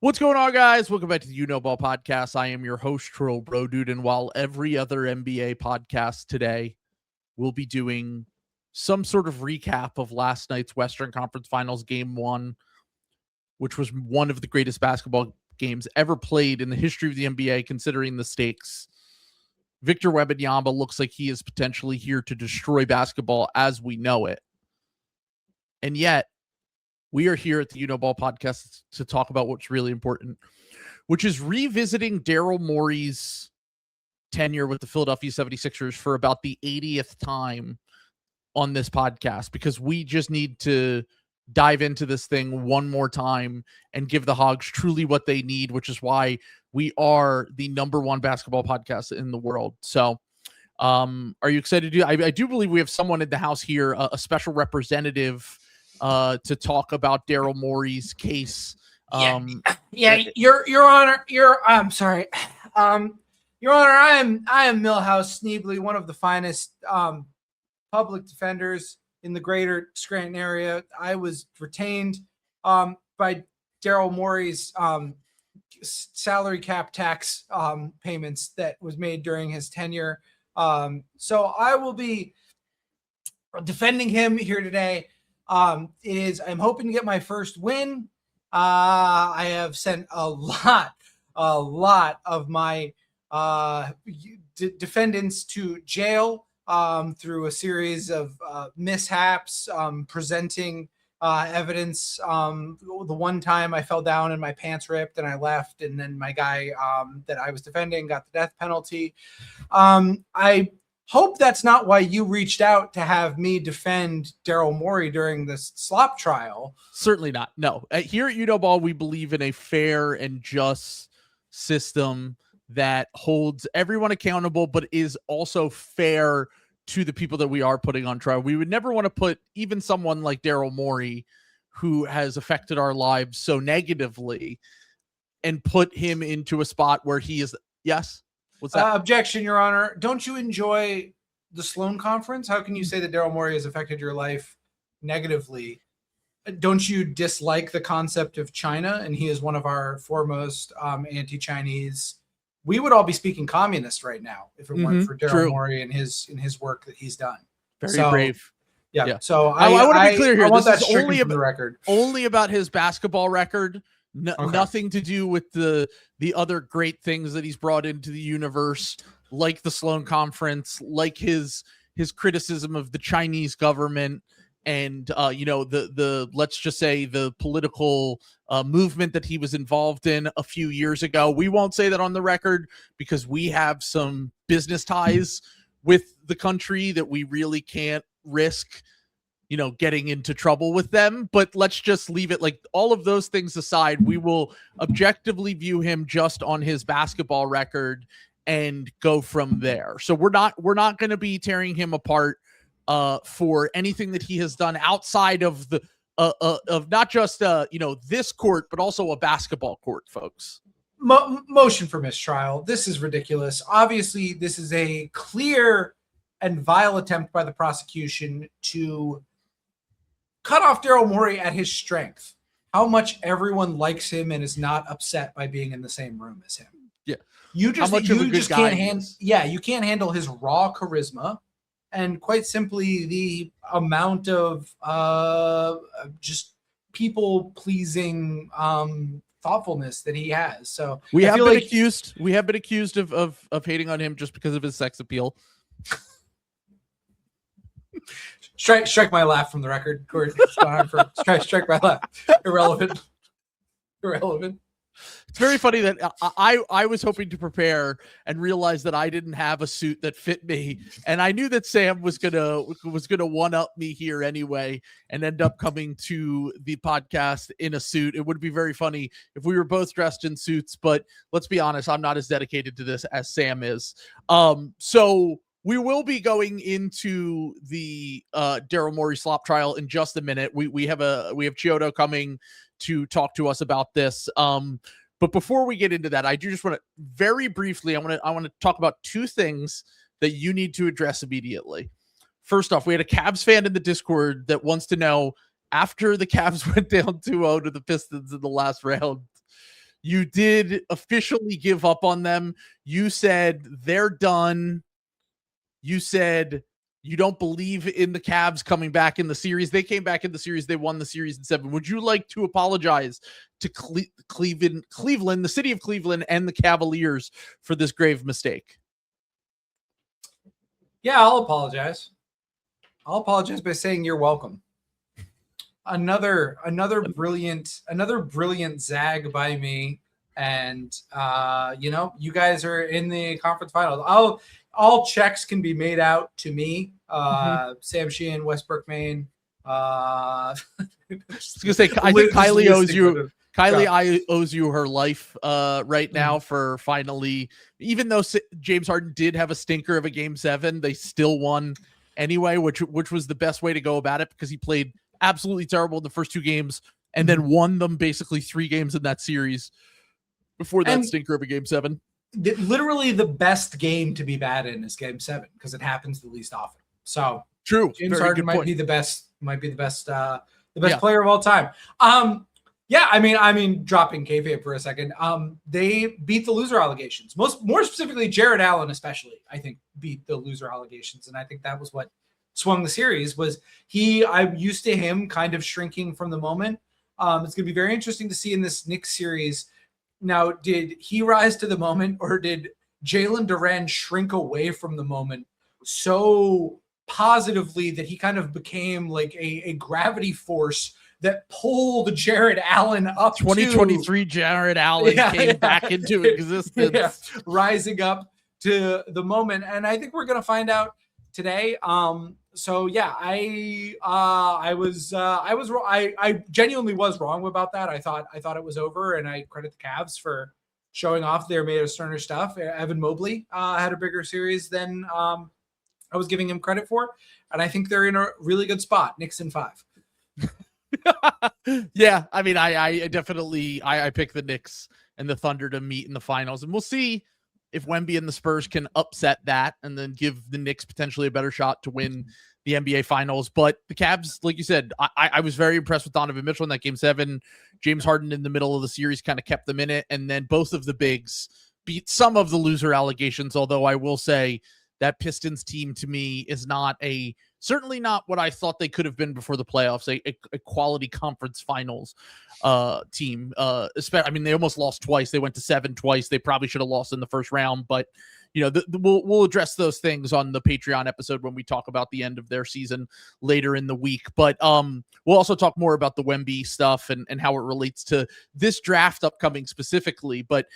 What's going on, guys? Welcome back to the You Know Ball podcast. I am your host, Troll Bro Dude, and while every other NBA podcast today will be doing some sort of recap of last night's Western Conference Finals Game 1, which was one of the greatest basketball games ever played in the history of the NBA, considering the stakes, Victor Wembanyama looks like he is potentially here to destroy basketball as we know it. And yet, we are here at the You Know Ball podcast to talk about what's really important, which is revisiting Daryl Morey's tenure with the Philadelphia 76ers for about the 80th time on this podcast, because we just need to dive into this thing one more time and give the Hogs truly what they need, which is why we are the number one basketball podcast in the world. So are you excited to do? I do believe we have someone in the house here, a special representative to talk about Daryl Morey's case. Your Honor, I'm sorry. Your Honor, I am Millhouse Sneebly, one of the finest public defenders in the greater Scranton area. I was retained by Daryl Morey's salary cap tax payments that was made during his tenure. So I will be defending him here today. I'm hoping to get my first win. I have sent a lot of my defendants to jail through a series of mishaps, presenting evidence. The one time I fell down and my pants ripped and I left, and then my guy that I was defending got the death penalty. I hope that's not why you reached out to have me defend Daryl Morey during this Slop Trial. Certainly not. No. Here at You Know Ball, we believe in a fair and just system that holds everyone accountable, but is also fair to the people that we are putting on trial. We would never want to put even someone like Daryl Morey, who has affected our lives so negatively, and put him into a spot where he is. Yes. What's that? Objection, Your Honor. Don't you enjoy the Sloan Conference? How can you say that Daryl Morey has affected your life negatively? Don't you dislike the concept of China? And he is one of our foremost anti-Chinese. We would all be speaking communist right now if it weren't for Daryl Morey and his work that he's done. Very brave. Yeah. So I want to be clear here. I want this that is only about the record. Only about his basketball record. Nothing to do with the other great things that he's brought into the universe, like the Sloan Conference, like his criticism of the Chinese government, and the let's just say the political movement that he was involved in a few years ago. We won't say that on the record because we have some business ties with the country that we really can't risk getting into trouble with them. But let's just leave it like all of those things aside. We will objectively view him just on his basketball record and go from there. So we're not going to be tearing him apart for anything that he has done outside of the of not just this court, but also a basketball court, folks. Motion for mistrial. This is ridiculous. Obviously, this is a clear and vile attempt by the prosecution to cut off Daryl Morey at his strength. How much everyone likes him and is not upset by being in the same room as him. Yeah. You can't handle his raw charisma and quite simply the amount of just people pleasing thoughtfulness that he has. So we have been accused of hating on him just because of his sex appeal. Strike my laugh from the record. Strike my laugh. Irrelevant. It's very funny that I was hoping to prepare and realized that I didn't have a suit that fit me, and I knew that Sam was gonna one up me here anyway, and end up coming to the podcast in a suit. It would be very funny if we were both dressed in suits, but let's be honest, I'm not as dedicated to this as Sam is. So we will be going into the Daryl Morey Slop Trial in just a minute. We have Chiodo coming to talk to us about this. But before we get into that, I do just want to very briefly, I want to talk about two things that you need to address immediately. First off, we had a Cavs fan in the Discord that wants to know, after the Cavs went down 2-0 to the Pistons in the last round, You did officially give up on them. You said they're done. You said you don't believe in the Cavs coming back in the series. They came back in the series. They won the series in 7. Would you like to apologize to Cleveland, the city of Cleveland, and the Cavaliers for this grave mistake? Yeah, I'll apologize. I'll apologize by saying you're welcome. Another brilliant zag by me, and you guys are in the conference finals. All checks can be made out to me. Sam Sheehan, Westbrook, Maine. I was gonna say, I think Kylie owes you. Kylie owes you her life right now for finally, even though James Harden did have a stinker of a game 7, they still won anyway, which was the best way to go about it, because he played absolutely terrible in the first 2 games and then won them basically 3 games in that series before that stinker of a game 7. Literally the best game to be bad in is game 7 because it happens the least often. So true. James Harden might be the best player of all time. Yeah, I mean, dropping kayfabe for a second. They beat the loser allegations. More specifically, Jared Allen, especially, I think, beat the loser allegations, and I think that was what swung the series. I'm used to him kind of shrinking from the moment. It's going to be very interesting to see in this Knicks series. Now, did he rise to the moment, or did Jalen Duren shrink away from the moment so positively that he kind of became like a gravity force that pulled Jared Allen up? 2023 Jared Allen came back into existence, rising up to the moment. And I think we're going to find out today. So yeah, I genuinely was wrong about that. I thought it was over, and I credit the Cavs for showing off their made of sterner stuff. Evan Mobley had a bigger series than I was giving him credit for, and I think they're in a really good spot. Knicks in 5. Yeah, I mean, I definitely picked the Knicks and the Thunder to meet in the finals, and we'll see if Wemby and the Spurs can upset that and then give the Knicks potentially a better shot to win the NBA Finals. But the Cavs, like you said, I was very impressed with Donovan Mitchell in that game 7. James Harden in the middle of the series kind of kept them in it, and then both of the bigs beat some of the loser allegations, although I will say that Pistons team to me is certainly not what I thought they could have been before the playoffs, a quality conference finals team. I mean, they almost lost twice. They went to 7 twice. They probably should have lost in the first round, but we'll address those things on the Patreon episode when we talk about the end of their season later in the week. But we'll also talk more about the Wemby stuff and how it relates to this draft upcoming specifically. But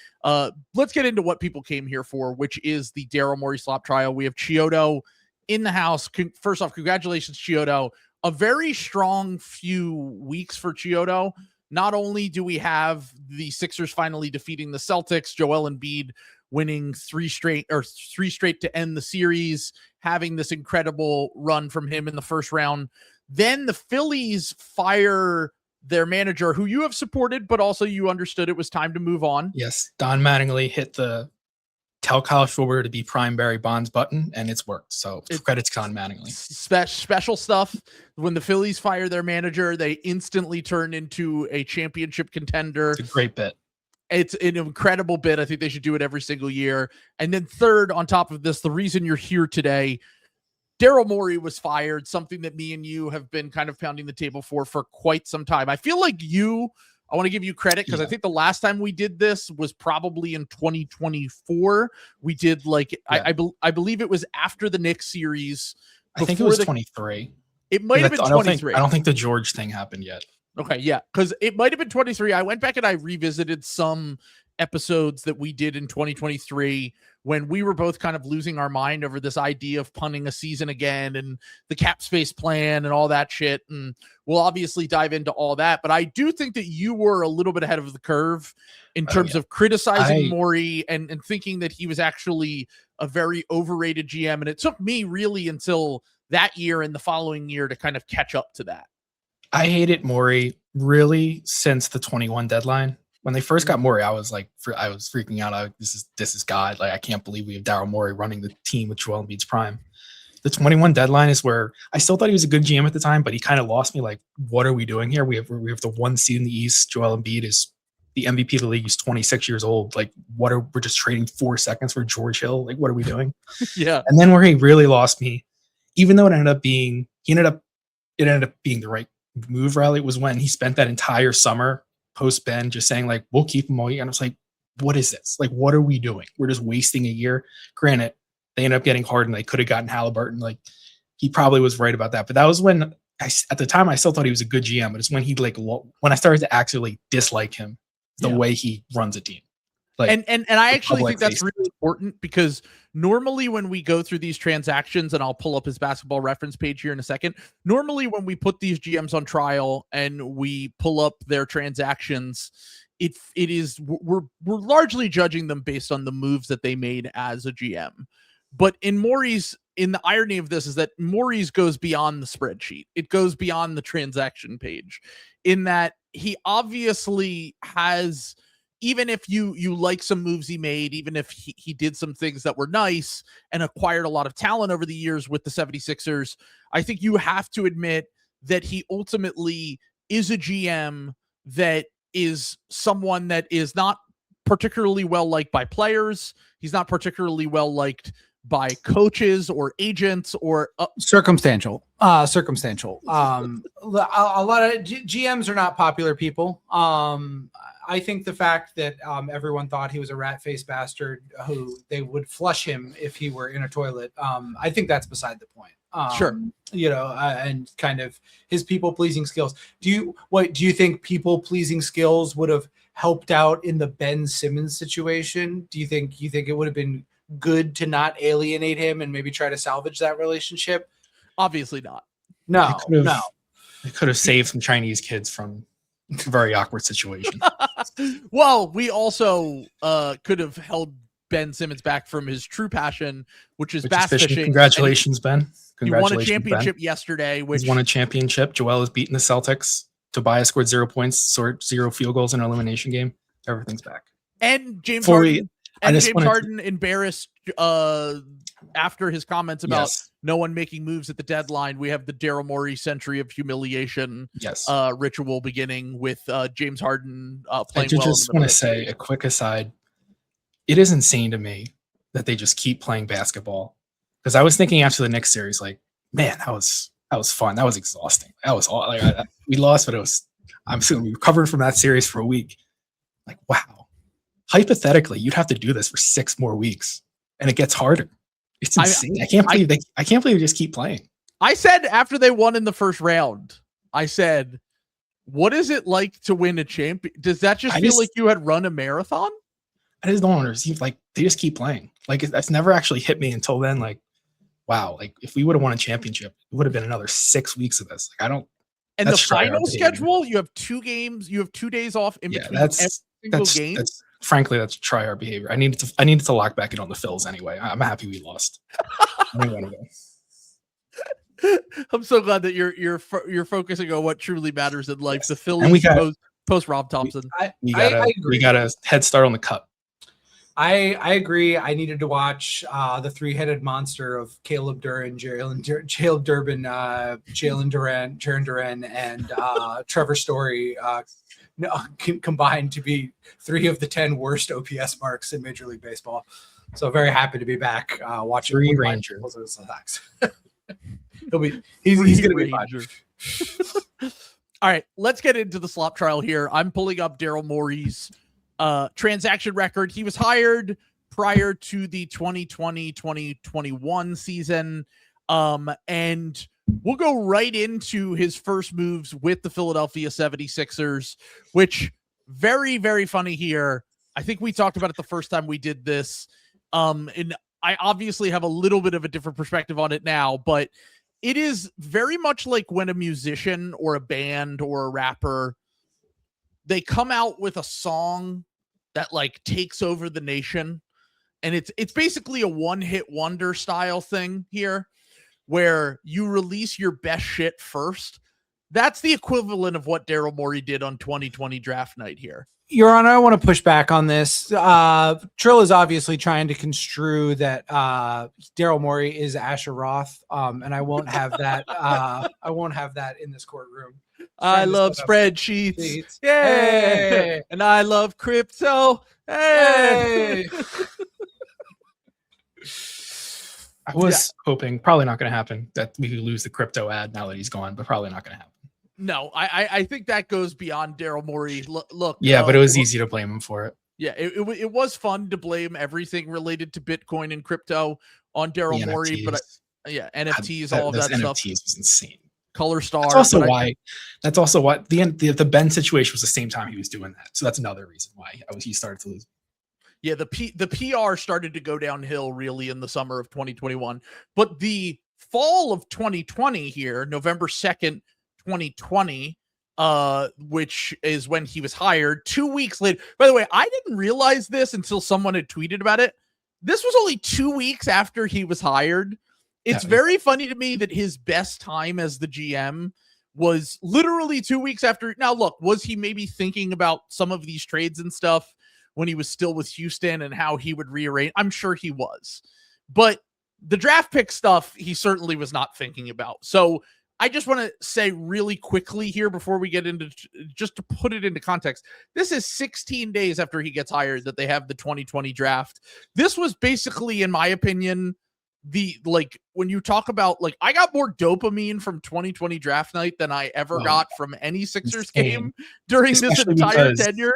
let's get into what people came here for, which is the Daryl Morey Slop Trial. We have Chiodo in the house. First off, congratulations, Chiodo. A very strong few weeks for Chiodo. Not only do we have the Sixers finally defeating the Celtics, Joel Embiid winning 3 straight to end the series, having this incredible run from him in the first round. Then the Phillies fire their manager, who you have supported, but also you understood it was time to move on. Yes, Don Mattingly hit the tell Kyle Schwarber to be prime Barry Bonds button, and it's worked. So credits to Don Mattingly. Special stuff. When the Phillies fire their manager, they instantly turn into a championship contender. It's a great bit. It's an incredible bit. I think they should do it every single year. And then third, on top of this, the reason you're here today, Daryl Morey was fired, something that me and you have been kind of pounding the table for quite some time. I feel like I want to give you credit because I think the last time we did this was probably in 2024. We did I believe it was after the Knicks series. I think it was 23. It might have been 23. I don't think the George thing happened yet. Okay, yeah, because it might have been 23. I went back and I revisited some episodes that we did in 2023 when we were both kind of losing our mind over this idea of punting a season again and the cap space plan and all that shit. And we'll obviously dive into all that. But I do think that you were a little bit ahead of the curve in terms of criticizing Morey and thinking that he was actually a very overrated GM. And it took me really until that year and the following year to kind of catch up to that. I hated Morey really since the 21 deadline. When they first got Morey, I was freaking out. This is God. Like, I can't believe we have Daryl Morey running the team with Joel Embiid's prime. The 21 deadline is where I still thought he was a good GM at the time, but he kind of lost me. Like, what are we doing here? We have the 1 seed in the East. Joel Embiid is the MVP of the league. He's 26 years old. Like, we're just trading 4 seconds for George Hill? Like, what are we doing? Yeah. And then where he really lost me, even though it ended up being the right move, Riley, was when he spent that entire summer post Ben just saying, like, we'll keep him all year. And I was like, what is this? Like, what are we doing? We're just wasting a year. Granted, they ended up getting Harden. They could have gotten Halliburton. Like, he probably was right about that. But that was when at the time I still thought he was a good GM, but it's when when I started to actually dislike him, the way he runs a team. Like, and I actually think that's really important, because normally when we go through these transactions, and I'll pull up his Basketball Reference page here in a second, normally when we put these GMs on trial and we pull up their transactions, we're largely judging them based on the moves that they made as a GM. But in the irony of this is that Morey's goes beyond the spreadsheet. It goes beyond the transaction page, in that he obviously has, even if you like some moves he made, even if he did some things that were nice and acquired a lot of talent over the years with the 76ers, I think you have to admit that he ultimately is a GM that is someone that is not particularly well liked by players. He's not particularly well liked by coaches or agents or circumstantial. A lot of GMs are not popular people. I think the fact that everyone thought he was a rat-faced bastard who they would flush him if he were in a toilet, I think that's beside the point. Sure. And kind of his people-pleasing skills. Do you think people-pleasing skills would have helped out in the Ben Simmons situation? Do you think it would have been good to not alienate him and maybe try to salvage that relationship? Obviously not. No. They could have saved some Chinese kids from a very awkward situation. Well, we also could have held Ben Simmons back from his true passion, which is bass fishing. Congratulations, Ben. He won a championship yesterday. He's won a championship. Joel has beaten the Celtics. Tobias scored 0 points, 0 field goals in an elimination game. Everything's back. And James Harden embarrassed after his comments about no one making moves at the deadline. We have the Daryl Morey century of humiliation ritual beginning with James Harden playing well. I just want to say a quick aside. It is insane to me that they just keep playing basketball. Because I was thinking after the Knicks series, like, man, that was fun. That was exhausting. That was all. Like, we lost, but I'm assuming we recovered from that series for a week. Like, wow. Hypothetically, you'd have to do this for 6 more weeks, and it gets harder. It's insane. I can't believe they just keep playing. I said after they won in the first round, I said, "What is it like to win a champion? Does that just feel like you had run a marathon?" I just don't understand. Like, they just keep playing. Like, that's never actually hit me until then. Like, wow. Like, if we would have won a championship, it would have been another 6 weeks of this. Like, I don't. And the final schedule, you have 2 games. You have 2 days off in between every single game. Frankly, that's try-hard behavior. I needed to lock back in on the Phils anyway. I'm happy we lost. I'm so glad that you're focusing on what truly matters in life. The Phillies post Rob Thompson. We got a head start on the cup. I agree. I needed to watch the 3-headed monster of Caleb Duran, Jalen Durbin, Jalen Duran, Jaron Duran, and Trevor Story combined to be 3 of the 10 worst OPS marks in Major League Baseball. So very happy to be back watching. 3 Rangers. He's going to be fine. All right, let's get into the Slop Trial here. I'm pulling up Daryl Morey's transaction record. He was hired prior to the 2020-2021 season. And we'll go right into his first moves with the Philadelphia 76ers, which very, very funny here. I think we talked about it the first time we did this. And I obviously have a little bit of a different perspective on it now, but it is very much like when a musician or a band or a rapper, they come out with a song that like takes over the nation. And it's basically a one-hit wonder style thing here, where you release your best shit first. That's the equivalent of what Daryl Morey did on 2020 draft night here. Your Honor, I want to push back on this. Trill is obviously trying to construe that Daryl Morey is Asher Roth, and I won't have that. I won't have that in this courtroom. I Trying to love set up spreadsheets. sheets. Yeah. Hey. And I love crypto. Hey. Hey. I was hoping, probably not going to happen, that we could lose the crypto ad now that he's gone, but probably not going to happen. No, I think that goes beyond Daryl Morey. Look. Yeah, but it was easy to blame him for it. Yeah, it was fun to blame everything related to Bitcoin and crypto on Daryl Morey, but NFTs, all of that stuff. NFTs was insane. Color Star. That's also why the Ben situation was the same time he was doing that. So that's another reason why he started to lose. Yeah, the PR started to go downhill really in the summer of 2021, but the fall of 2020 here, November 2nd, 2020, which is when he was hired 2 weeks later. By the way, I didn't realize this until someone had tweeted about it. This was only 2 weeks after he was hired. It's very funny to me that his best time as the GM was literally 2 weeks after. Now, look, was he maybe thinking about some of these trades and stuff when he was still with Houston and how he would rearrange? I'm sure he was. But the draft pick stuff, he certainly was not thinking about. So I just want to say really quickly here before we get into, just to put it into context, this is 16 days after he gets hired that they have the 2020 draft. This was basically, in my opinion, when you talk about, I got more dopamine from 2020 draft night than I ever got from any Sixers game during this entire tenure.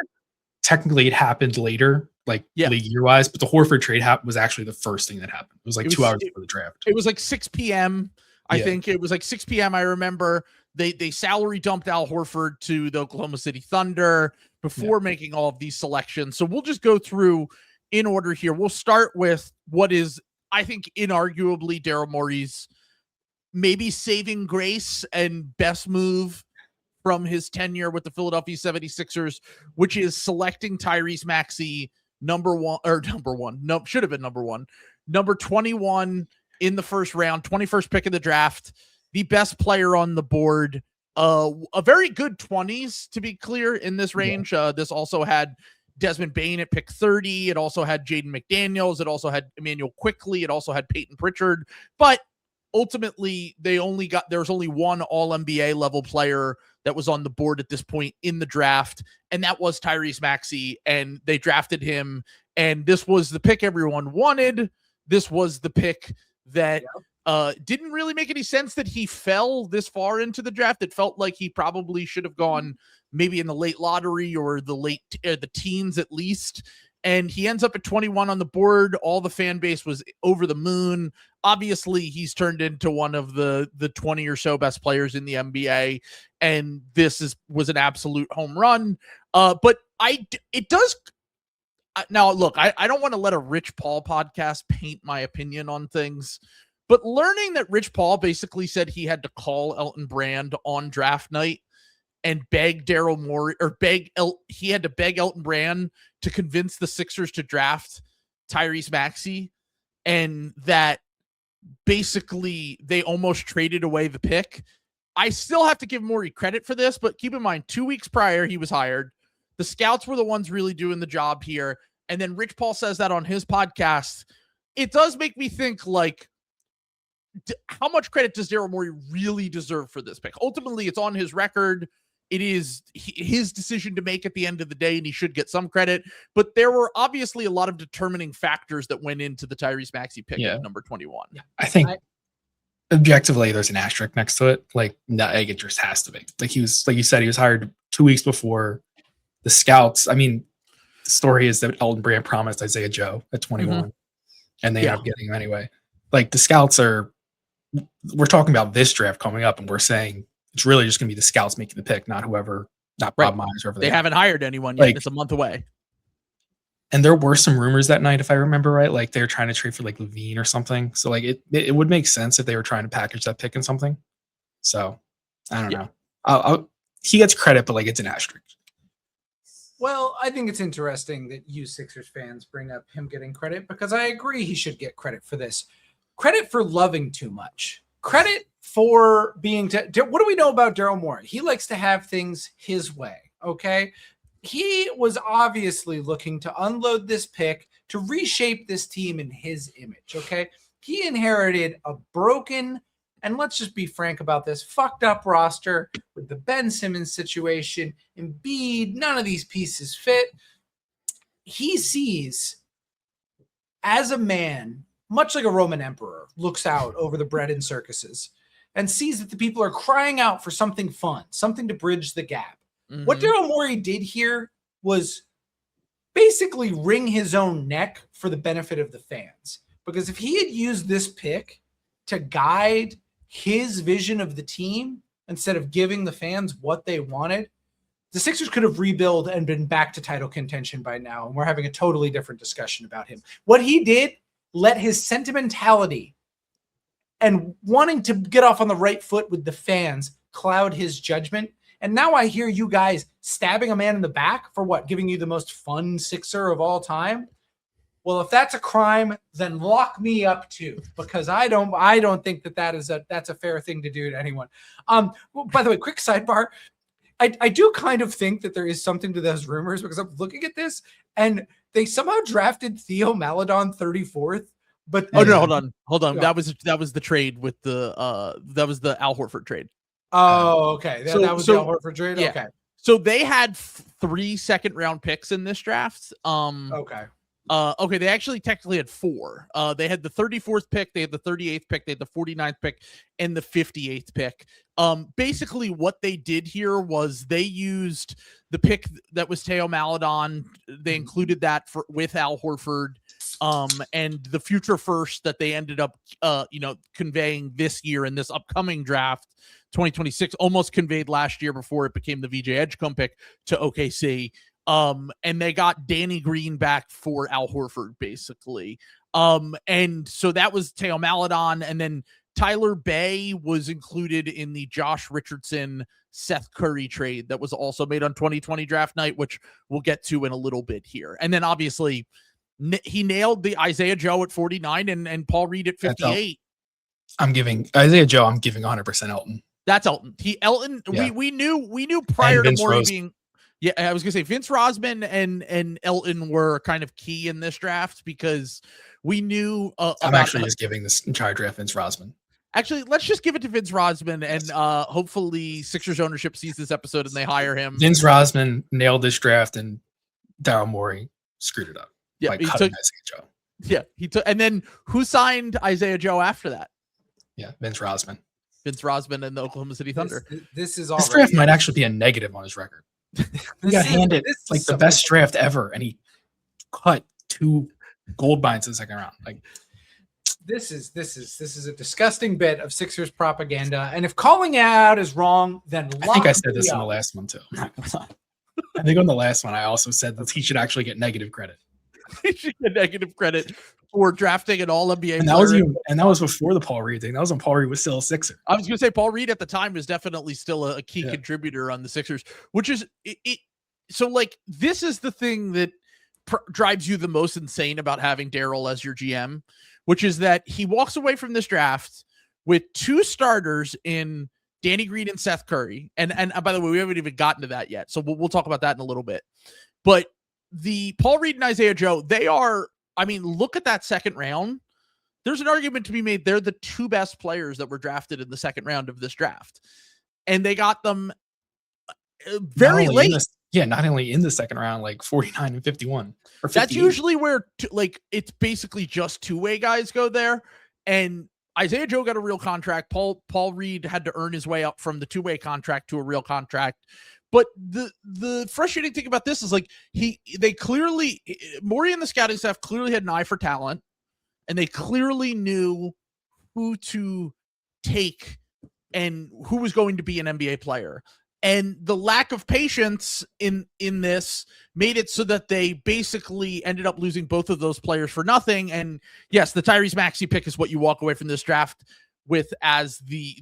Technically it happened later, league year wise, but the Horford trade was actually the first thing that happened. It was 2 hours before the draft. It was 6 p.m. I think it was 6 p.m. I remember they salary dumped Al Horford to the Oklahoma City Thunder before making all of these selections. So we'll just go through in order here. We'll start with what is, I think, inarguably Daryl Morey's maybe saving grace and best move from his tenure with the Philadelphia 76ers, which is selecting Tyrese Maxey number 21 in the first round, 21st pick of the draft, the best player on the board, a very good 20s, to be clear, in this range. This also had Desmond Bane at pick 30. It also had Jaden McDaniels. It also had Emmanuel Quickley. It also had Peyton Pritchard. But ultimately, there was only one All-NBA level player that was on the board at this point in the draft, and that was Tyrese Maxey, and they drafted him, and this was the pick everyone wanted. This was the pick that didn't really make any sense that he fell this far into the draft. It felt like he probably should have gone maybe in the late lottery or the teens at least. And he ends up at 21 on the board. All the fan base was over the moon. Obviously, he's turned into one of the 20 or so best players in the NBA. And this was an absolute home run. But it does. Now, look, I don't want to let a Rich Paul podcast paint my opinion on things, but learning that Rich Paul basically said he had to call Elton Brand on draft night and beg Daryl Morey, or he had to beg Elton Brand to convince the Sixers to draft Tyrese Maxey, and that basically they almost traded away the pick. I still have to give Morey credit for this, but keep in mind, 2 weeks prior he was hired. The scouts were the ones really doing the job here. And then Rich Paul says that on his podcast. It does make me think, how much credit does Daryl Morey really deserve for this pick? Ultimately, it's on his record. It is his decision to make at the end of the day, and he should get some credit. But there were obviously a lot of determining factors that went into the Tyrese Maxey pick at number 21. I think objectively, there's an asterisk next to it. It just has to be. He was, like you said, he was hired 2 weeks before. The scouts, I mean, the story is that Elton Brand promised Isaiah Joe at 21, and they ended up getting him anyway. The scouts we're talking about this draft coming up, and we're saying it's really just going to be the scouts making the pick, not Bob Myers. They haven't hired anyone yet. It's a month away. And there were some rumors that night, if I remember right, they were trying to trade for Levine or something. So it would make sense if they were trying to package that pick in something. So I don't know. He gets credit, but it's an asterisk. Well, I think it's interesting that you Sixers fans bring up him getting credit, because I agree he should get credit for this. Credit for loving too much. Credit for being... what do we know about Daryl Morey? He likes to have things his way, okay? He was obviously looking to unload this pick to reshape this team in his image, okay? He inherited a broken and let's just be frank about this, fucked up roster with the Ben Simmons situation, Embiid, none of these pieces fit. He sees, as a man, much like a Roman emperor, looks out over the bread and circuses and sees that the people are crying out for something fun, something to bridge the gap. What Daryl Morey did here was basically wring his own neck for the benefit of the fans. Because if he had used this pick to guide his vision of the team instead of giving the fans what they wanted, the Sixers could have rebuilt and been back to title contention by now. And we're having a totally different discussion about him. What he did let his sentimentality and wanting to get off on the right foot with the fans cloud his judgment. And now I hear you guys stabbing a man in the back for what? Giving you the most fun Sixer of all time? Well, if that's a crime, then lock me up too, because I don't think that's a fair thing to do to anyone. Well, by the way, quick sidebar. I do kind of think that there is something to those rumors, because I'm looking at this and they somehow drafted Theo Maledon 34th. But no, hold on. Yeah. That was the trade with that was the Al Horford trade. Oh, okay. That was the Al Horford trade. Yeah. Okay. So they had 3 second-round picks in this draft. Okay. Okay, they actually technically had 4. They had the 34th pick, they had the 38th pick, they had the 49th pick, and the 58th pick. Basically what they did here was they used the pick that was Theo Maledon. They included that with Al Horford, and the future first that they ended up, conveying this year in this upcoming draft, 2026, almost conveyed last year before it became the VJ Edgecombe pick to OKC. And they got Danny Green back for Al Horford, basically. And so that was Theo Maledon. And then Tyler Bay was included in the Josh Richardson, Seth Curry trade that was also made on 2020 draft night, which we'll get to in a little bit here. And then obviously he nailed the Isaiah Joe at 49 and Paul Reed at 58. I'm giving Isaiah Joe, I'm giving 100% Elton. That's Elton. Yeah. We knew prior to Morey being. Yeah, I was gonna say Vince Rosman and Elton were kind of key in this draft because we knew. I'm actually just giving this entire draft Vince Rosman. Actually, let's just give it to Vince Rosman, and hopefully Sixers ownership sees this episode and they hire him. Vince Rosman nailed this draft, and Daryl Morey screwed it up. Yeah, by cutting Isaiah Joe. Yeah, he took. And then who signed Isaiah Joe after that? Yeah, Vince Rosman. Vince Rosman and the Oklahoma City Thunder. This draft might actually be a negative on his record. He got handed like the best draft ever, and he cut 2 gold mines in the second round. Like this is a disgusting bit of Sixers propaganda. And if calling it out is wrong, then I think I said this in the last one too. I think on the last one I also said that he should actually get negative credit. He should get negative credit for drafting an All-NBA. And that was before the Paul Reed thing. That was when Paul Reed was still a Sixer. I was going to say Paul Reed at the time was definitely still a key contributor on the Sixers, which is it. So like, this is the thing that drives you the most insane about having Daryl as your GM, which is that he walks away from this draft with 2 starters in Danny Green and Seth Curry. And by the way, we haven't even gotten to that yet. So we'll talk about that in a little bit. But the Paul Reed and Isaiah Joe, they are, I mean, look at that second round. There's an argument to be made. They're the 2 best players that were drafted in the second round of this draft. And they got them very late. Not only in the second round, like 49 and 51. Or that's usually where, it's basically just 2-way guys go there. And Isaiah Joe got a real contract. Paul Reed had to earn his way up from the 2-way contract to a real contract. But the frustrating thing about this is like Morey and the scouting staff clearly had an eye for talent, and they clearly knew who to take and who was going to be an NBA player. And the lack of patience in this made it so that they basically ended up losing both of those players for nothing. And yes, the Tyrese Maxey pick is what you walk away from this draft with as the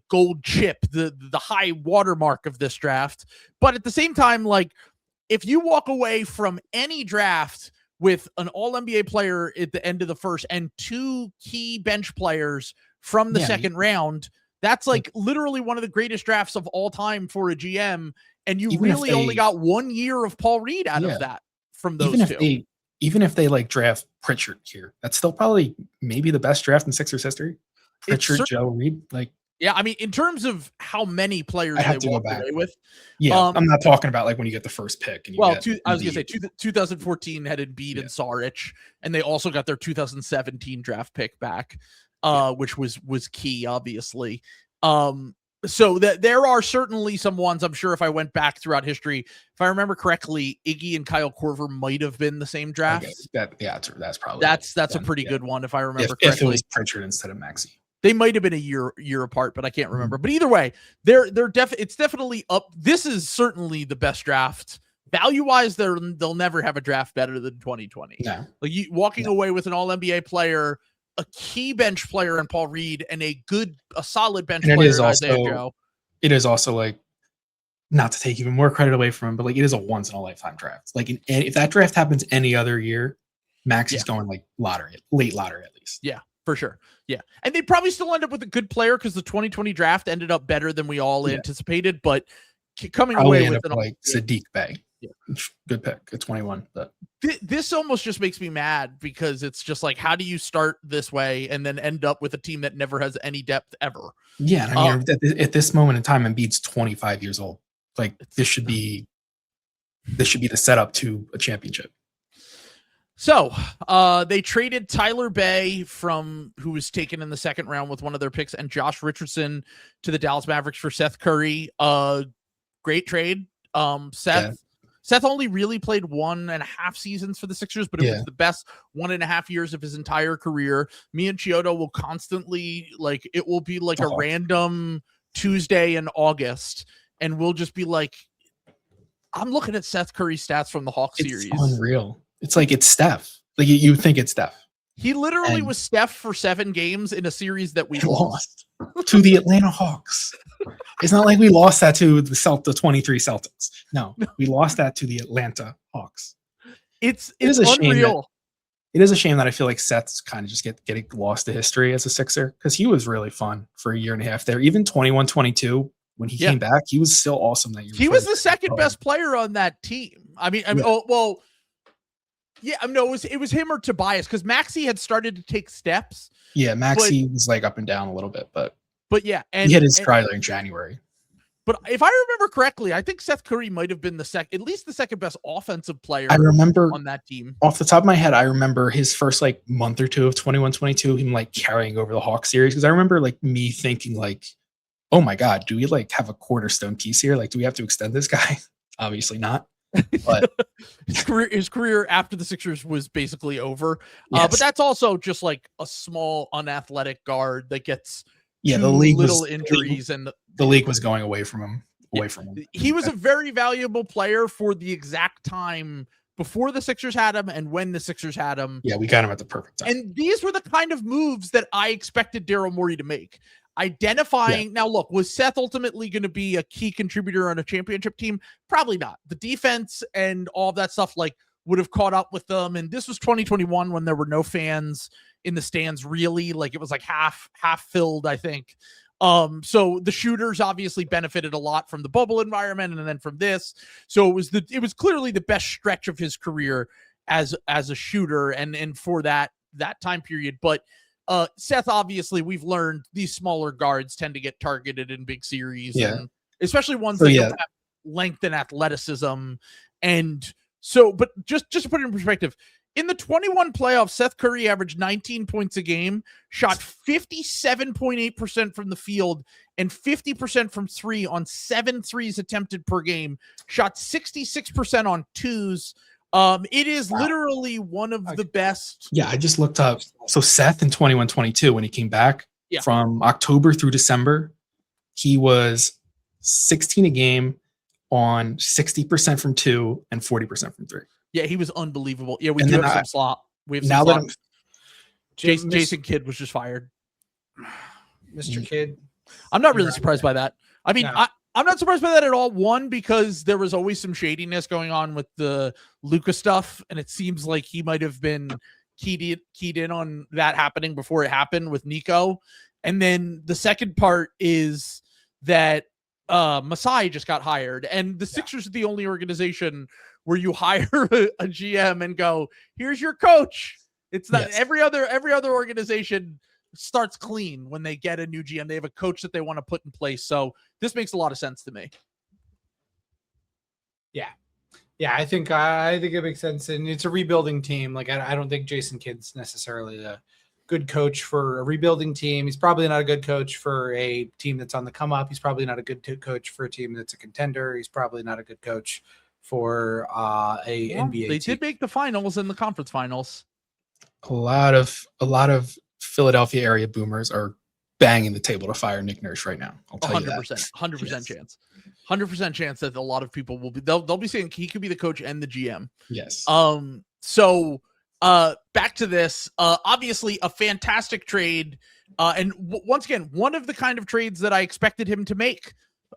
gold chip, the high watermark of this draft. But at the same time, like, if you walk away from any draft with an All-NBA player at the end of the first and 2 key bench players from the second round, that's like literally one of the greatest drafts of all time for a GM. And you really only got 1 year of Paul Reed out of that from those 2. Even if they like draft Pritchard here, that's still probably maybe the best draft in Sixers history. Pritchard, Joe Reed, like. Yeah, I mean, in terms of how many players I have they to go walked back. away with. Yeah, I'm not talking about like when you get the first pick. And you Well, get I was going to Embiid. say 2014 had Embiid and Saric, and they also got their 2017 draft pick back, which was key, obviously. So that there are certainly some ones. I'm sure if I went back throughout history, if I remember correctly, Iggy and Kyle Korver might have been the same draft. Okay. That's probably that's a pretty good one if I remember correctly. If it was Pritchard instead of Maxey. They might have been a year apart, but I can't remember. But either way, it's definitely up. This is certainly the best draft. Value-wise, they'll never have a draft better than 2020. No. Like walking away with an all-NBA player, a key bench player in Paul Reed, and a solid bench player in Isaiah Joe. It is also like, not to take even more credit away from him, but like it is a once-in-a-lifetime draft. Like if that draft happens any other year, Maxey's going like late lottery at least. Yeah. For sure. Yeah. And they'd probably still end up with a good player because the 2020 draft ended up better than we all anticipated. But coming away with like Sadiq Bey. Yeah. Good pick at 21. But this almost just makes me mad because it's just like, how do you start this way and then end up with a team that never has any depth ever? Yeah. I mean, at this moment in time, Embiid's 25 years old. Like this should be the setup to a championship. So they traded Tyler Bay who was taken in the second round with one of their picks, and Josh Richardson to the Dallas Mavericks for Seth Curry. Great trade. Seth only really played 1.5 seasons for the Sixers, but it was the best 1.5 years of his entire career. Me and Chiodo will constantly it will be like a random Tuesday in August, and we'll just be like, I'm looking at Seth Curry stats from the Hawks series. Unreal. It's like it's Steph. Like you would think it's Steph. He literally was Steph for 7 games in a series that we lost to the Atlanta Hawks. It's not like we lost that to the 23 Celtics. No, we lost that to the Atlanta Hawks. It's unreal. It is a shame that I feel like Seth's kind of just getting lost to history as a Sixer because he was really fun for a year and a half there. Even 21-22 when he came back, he was still awesome that year. He was the second best player on that team. It was him or Tobias because Maxey had started to take steps. Yeah, Maxey was like up and down a little bit, but yeah, and he hit his stride in January. But if I remember correctly, I think Seth Curry might have been at least the second best offensive player. I remember on that team. Off the top of my head, I remember his first like month or two of 21-22, him like carrying over the Hawks series because I remember like me thinking like, oh my God, do we like have a cornerstone piece here? Like, do we have to extend this guy? Obviously not. But his career after the Sixers was basically over. But that's also just like a small unathletic guard that gets the league injuries and the league was going away from him. He was a very valuable player for the exact time before the Sixers had him and when the Sixers had him. Yeah, we got him at the perfect time. And these were the kind of moves that I expected Daryl Morey to make. Identifying now, look, was Seth ultimately going to be a key contributor on a championship team? Probably not. The defense and all of that stuff would have caught up with them. And this was 2021 when there were no fans in the stands. Really, it was like half filled, I think. So the shooters obviously benefited a lot from the bubble environment and then from this. So it was clearly the best stretch of his career as a shooter and for that time period, but. Seth, obviously, we've learned these smaller guards tend to get targeted in big series, and especially ones that don't have length and athleticism. And so, but just to put it in perspective, in the 21 playoffs, Seth Curry averaged 19 points a game, shot 57.8% from the field and 50% from 3 on 7 threes attempted per game, shot 66% on 2s. It is literally one of the best. Yeah, I just looked up. So Seth in 21-22, when he came back from October through December, he was 16 a game on 60% from 2 and 40% from 3. Yeah, he was unbelievable. Yeah, we do have some slop. We have some now slop. Jason Kidd was just fired. Mr. Kidd. I'm not really surprised by that. I mean, I'm not surprised by that at all. One, because there was always some shadiness going on with the Luka stuff, and it seems like he might have been keyed in on that happening before it happened with Nico. And then the second part is that Masai just got hired, and the Sixers are the only organization where you hire a GM and go, "Here's your coach." It's not every other organization starts clean when they get a new GM. They have a coach that they want to put in place. So this makes a lot of sense to me. Yeah, I think it makes sense, and it's a rebuilding team. Like I don't think Jason Kidd's necessarily a good coach for a rebuilding team. He's probably not a good coach for a team that's on the come up. He's probably not a good coach for a team that's a contender. He's probably not a good coach for NBA. They team. did make the finals and the conference finals. A lot of Philadelphia area boomers are banging the table to fire Nick Nurse right now. I'll tell 100%, you that. 100% Yes. chance. 100% chance that a lot of people will be they'll be saying he could be the coach and the GM. Yes. So back to this, obviously a fantastic trade. And once again, one of the kind of trades that I expected him to make,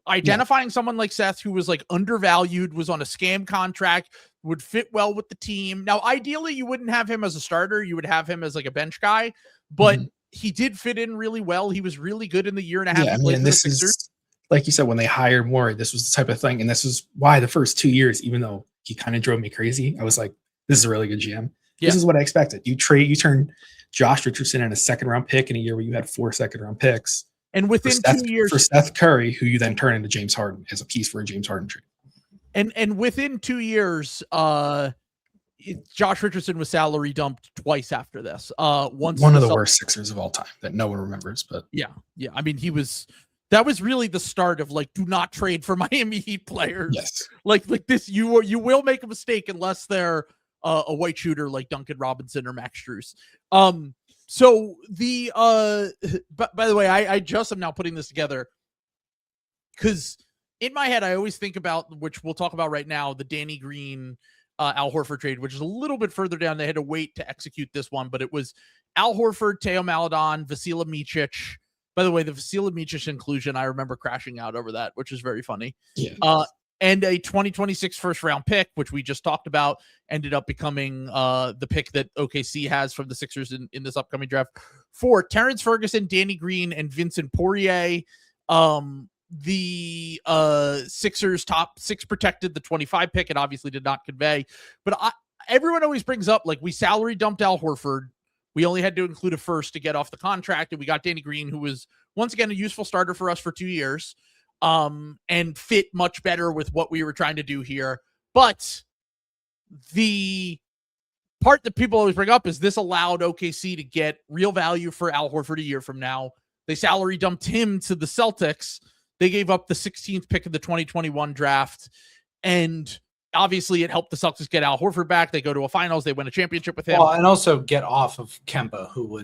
identifying someone like Seth, who was like undervalued, was on a scam contract, would fit well with the team. Now, ideally you wouldn't have him as a starter. You would have him as like a bench guy, but he did fit in really well. He was really good in the year and a half. Yeah, I mean, this is, like you said, when they hired Morey, this was the type of thing. And this is why the first 2 years, even though he kind of drove me crazy, I was like, this is a really good GM. Yeah. This is what I expected. You turn Josh Richardson in a second-round pick in a year where you had 4 second-round picks. And within 2 years, for Seth Curry, who you then turn into James Harden as a piece for a James Harden trade. And within 2 years, Josh Richardson was salary dumped twice after this. One of the worst Sixers of all time that no one remembers, but yeah. I mean, that was really the start of like, do not trade for Miami Heat players. Yes. Like this, you will make a mistake unless they're a white shooter like Duncan Robinson or Max Strus. So the but by the way, I just am now putting this together because in my head I always think about, which we'll talk about right now, the Danny Green Al Horford trade, which is a little bit further down. They had to wait to execute this one, but it was Al Horford, Teo Maledon, Vasilije Micic. By the way, the Vasilije Micic inclusion, I remember crashing out over that, which is very funny. Yeah. And a 2026 first round pick, which we just talked about, ended up becoming the pick that OKC has from the Sixers in this upcoming draft for Terrence Ferguson, Danny Green, and Vincent Poirier. The Sixers top 6 protected the 25 pick and obviously did not convey. But everyone always brings up, like, we salary dumped Al Horford. We only had to include a first to get off the contract, and we got Danny Green, who was once again a useful starter for us for 2 years. And fit much better with what we were trying to do here. But the part that people always bring up is this allowed OKC to get real value for Al Horford a year from now. They salary dumped him to the Celtics. They gave up the 16th pick of the 2021 draft. And obviously it helped the Celtics get Al Horford back. They go to a finals. They win a championship with him. Well, and also get off of Kemba, who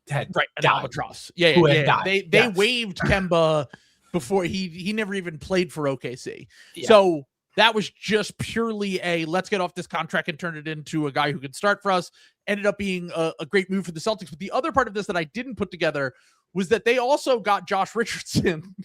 had an albatross. Yeah. They waived Kemba before he never even played for OKC. Yeah. So that was just purely let's get off this contract and turn it into a guy who could start for us. Ended up being a great move for the Celtics. But the other part of this that I didn't put together was that they also got Josh Richardson,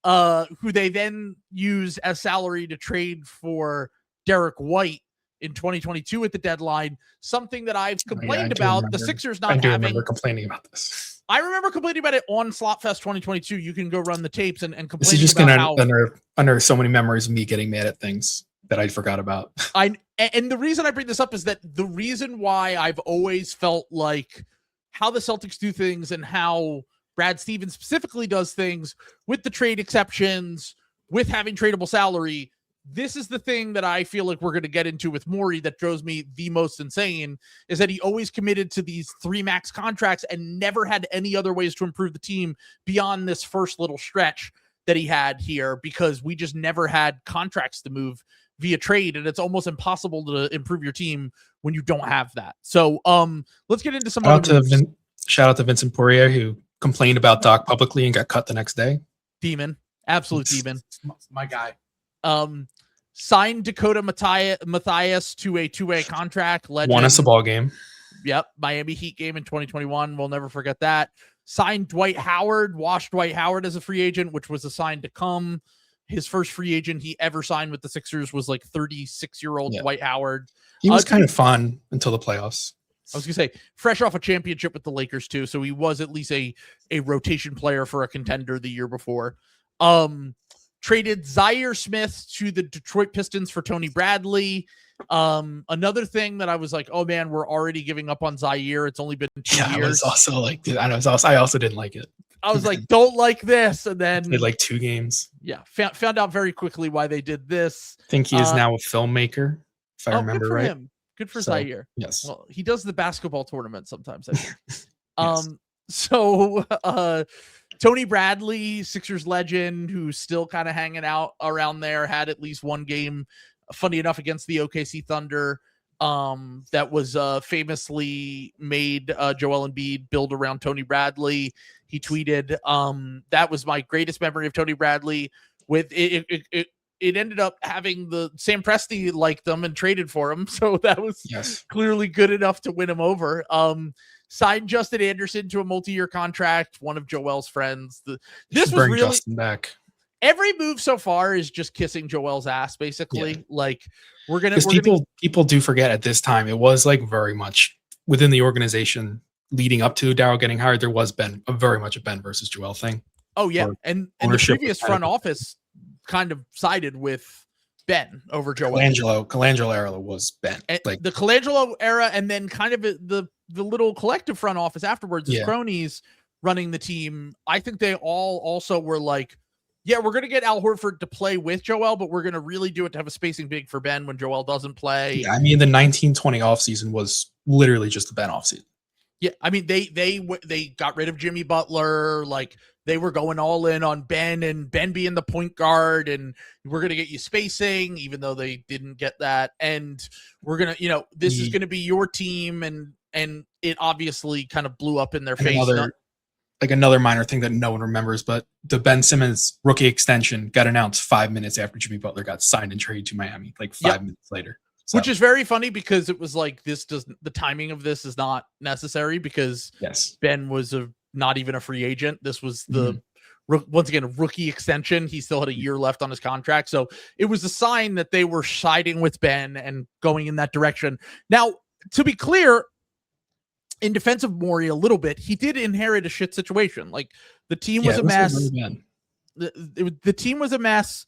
who they then use as salary to trade for Derek White in 2022 at the deadline. Something that I've complained about the Sixers not having. I remember complaining about this. I remember complaining about it on Slopfest 2022. You can go run the tapes and complain. This is just under so many memories of me getting mad at things that I forgot about. And the reason I bring this up is that the reason why I've always felt like how the Celtics do things and how Brad Stevens specifically does things with the trade exceptions, with having tradable salary. This is the thing that I feel like we're going to get into with Morey that drives me the most insane, is that he always committed to these 3 max contracts and never had any other ways to improve the team beyond this first little stretch that he had here, because we just never had contracts to move via trade. And it's almost impossible to improve your team when you don't have that. So let's get into some shout out to Vincent Poirier, who complained about Doc publicly and got cut the next day. Demon. Absolute demon. My guy. Signed Dakota Mathias to a 2-way contract. Legend. Won us a ball game. Yep. Miami Heat game in 2021. We'll never forget that. Signed Dwight Howard, washed Dwight Howard as a free agent, which was assigned to come. His first free agent he ever signed with the Sixers was like 36-year-old Dwight Howard. He was kind of fun until the playoffs. I was going to say, fresh off a championship with the Lakers too. So he was at least a rotation player for a contender the year before. traded Zaire Smith to the Detroit Pistons for Tony Bradley. Another thing that I was like, oh man, we're already giving up on Zaire. It's only been 2 years. I was also like, I also didn't like it. I was like, don't like this. And then played like 2 games. Yeah. Found out very quickly why they did this. I think he is now a filmmaker, if I remember good for right. him. Good for Zaire. Yes. Well, he does the basketball tournament sometimes, I think. Yes. So Tony Bradley, Sixers legend, who's still kind of hanging out around there, had at least one game, funny enough, against the OKC Thunder that was famously made Joel Embiid build around Tony Bradley. He tweeted, that was my greatest memory of Tony Bradley. With it ended up having the Sam Presti liked them and traded for him. So that was clearly good enough to win him over. Signed Justin Anderson to a multi-year contract, one of Joel's friends. This was really Justin back. Every move so far is just kissing Joel's ass, basically. Yeah. Like people do forget at this time, it was like very much within the organization leading up to Daryl getting hired. There was very much a Ben versus Joel thing. Oh yeah. And the previous front office kind of sided with Ben over Joel. Colangelo era was Ben. Like the Colangelo era, and then kind of the little collective front office afterwards, as cronies running the team. I think they all also were like, yeah, we're going to get Al Horford to play with Joel, but we're going to really do it to have a spacing big for Ben when Joel doesn't play. Yeah, I mean, the 1920 offseason was literally just the Ben offseason. Yeah, I mean, they got rid of Jimmy Butler. Like, they were going all in on Ben and Ben being the point guard, and we're going to get you spacing, even though they didn't get that. And we're going to, this is going to be your team. And it obviously kind of blew up in their face. Another minor thing that no one remembers, but the Ben Simmons rookie extension got announced 5 minutes after Jimmy Butler got signed and traded to Miami, like 5 minutes later. So. Which is very funny because it was like, the timing of this is not necessary because Ben was not even a free agent. This was once again, a rookie extension. He still had a year left on his contract. So it was a sign that they were siding with Ben and going in that direction. Now, to be clear, in defense of Morey a little bit, he did inherit a shit situation. Like, the team was a mess. The team was a mess.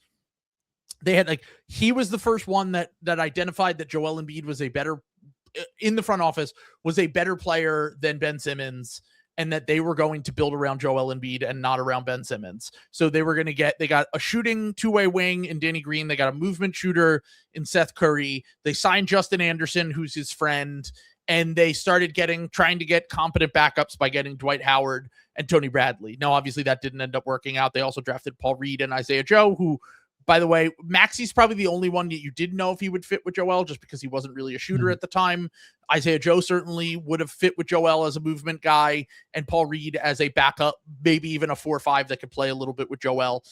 They had he was the first one that identified that Joel Embiid was in the front office, was a better player than Ben Simmons, and that they were going to build around Joel Embiid and not around Ben Simmons. So they got a shooting two-way wing in Danny Green. They got a movement shooter in Seth Curry. They signed Justin Anderson, who's his friend. And they started trying to get competent backups by getting Dwight Howard and Tony Bradley. Now, obviously, that didn't end up working out. They also drafted Paul Reed and Isaiah Joe, who, by the way, Maxi's probably the only one that you didn't know if he would fit with Joel, just because he wasn't really a shooter at the time. Isaiah Joe certainly would have fit with Joel as a movement guy, and Paul Reed as a backup, maybe even a 4-5 that could play a little bit with Joel.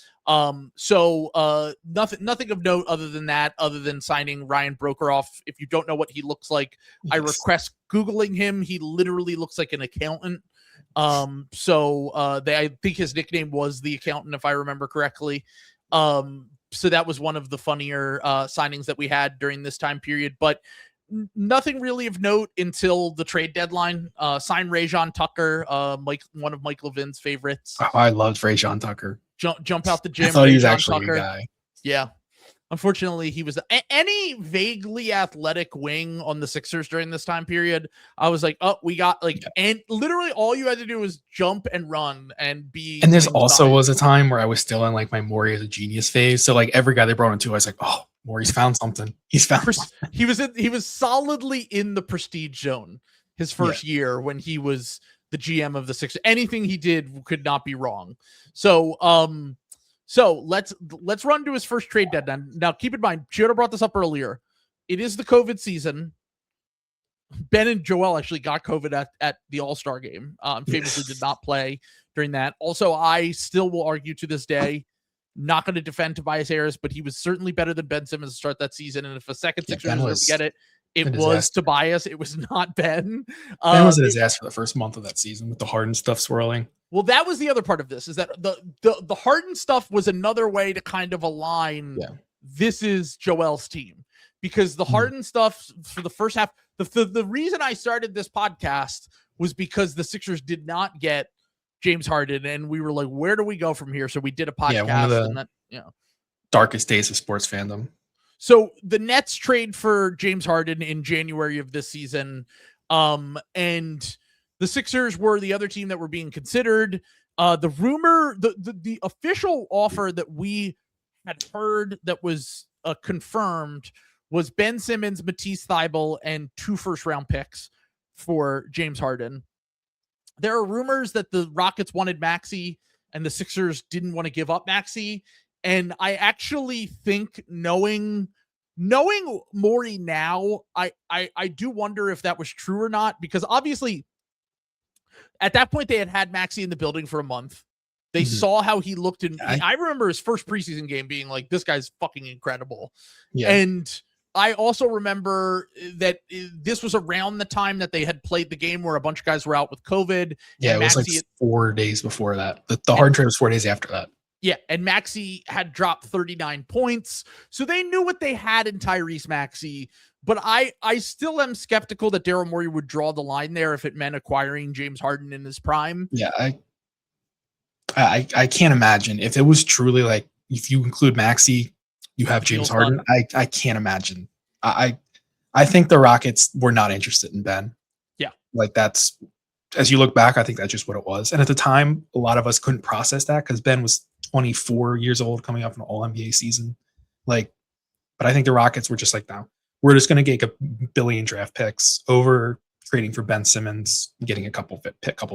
So nothing of note other than signing Ryan Brokeroff. If you don't know what he looks like, I request Googling him. He literally looks like an accountant. I think his nickname was the Accountant, if I remember correctly. So that was one of the funnier signings that we had during this time period, but nothing really of note until the trade deadline. Signed Rajon Tucker, one of Mike Levin's favorites. Oh, I loved Rajon Tucker. Jump out the gym. I thought he was actually a guy. Yeah. Unfortunately, he was any vaguely athletic wing on the Sixers during this time period. I was like, oh, we got and literally all you had to do was jump and run and be. And there's also was a time where I was still in my Morey as a genius phase. So every guy they brought into, I was like, oh, Morey's found something. He was solidly in the prestige zone his first year when he was the GM of the Sixers. Anything he did could not be wrong. So let's run to his first trade deadline. Now, keep in mind, Chiodo brought this up earlier. It is the COVID season. Ben and Joel actually got COVID at the All-Star game. Famously did not play during that. Also, I still will argue to this day, not going to defend Tobias Harris, but he was certainly better than Ben Simmons to start that season. And if a second Sixers was to get it, it was Tobias. It was not Ben. Ben was a disaster for the first month of that season with the Harden stuff swirling. Well, that was the other part of this, is that the Harden stuff was another way to kind of align. This is Joel's team, because the Harden stuff for the first half, the reason I started this podcast was because the Sixers did not get James Harden, and we were like, where do we go from here? So we did a podcast, darkest days of sports fandom. So the Nets trade for James Harden in January of this season. And the Sixers were the other team that were being considered. The rumor, the official offer that we had heard that was confirmed was Ben Simmons, Matisse Thybulle, and 2 first-round picks for James Harden. There are rumors that the Rockets wanted Maxey and the Sixers didn't want to give up Maxey. And I actually think knowing Morey now, I do wonder if that was true or not, because obviously at that point they had Maxey in the building for a month. They saw how he looked I remember his first preseason game being like, this guy's fucking incredible. Yeah. And I also remember that this was around the time that they had played the game where a bunch of guys were out with COVID. Yeah, it was like 4 days before that. The Harden trade was 4 days after that. Yeah, and Maxey had dropped 39 points. So they knew what they had in Tyrese Maxey. But I still am skeptical that Daryl Morey would draw the line there if it meant acquiring James Harden in his prime. Yeah, I can't imagine. If it was truly like, if you include Maxey, you have James Harden. I can't imagine. I think the Rockets were not interested in Ben. Yeah. Like that's, as you look back, I think that's just what it was. And at the time, a lot of us couldn't process that because Ben was 24 years old coming off an all-NBA season. Like, but I think the Rockets were just like, no, we're just going to get a billion draft picks over trading for Ben Simmons, getting a couple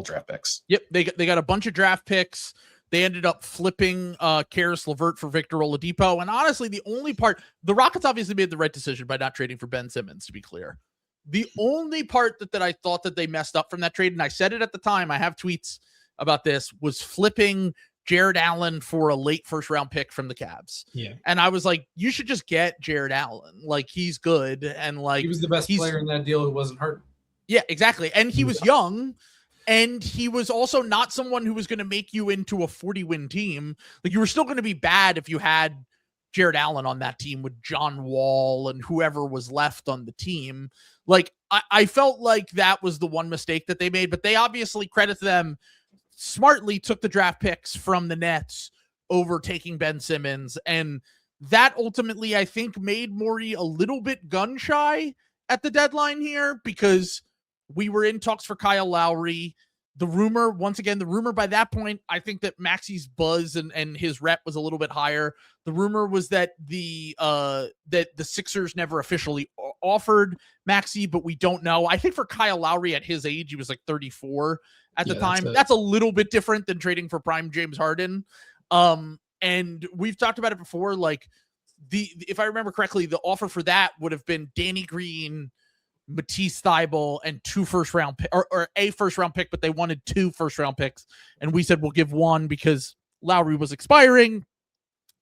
draft picks. Yep. They got a bunch of draft picks. They ended up flipping Karis LeVert for Victor Oladipo. And honestly, the Rockets obviously made the right decision by not trading for Ben Simmons, to be clear. The only part that I thought that they messed up from that trade, and I said it at the time, I have tweets about this, was flipping Jared Allen for a late first-round pick from the Cavs. Yeah. And I was like, you should just get Jared Allen. Like, he's good. And like, he was the best player in that deal who wasn't hurt. Yeah, exactly. And he was young. And he was also not someone who was going to make you into a 40-win team. Like, you were still going to be bad if you had Jared Allen on that team with John Wall and whoever was left on the team. Like, I felt like that was the one mistake that they made, but they obviously, credit to them, smartly took the draft picks from the Nets over taking Ben Simmons. And that ultimately, I think, made Morey a little bit gun shy at the deadline here, because we were in talks for Kyle Lowry. The rumor by that point, I think that Maxey's buzz and his rep was a little bit higher. The rumor was that the Sixers never officially offered Maxey, but we don't know. I think for Kyle Lowry at his age, he was like 34 at the time. That's a little bit different than trading for prime James Harden. And we've talked about it before. Like, if I remember correctly, the offer for that would have been Danny Green, Matisse Thybulle, and 2 first-round or a first-round pick, but they wanted 2 first-round picks, and we said we'll give 1 because Lowry was expiring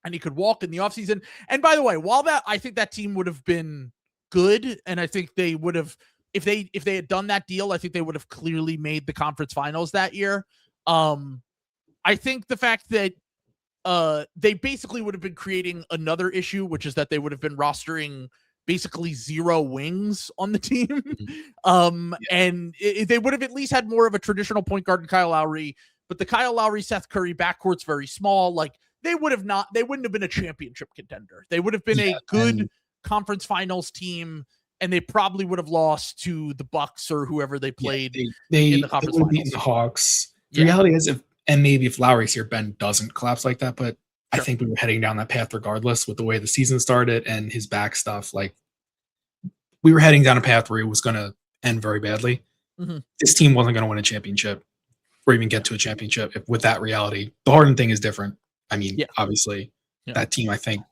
and he could walk in the offseason. And by the way, while I think that team would have been good, and I think they would have, if they had done that deal, I think they would have clearly made the conference finals that year. I think the fact that they basically would have been creating another issue, which is that they would have been rostering basically 0 wings on the team. And they would have at least had more of a traditional point guard in Kyle Lowry, but the Kyle Lowry, Seth Curry backcourt's very small. Like, they wouldn't have been a championship contender. They would have been a good conference finals team, and they probably would have lost to the Bucks or whoever they played in the conference finals. The Hawks. The reality is, if Lowry's here, Ben doesn't collapse like that, but I think we were heading down that path regardless with the way the season started and his back stuff. Like, we were heading down a path where it was going to end very badly. Mm-hmm. This team wasn't going to win a championship or even get to a championship with that reality. The Harden thing is different. I mean, obviously, that team, I think,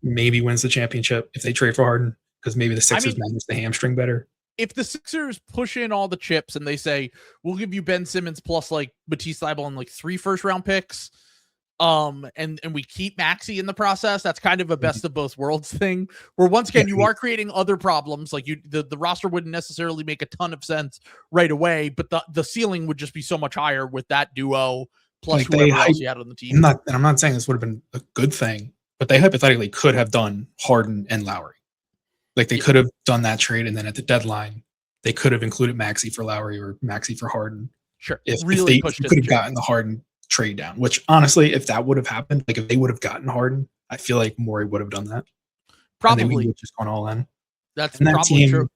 maybe wins the championship if they trade for Harden, because maybe the Sixers manage the hamstring better. If the Sixers push in all the chips and they say, we'll give you Ben Simmons plus like Matisse Thybulle and like 3 first-round picks, and we keep Maxey in the process, that's kind of a best of both worlds thing, where once again you are creating other problems. Like, the roster wouldn't necessarily make a ton of sense right away, but the ceiling would just be so much higher with that duo plus whoever else you had on the team. I'm not saying this would have been a good thing, but they hypothetically could have done Harden and Lowry. Like, they could have done that trade, and then at the deadline they could have included Maxey for Lowry or Maxey for Harden. Sure. If they could have gotten the Harden trade down, which honestly, if that would have happened, like if they would have gotten Harden, I feel like Morey would have done that. Probably. And they would have just gone all in. That's and that probably team, true.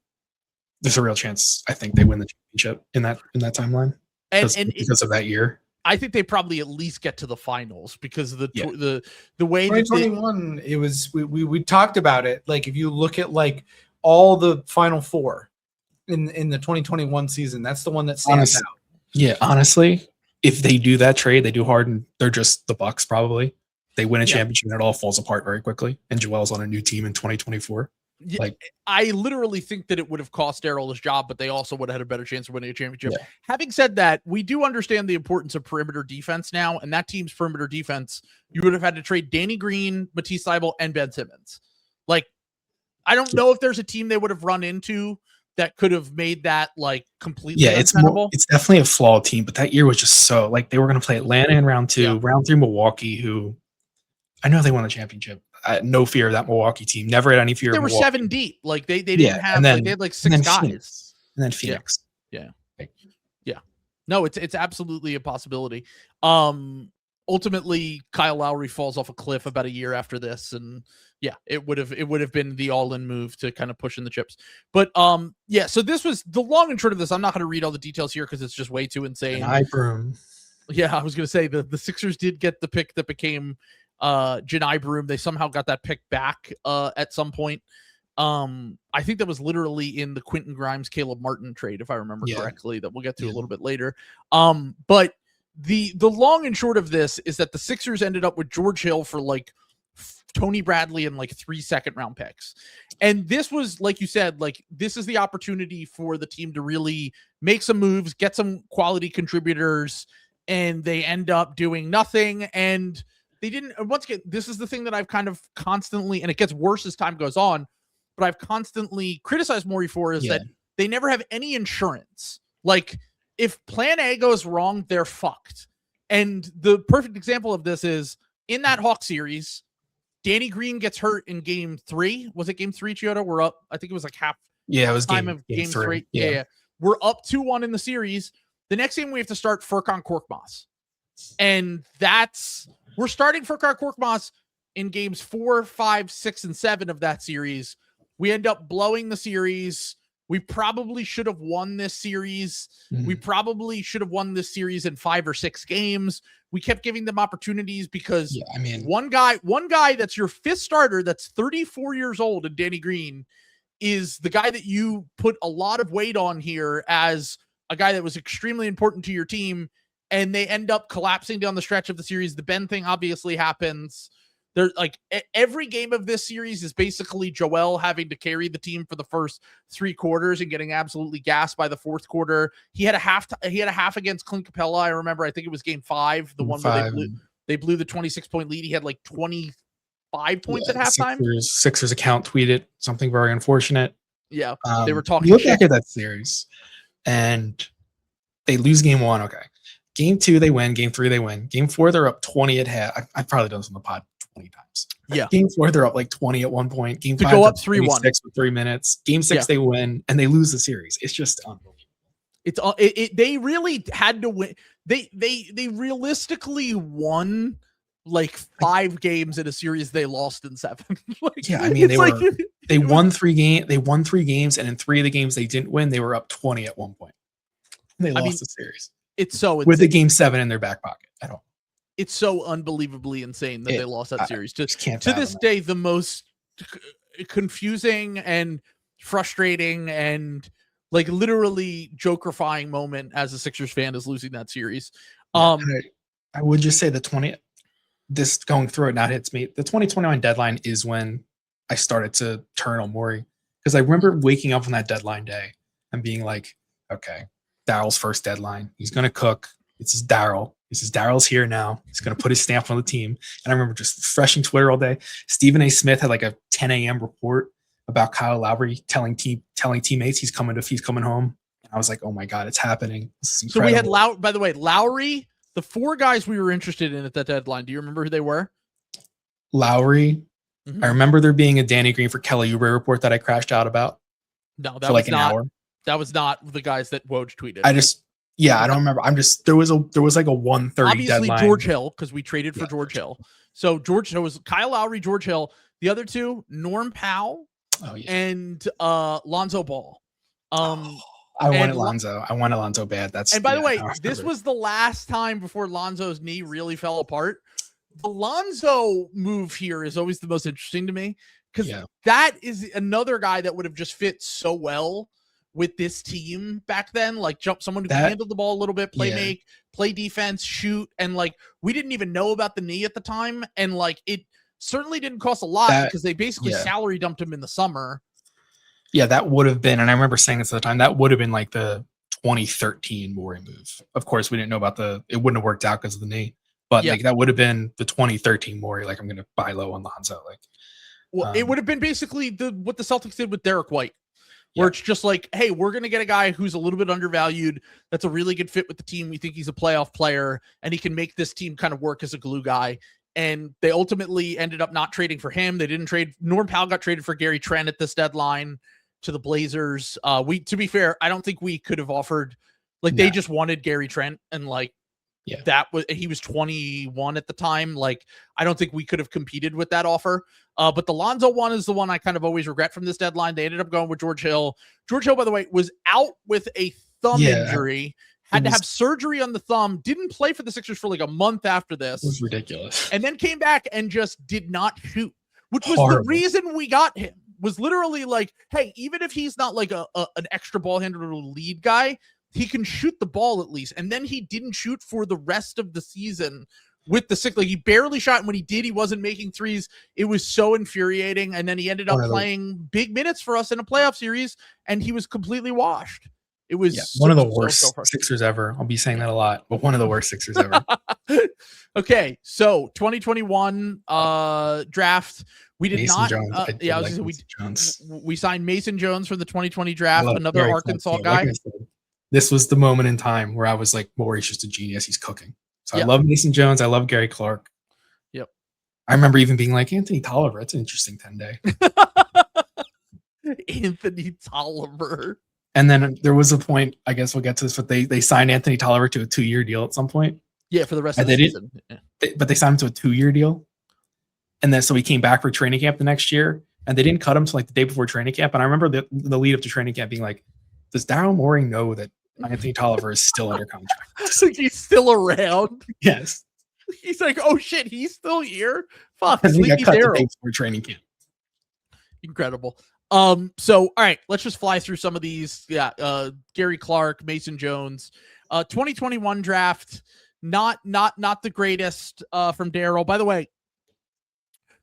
There's a real chance I think they win the championship in that timeline. Because of that year. I think they probably at least get to the finals because of the way 2021 it was we talked about it. Like if you look at like all the Final Four in the 2021 season, that's the one that stands out. Yeah, honestly, if they do that trade, they do Harden, they're just the Bucks probably. They win a championship and it all falls apart very quickly. And Joel's on a new team in 2024. Like I literally think that it would have cost Daryl his job, but they also would have had a better chance of winning a championship. Yeah. Having said that, we do understand the importance of perimeter defense now, and that team's perimeter defense, you would have had to trade Danny Green, Matisse Thybulle, and Ben Simmons. Like, I don't know if there's a team they would have run into that could have made that like completely untenable. It's definitely a flawed team, but that year was just so like they were going to play Atlanta in round 2, round 3 Milwaukee, who I know they won the championship. No fear of that Milwaukee team. Never had any fear. They of were Milwaukee. 7 deep. Like they didn't have. They had like 6 guys. Phoenix. And then Phoenix. Yeah. No, it's absolutely a possibility. Ultimately, Kyle Lowry falls off a cliff about a year after this, and it would have been the all-in move to kind of push in the chips. But so this was the long and short of this. I'm not going to read all the details here because it's just way too insane. Yeah, I was going to say the Sixers did get the pick that became Janai Broom. They somehow got that pick back at some point. I think that was literally in the Quentin Grimes Caleb Martin trade, if I remember correctly, that we'll get to a little bit later. But the long and short of this is that the Sixers ended up with George Hill for like Tony Bradley and like 3 second-round picks. And this was, like you said, like this is the opportunity for the team to really make some moves, get some quality contributors, and they end up doing nothing. And they didn't, once again, this is the thing that I've kind of constantly, and it gets worse as time goes on, but I've constantly criticized Morey for is that they never have any insurance. Like if plan A goes wrong, they're fucked. And the perfect example of this is in that Hawk series, Danny Green gets hurt in game 3. Was it game 3, Chiodo? We're up. I think it was like half. Yeah, it was time of game 3. Yeah. We're up 2-1 in the series. The next game we have to start Furkan Korkmaz. And we're starting Furkan Korkmaz in games 4, 5, 6, and 7 of that series. We end up blowing the series. We probably should have won this series. Mm-hmm. We probably should have won this series in 5 or 6 games. We kept giving them opportunities because one guy that's your 5th starter that's 34 years old and Danny Green is the guy that you put a lot of weight on here as a guy that was extremely important to your team, and they end up collapsing down the stretch of the series. The Ben thing obviously happens. They're like every game of this series is basically Joel having to carry the team for the first 3 quarters and getting absolutely gassed by the 4th quarter. He had a half against Clint Capella. I remember, I think it was game 5, the one where they blew the 26-point lead. He had like 25 points at halftime. Sixers account tweeted something very unfortunate. Yeah. They were talking look back at that series and they lose game 1. Okay. Game 2, they win. Game 3, they win. Game 4, they're up 20 at half. I've probably done this on the pod 20 times. Yeah. Game 4, they're up like 20 at one point. Game 5, go up 3-1 with 3 minutes. Game 6, they win and they lose the series. It's just unbelievable. They really had to win. They realistically won like 5 games in a series they lost in 7. They won 3 games. They won 3 games, and in 3 of the games they didn't win, they were up 20 at one point. They lost the series. It's so insane. With the game 7 in their back pocket at all. It's so unbelievably insane that they lost that series. To this day, the most confusing and frustrating and like literally jokerifying moment as a Sixers fan is losing that series. I would just say this going through it now hits me. The 2021 deadline is when I started to turn on Morey, because I remember waking up on that deadline day and being like, okay, Daryl's first deadline. He's going to cook. This is Daryl. Daryl's here now. He's going to put his stamp on the team. And I remember just refreshing Twitter all day. Stephen A. Smith had like a 10 a.m. report about Kyle Lowry telling teammates he's coming home. And I was like, oh my God, it's happening. So we had by the way, Lowry, the 4 guys we were interested in at that deadline. Do you remember who they were? Lowry. Mm-hmm. I remember there being a Danny Green for Kelly Oubre report that I crashed out about. No, that was not an hour. That was not the guys that Woj tweeted. I don't remember. There was like a 1:30 obviously deadline. George Hill, because we traded for George Hill. So it was Kyle Lowry, George Hill. The other two, Norm Powell and Lonzo Ball. I wanted Lonzo. I wanted Lonzo bad. And by the way, this was the last time before Lonzo's knee really fell apart. The Lonzo move here is always the most interesting to me because that is another guy that would have just fit so well with this team back then. Like someone who can handle the ball a little bit, play defense, shoot. And like, we didn't even know about the knee at the time. And like, it certainly didn't cost a lot because they basically salary dumped him in the summer. Yeah, that would have been, and I remember saying this at the time, that would have been like the 2013 Morey move. Of course, we didn't know about it wouldn't have worked out because of the knee, but like that would have been the 2013 Morey. Like, I'm going to buy low on Lonzo. Like, it would have been basically what the Celtics did with Derek White, where it's just like, hey, we're going to get a guy who's a little bit undervalued. That's a really good fit with the team. We think he's a playoff player and he can make this team kind of work as a glue guy. And they ultimately ended up not trading for him. They didn't trade. Norm Powell got traded for Gary Trent at this deadline to the Blazers. To be fair, I don't think we could have offered, like, they just wanted Gary Trent, and like he was 21 at the time. Like, I don't think we could have competed with that offer. But the Lonzo one is the one I kind of always regret from this deadline. They ended up going with George Hill. George Hill, by the way, was out with a thumb injury, had to have surgery on the thumb, didn't play for the Sixers for like a month after this. It was ridiculous. And then came back and just did not shoot, which was the reason we got him. Was literally like, hey, even if he's not like an extra ball handler or lead guy, he can shoot the ball at least. And then he didn't shoot for the rest of the season with the Sixers. Like, he barely shot, and when he did, he wasn't making threes. It was so infuriating. And then he ended up playing big minutes for us in a playoff series, and he was completely washed. It was one of the worst Sixers ever. I'll be saying that a lot, but one of the worst Sixers ever. Okay, so 2021 draft. We did Mason not. Jones. We signed Mason Jones from the 2020 draft, another Arkansas guy. Like said, this was the moment in time where I was like, Morey's just a genius. He's cooking. So I love Mason Jones. I love Gary Clark. Yep. I remember even being like, Anthony Tolliver. That's an interesting 10-day. Anthony Tolliver. And then there was a point, I guess we'll get to this, but they signed Anthony Tolliver to a 2-year deal at some point. Yeah, for the rest of the season. But they signed him to a 2-year deal. And then so he came back for training camp the next year, and they didn't cut him till like the day before training camp. And I remember the lead up to training camp being like, does Daryl Morey know that Anthony Tolliver is still under contract? Like, he's still around. Yes. He's like, oh shit, he's still here. Fuck, and he got cut the Daryl. day before training camp. Incredible. So all right, let's just fly through some of these. Gary Clark, Mason Jones, 2021 draft, not the greatest from Daryl. By the way,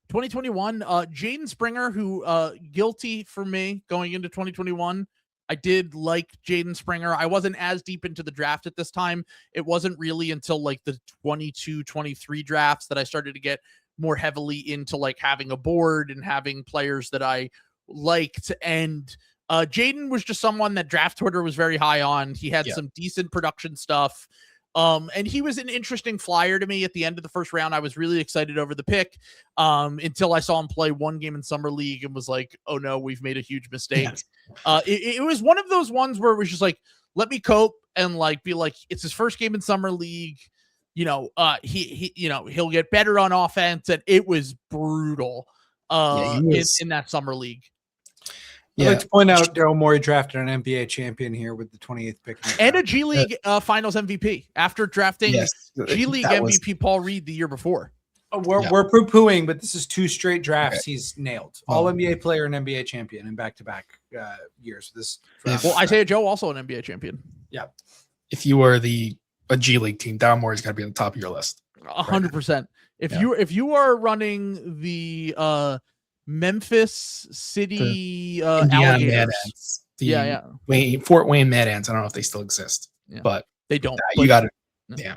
2021, Jaden Springer, who guilty for me going into 2021. I did like Jaden Springer. I wasn't as deep into the draft at this time. It wasn't really until like the 22, 23 drafts that I started to get more heavily into like having a board and having players that I liked. And Jaden was just someone that draft Twitter was very high on. He had some decent production stuff. And he was an interesting flyer to me at the end of the first round. I was really excited over the pick until I saw him play one game in summer league and was like, oh no, we've made a huge mistake. Yes. It was one of those ones where it was just like, let me cope and like, be like, it's his first game in summer league. He'll get better on offense. And it was brutal in that summer league. I'd like to point out Daryl Morey drafted an NBA champion here with the 28th pick. And a G League Finals MVP after drafting G League MVP Paul Reed the year before. We're poo-pooing, but this is 2 straight drafts he's nailed. All NBA player and NBA champion in back-to-back years. Isaiah Joe also an NBA champion. Yeah. If you are a G League team, Daryl Morey's got to be on the top of your list. 100%. If you are running the Memphis City Alligators. Fort Wayne Mad Ants. I don't know if they still exist, but they don't. You got it. Yeah.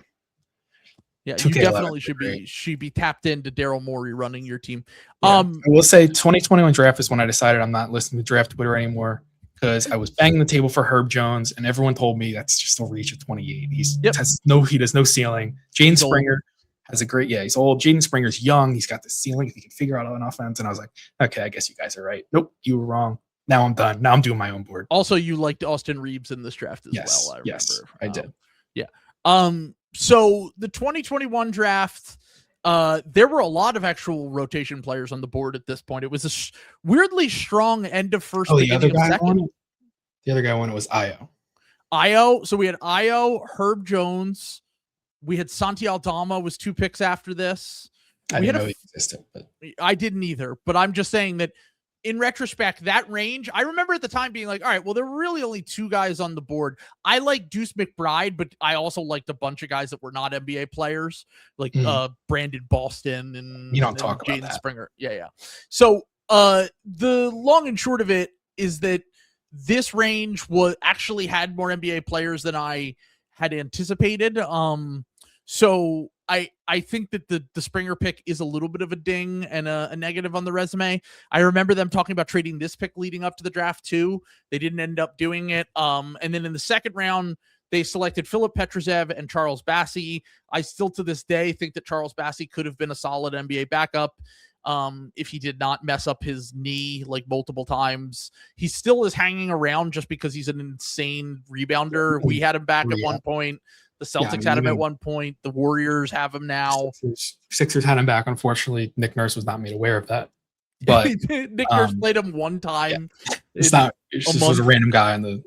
Yeah, you definitely should be tapped into Daryl Morey running your team. I will say 2021 draft is when I decided I'm not listening to draft Twitter anymore because I was banging the table for Herb Jones and everyone told me that's just a reach at 28. He does no ceiling. Jaden Springer has a great, he's old. Jaden Springer's young. He's got the ceiling. He can figure out an offense. And I was like, okay, I guess you guys are right. Nope, you were wrong. Now I'm done. Now I'm doing my own board. Also, you liked Austin Reeves in this draft as well. I remember. I did. Yeah. So the 2021 draft, there were a lot of actual rotation players on the board at this point. It was a weirdly strong end of first, beginning of second. The other guy won it was Io. So we had Io, Herb Jones. We had Santi Aldama was 2 picks after this. I didn't know he existed, but I didn't either. But I'm just saying that in retrospect, that range, I remember at the time being like, all right, well, there were really only 2 guys on the board. I like Deuce McBride, but I also liked a bunch of guys that were not NBA players, like Brandon Boston and you don't talk about Jaden that. Springer. Yeah. So the long and short of it is that this range actually had more NBA players than I had anticipated. So I think that the Springer pick is a little bit of a ding and a negative on the resume. I remember them talking about trading this pick leading up to the draft too. They didn't end up doing it. And then in the second round, they selected Philip Petrusev and Charles Bassey. I still to this day think that Charles Bassey could have been a solid NBA backup if he did not mess up his knee like multiple times. He still is hanging around just because he's an insane rebounder. We had him back at one point. The Celtics had him at one point. The Warriors have him now. Sixers had him back. Unfortunately, Nick Nurse was not made aware of that. But Nick Nurse played him one time. Yeah. It's just was a random guy on the.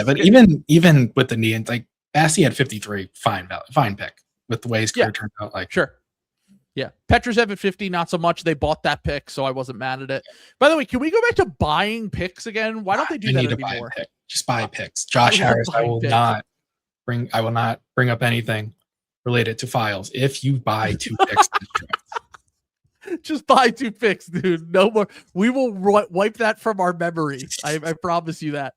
But even with the knee, and like Bassey had 53, fine pick with the way his career turned out. Like sure. Yeah. Petrusev at 50, not so much. They bought that pick, so I wasn't mad at it. By the way, can we go back to buying picks again? Why don't they do that anymore? Just buy picks. Josh Harris, I will not bring up anything related to files if you buy 2 picks. Just buy 2 picks, dude. No more. We will wipe that from our memory. I promise you that.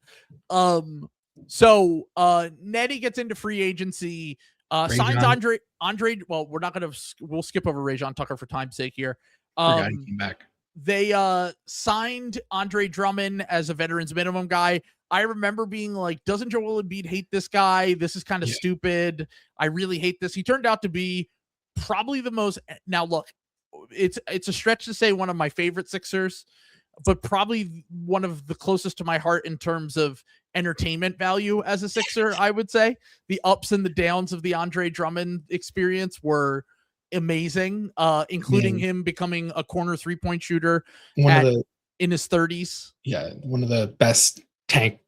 So Nettie gets into free agency. Signs Andre. Well, we'll skip over Rajon Tucker for time's sake here. He came back. They signed Andre Drummond as a veterans minimum guy. I remember being like, doesn't Joel Embiid hate this guy? This is kind of stupid. I really hate this. He turned out to be probably the most. Now look, it's a stretch to say one of my favorite Sixers, but probably one of the closest to my heart in terms of entertainment value as a Sixer. I would say the ups and the downs of the Andre Drummond experience were amazing, including him becoming a corner 3-point shooter in his 30s. Yeah, one of the best tank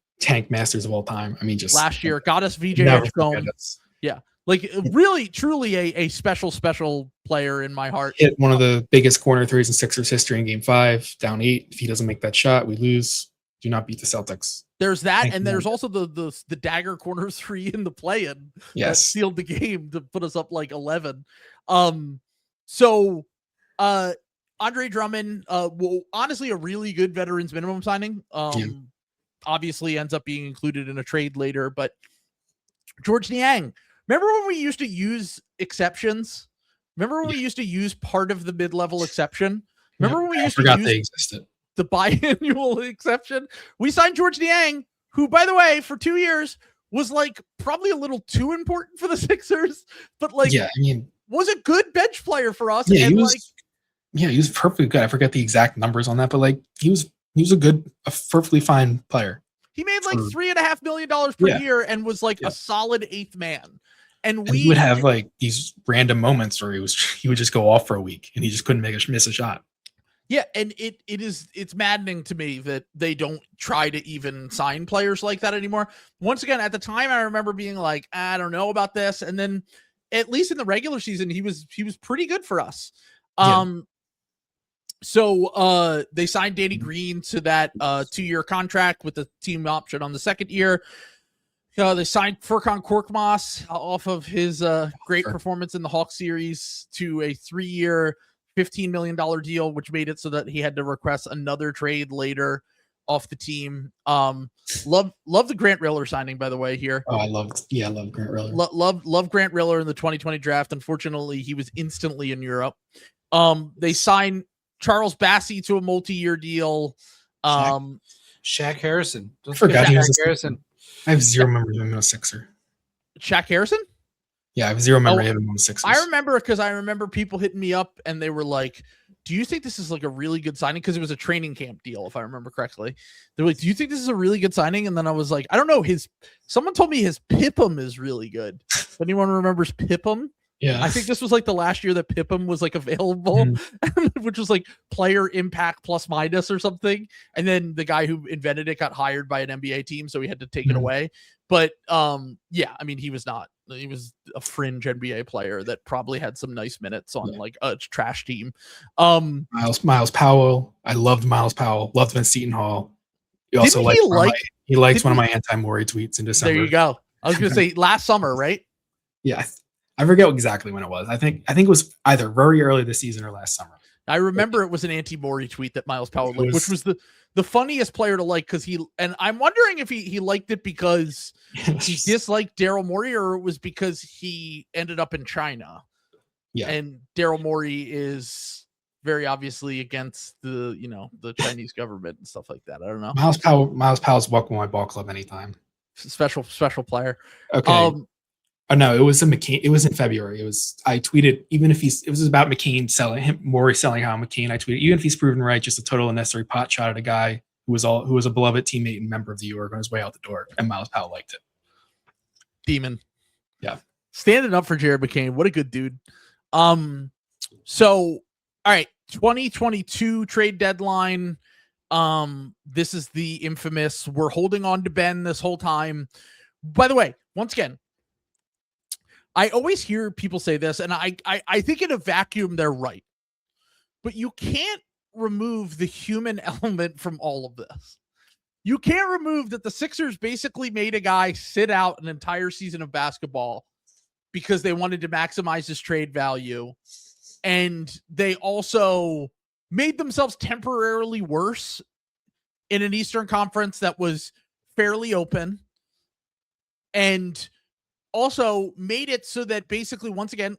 masters of all time. I mean, just last year got us VJ Edgecombe. Yeah, like really, truly a special player in my heart. Hit one of the biggest corner threes in Sixers history in Game 5, down 8. If he doesn't make that shot, we lose. Do not beat the Celtics. There's that, and there's also the dagger corner 3 in the play-in. Yes, that sealed the game to put us up like 11. So Andre Drummond, honestly, a really good veterans minimum signing. Obviously ends up being included in a trade later, but George Niang, remember when we used to use exceptions? Remember when we used to use part of the mid-level exception? Remember when we used to use the biannual exception? We signed George Niang, who, by the way, for 2 years was like probably a little too important for the Sixers, but like, was a good bench player for us. Yeah, he was perfectly good. I forget the exact numbers on that, but like he was a perfectly fine player. He made like $3.5 million per year and was like a solid 8th man. And he would have like these random moments where he would just go off for a week and he just couldn't miss a shot. Yeah, and it's maddening to me that they don't try to even sign players like that anymore. Once again, at the time, I remember being like, I don't know about this, and then at least in the regular season, he was pretty good for us. So they signed Danny Green to that 2-year contract with the team option on the second year. They signed Furkan Korkmaz off of his great performance in the Hawks series to a 3-year, $15 million deal, which made it so that he had to request another trade later off the team. Love the Grant Riller signing, by the way, here. Oh, I love Grant Riller. Love Grant Riller in the 2020 draft. Unfortunately, he was instantly in Europe. They signed Charles Bassey to a multi-year deal. Shaq Harrison. I forgot he was Harrison. I have zero memory of him as a Sixer. Shaq Harrison? Yeah, I have zero memory of him on the Sixers. I remember because I remember people hitting me up and they were like, do you think this is like a really good signing? Because it was a training camp deal, if I remember correctly. They're like, do you think this is a really good signing? And then I was like, I don't know. Someone told me his Pippum is really good. Anyone remembers Pippum? Yeah. I think this was like the last year that Pippin was like available, which was like player impact plus minus or something. And then the guy who invented it got hired by an NBA team, so he had to take it away. But yeah, I mean, he was a fringe NBA player that probably had some nice minutes on like a trash team. Miles Powell. I loved Miles Powell. Loved him at Seton Hall. He also liked one of my anti-Morey tweets in December. There you go. I was going to say last summer, right? Yeah. I forget exactly when it was. I think it was either very early this season or last summer. I remember it was an anti-Morey tweet that Miles Powell liked, which was the funniest player to like, because I'm wondering if he liked it because he disliked Daryl Morey, or it was because he ended up in China. Yeah. And Daryl Morey is very obviously against the Chinese government and stuff like that. I don't know. Miles Powell's welcome to my ball club anytime. Special player. Okay. No, it was it was in February. I tweeted, even if it was about Morey selling how McCain. I tweeted, even if he's proven right, just a total unnecessary pot shot at a guy who was a beloved teammate and member of the Org on his way out the door. And Miles Powell liked it. Demon. Yeah. Standing up for Jared McCain. What a good dude. So, all right, 2022 trade deadline. This is the infamous, we're holding on to Ben this whole time. By the way, once again, I always hear people say this, and I think in a vacuum, they're right. But you can't remove the human element from all of this. You can't remove that the Sixers basically made a guy sit out an entire season of basketball because they wanted to maximize his trade value. And they also made themselves temporarily worse in an Eastern Conference that was fairly open. And also made it so that basically, once again,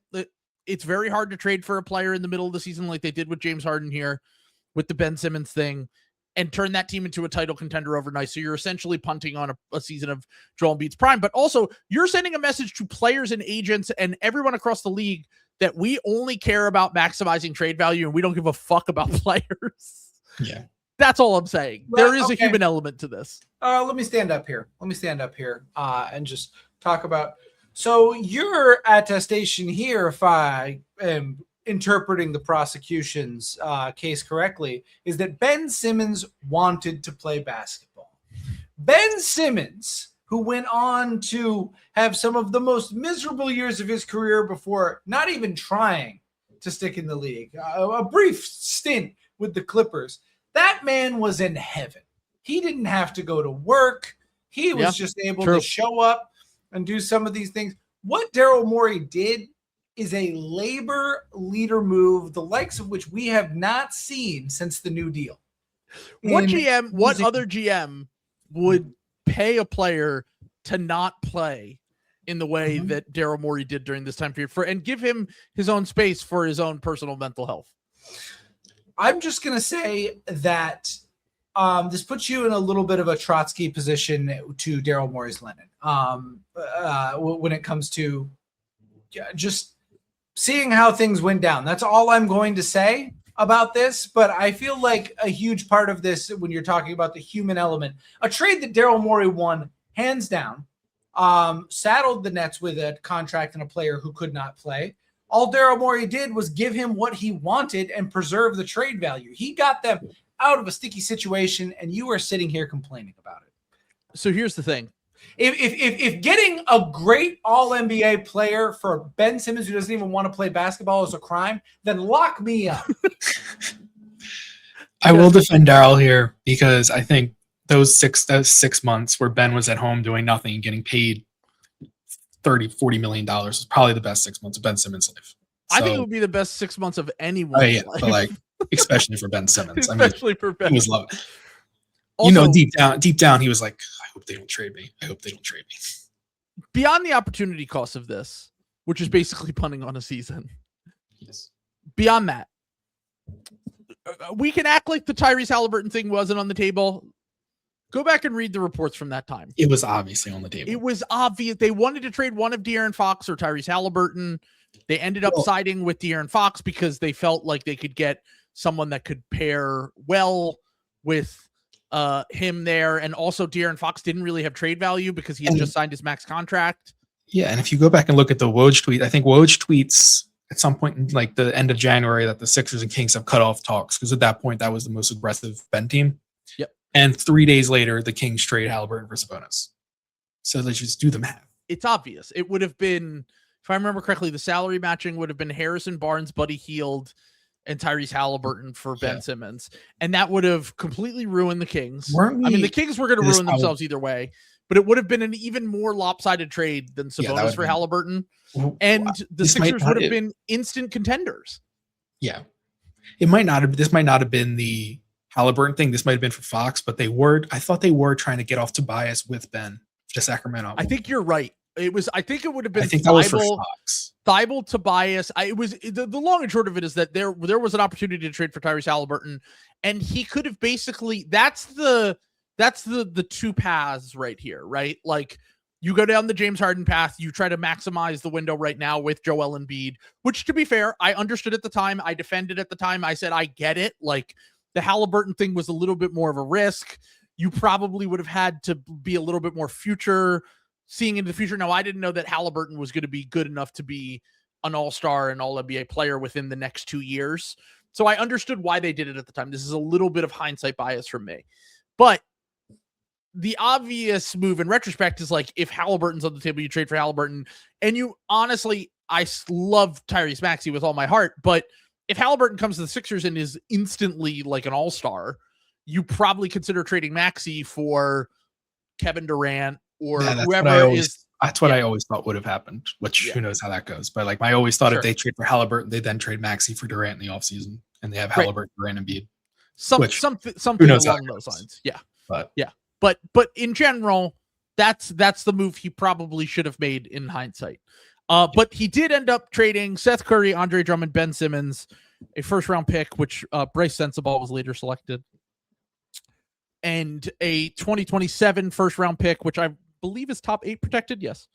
it's very hard to trade for a player in the middle of the season like they did with James Harden here with the Ben Simmons thing and turn that team into a title contender overnight. So you're essentially punting on a season of Joel Embiid's prime, but also you're sending a message to players and agents and everyone across the league that we only care about maximizing trade value and we don't give a fuck about players. Yeah. That's all I'm saying. There is a human element to this. Let me stand up here. And just talk about. So your attestation here, if I am interpreting the prosecution's case correctly, is that Ben Simmons wanted to play basketball. Ben Simmons, who went on to have some of the most miserable years of his career before not even trying to stick in the league, a brief stint with the Clippers. That man was in heaven. He didn't have to go to work. He was just able to show up and do some of these things. What Daryl Morey did is a labor leader move, the likes of which we have not seen since the New Deal. What other GM would pay a player to not play in the way that Daryl Morey did during this time period and give him his own space for his own personal mental health? I'm just going to say that this puts you in a little bit of a Trotsky position to Daryl Morey's Lenin when it comes to just seeing how things went down. That's all I'm going to say about this, but I feel like a huge part of this, when you're talking about the human element, a trade that Daryl Morey won hands down, saddled the Nets with a contract and a player who could not play. All Daryl Morey did was give him what he wanted and preserve the trade value. He got them out of a sticky situation, and you are sitting here complaining about it. So here's the thing. If getting a great all-NBA player for Ben Simmons who doesn't even want to play basketball is a crime, then lock me up. I will defend Daryl here because I think those 6 months where Ben was at home doing nothing and getting paid $30-40 million was probably the best 6 months of Ben Simmons' life. I think it would be the best 6 months of anyone's life. But like, especially for Ben Simmons. For Ben. He was loving it. Also, deep down, he was like, I hope they don't trade me. Beyond the opportunity cost of this, which is basically punting on a season. Yes. Beyond that, we can act like the Tyrese Halliburton thing wasn't on the table. Go back and read the reports from that time. It was obviously on the table. It was obvious. They wanted to trade one of De'Aaron Fox or Tyrese Halliburton. They ended up siding with De'Aaron Fox because they felt like they could get someone that could pair well with him there. And also De'Aaron Fox didn't really have trade value because he had just signed his max contract. Yeah, and if you go back and look at the Woj tweet, I think Woj tweets at some point in like the end of January that the Sixers and Kings have cut off talks because at that point that was the most aggressive Ben team. Yep. And 3 days later, the Kings trade Halliburton for Sabonis. So let's just do the math. It's obvious. It would have been, if I remember correctly, the salary matching would have been Harrison Barnes, Buddy Hield, and Tyrese Halliburton for Ben Simmons. And that would have completely ruined the Kings. I mean, the Kings were going to ruin themselves either way, but it would have been an even more lopsided trade than Sabonis for Halliburton. And the Sixers would have been instant contenders. Yeah. It might not have, this might not have been the Halliburton thing. This might have been for Fox, but I thought they were trying to get off Tobias with Ben to Sacramento. I think you're right. I think it would have been Thibault, Tobias. It was the long and short of it is that there was an opportunity to trade for Tyrese Halliburton, and he could have basically that's the two paths right here, right? Like you go down the James Harden path, you try to maximize the window right now with Joel Embiid, which to be fair, I understood at the time, I defended at the time, I said I get it. Like the Halliburton thing was a little bit more of a risk. You probably would have had to be a little bit more seeing into the future. Now, I didn't know that Halliburton was going to be good enough to be an all-star and all-NBA player within the next 2 years. So I understood why they did it at the time. This is a little bit of hindsight bias from me. But the obvious move in retrospect is like, if Halliburton's on the table, you trade for Halliburton. And you honestly, I love Tyrese Maxey with all my heart. But if Halliburton comes to the Sixers and is instantly like an all-star, you probably consider trading Maxey for Kevin Durant, or whoever is. That's what I always thought would have happened, which who knows how that goes. But like I always thought if they trade for Halliburton, they then trade Maxey for Durant in the offseason, and they have Halliburton, Durant, and Embiid. Something along those lines. Yeah. But in general, that's the move he probably should have made in hindsight. But he did end up trading Seth Curry, Andre Drummond, Ben Simmons, a first round pick, which Bryce Sensabaugh was later selected, and a 2027 first round pick, which I believe is top 8 protected. Yes.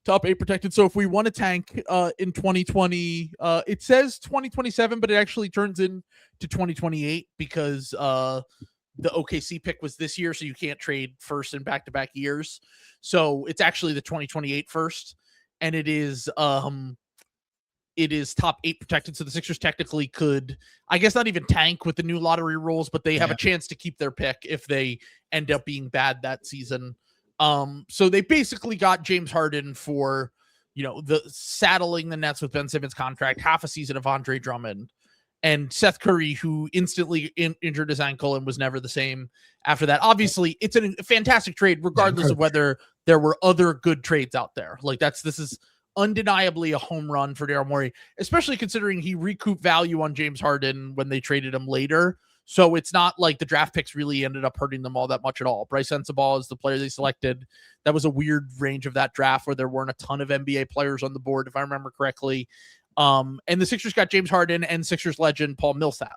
Top 8 protected. So if we want to tank in 2020, it says 2027, but it actually turns into 2028 because the OKC pick was this year. So you can't trade first in back-to-back years. So it's actually the 2028 first, and it is top 8 protected. So the Sixers technically could, I guess, not even tank with the new lottery rules, but they have a chance to keep their pick if they end up being bad that season. So they basically got James Harden for, the saddling the Nets with Ben Simmons contract, half a season of Andre Drummond, and Seth Curry, who instantly injured his ankle and was never the same after that. Obviously, it's a fantastic trade, regardless of whether there were other good trades out there. Like this is undeniably a home run for Daryl Morey, especially considering he recouped value on James Harden when they traded him later. So it's not like the draft picks really ended up hurting them all that much at all. Bryce Sensabaugh is the player they selected. That was a weird range of that draft where there weren't a ton of NBA players on the board, if I remember correctly. And the Sixers got James Harden and Sixers legend Paul Millsap,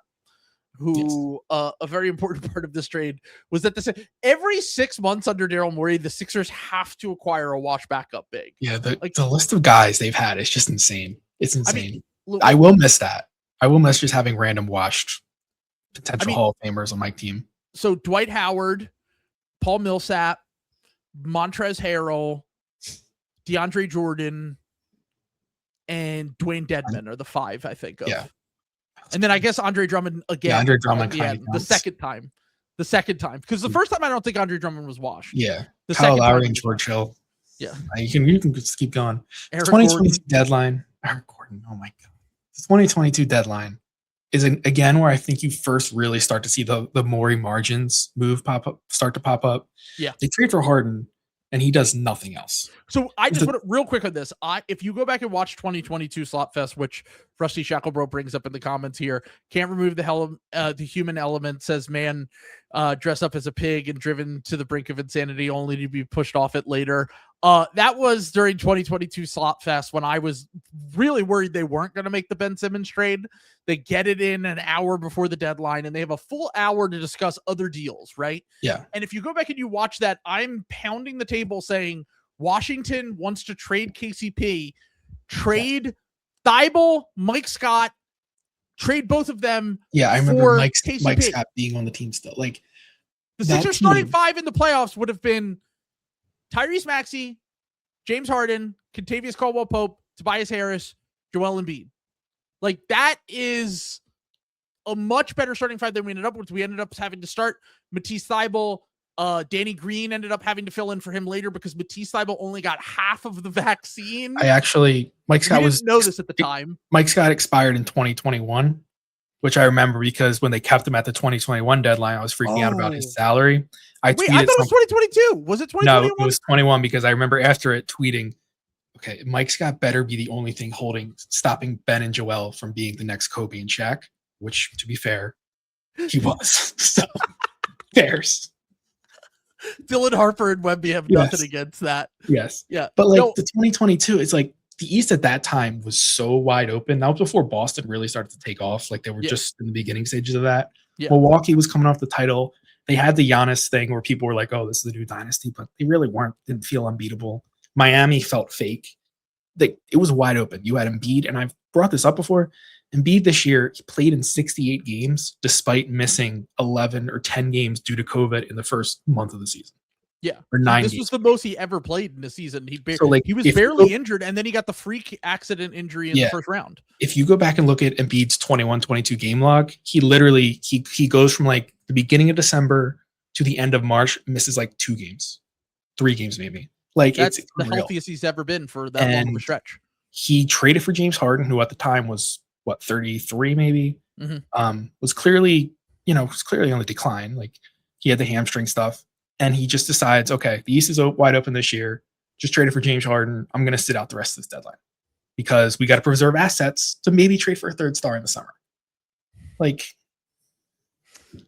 who a very important part of this trade was that every 6 months under Daryl Morey, the Sixers have to acquire a wash backup big. Yeah, the list of guys they've had is just insane. It's insane. I will miss that. I will miss just having random washed potential Hall of Famers on my team. So Dwight Howard, Paul Millsap, Montrezl Harrell, DeAndre Jordan, and Dwayne Dedman are the 5 I think of. Yeah. And then I guess Andre Drummond again. Yeah, Andre Drummond the second time. Because the first time I don't think Andre Drummond was washed. Yeah. The Kyle second Lowry and George Hill. Yeah. You can just keep going. Eric 2022 Gordon. deadline. Eric Gordon. Oh my God. The 2022 deadline is again where I think you first really start to see the Morey margins start to pop up. Yeah. They trade for Harden and he does nothing else. So I just want to real quick on this. If you go back and watch 2022 Slop Fest, which Rusty Shacklebro brings up in the comments here, can't remove the human element, says man dress up as a pig and driven to the brink of insanity only to be pushed off it later. That was during 2022 Slop Fest when I was really worried they weren't going to make the Ben Simmons trade. They get it in an hour before the deadline and they have a full hour to discuss other deals, right? Yeah. And if you go back and you watch that, I'm pounding the table saying Washington wants to trade KCP, trade Thibault, Mike Scott, trade both of them. Yeah, I remember Mike Scott being on the team still. Like the Sixers starting 5 in the playoffs would have been Tyrese Maxey, James Harden, Kentavious Caldwell-Pope, Tobias Harris, Joel Embiid. Like, that is a much better starting five than we ended up with. We ended up having to start Matisse Thybulle. Danny Green ended up having to fill in for him later because Matisse Thybulle only got half of the vaccine. Mike Scott didn't know this at the time. Mike Scott expired in 2021, which I remember because when they kept him at the 2021 deadline, I was freaking out about his salary. I thought it was 2022. Was it 2021? No, it was 21 because I remember after it tweeting, okay, Mike Scott better be the only thing stopping Ben and Joel from being the next Kobe and Shaq, which, to be fair, he was. So, fairs. Dylan Harper and Wemby have nothing against that. Yes. Yeah. But the 2022, it's like the East at that time was so wide open. That was before Boston really started to take off. Like, they were just in the beginning stages of that. Yeah. Milwaukee was coming off the title. They had the Giannis thing where people were like, oh, this is the new dynasty, but they really didn't feel unbeatable. Miami felt fake. It was wide open. You had Embiid, and I've brought this up before. Embiid this year, he played in 68 games despite missing 11 or 10 games due to COVID in the first month of the season. Yeah. Or 9 This games. was the most he ever played in a season. He was if barely injured, and then he got the freak accident injury in the first round. If you go back and look at Embiid's 21-22 game log, he literally he goes from like the beginning of December to the end of March, misses like 2 games, 3 games maybe. Like, that's it's the unreal. healthiest he's ever been for that long of a stretch. He traded for James Harden, who at the time was 33 maybe. Was clearly on the decline. Like, he had the hamstring stuff, and he just decides, okay, the East is wide open this year. Just traded for James Harden. I'm going to sit out the rest of this deadline because we got to preserve assets to maybe trade for a third star in the summer. Like,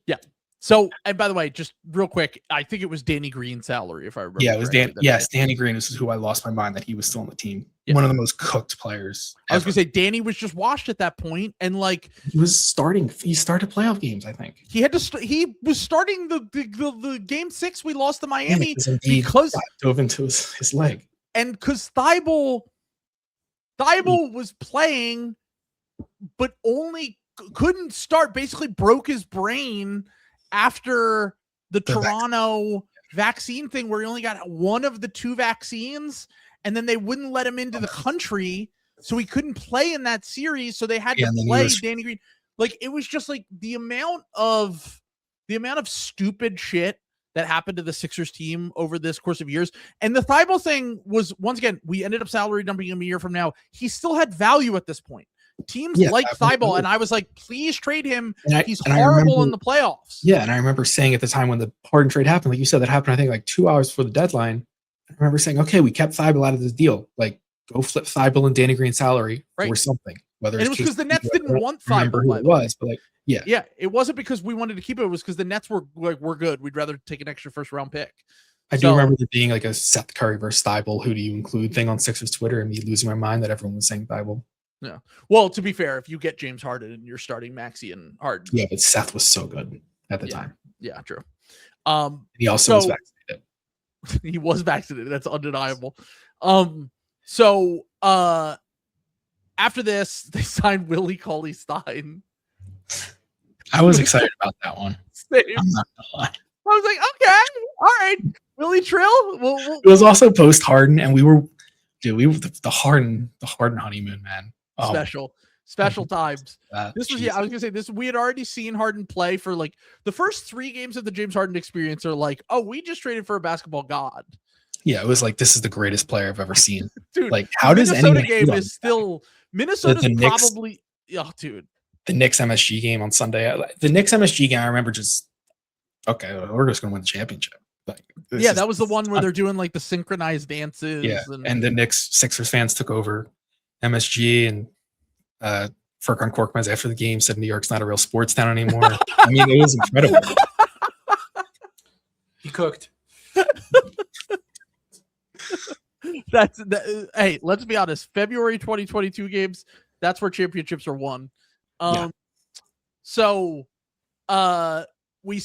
yeah. So, and by the way, just real quick, I think it was Danny Green's salary, if I remember. Yeah, it was Danny Green. This is who I lost my mind that he was still on the team. Yeah. One of the most cooked players. I was going to say, Danny was just washed at that point, and like he was starting. He started playoff games, I think. He had to. He was starting the game 6 we lost to Miami because dove into his leg, and because Thybulle was playing, but only couldn't start. Basically, broke his brain after the Toronto vaccine thing, where he only got one of the 2 vaccines, and then they wouldn't let him into the country, so he couldn't play in that series. So they had to play Danny Green. Like, it was just like the amount of stupid shit that happened to the Sixers team over this course of years. And the Thybulle thing was, once again, we ended up salary dumping him a year from now. He still had value at this point. Teams like Thybulle, and I was like, please trade him. He's horrible in the playoffs. Yeah, and I remember saying at the time when the Harden trade happened, like you said, that happened, I think, like 2 hours before the deadline. I remember saying, okay, we kept Thybulle out of this deal. Like, go flip Thybulle and Danny Green's salary or something. Whether it was because the Nets didn't want Thybulle. Who it was, but like, yeah, it wasn't because we wanted to keep it. It was because the Nets were like, we're good. We'd rather take an extra first round pick. I do remember there being like a Seth Curry versus Thybulle, who do you include thing on Sixers Twitter, and me losing my mind that everyone was saying Thybulle. Yeah. Well, to be fair, if you get James Harden and you're starting Maxey and Harden. Yeah, but Seth was so good at the time. Yeah, true. He also was vaccinated. He was vaccinated. That's undeniable. So after this, they signed Willie Cauley-Stein. I was excited about that one. Same. I'm not gonna lie. I was like, okay, all right, Willie Trill. It was also post Harden, and we were the Harden honeymoon, man. Special times. This was I was gonna say this. We had already seen Harden play for like the first 3 games of the James Harden experience are like, oh, we just traded for a basketball god. Yeah, it was like, this is the greatest player I've ever seen. Dude, like, how does Minnesota anyone game is still Minnesota's probably dude. The Knicks MSG game on Sunday. The Knicks MSG game, I remember just we're just gonna win the championship. Like, that was the one where they're doing like the synchronized dances. Yeah, and the Knicks Sixers fans took over MSG, and Furkan Korkmaz after the game said New York's not a real sports town anymore. I mean, it was incredible. He cooked. Hey, let's be honest. February 2022 games, that's where championships are won. So we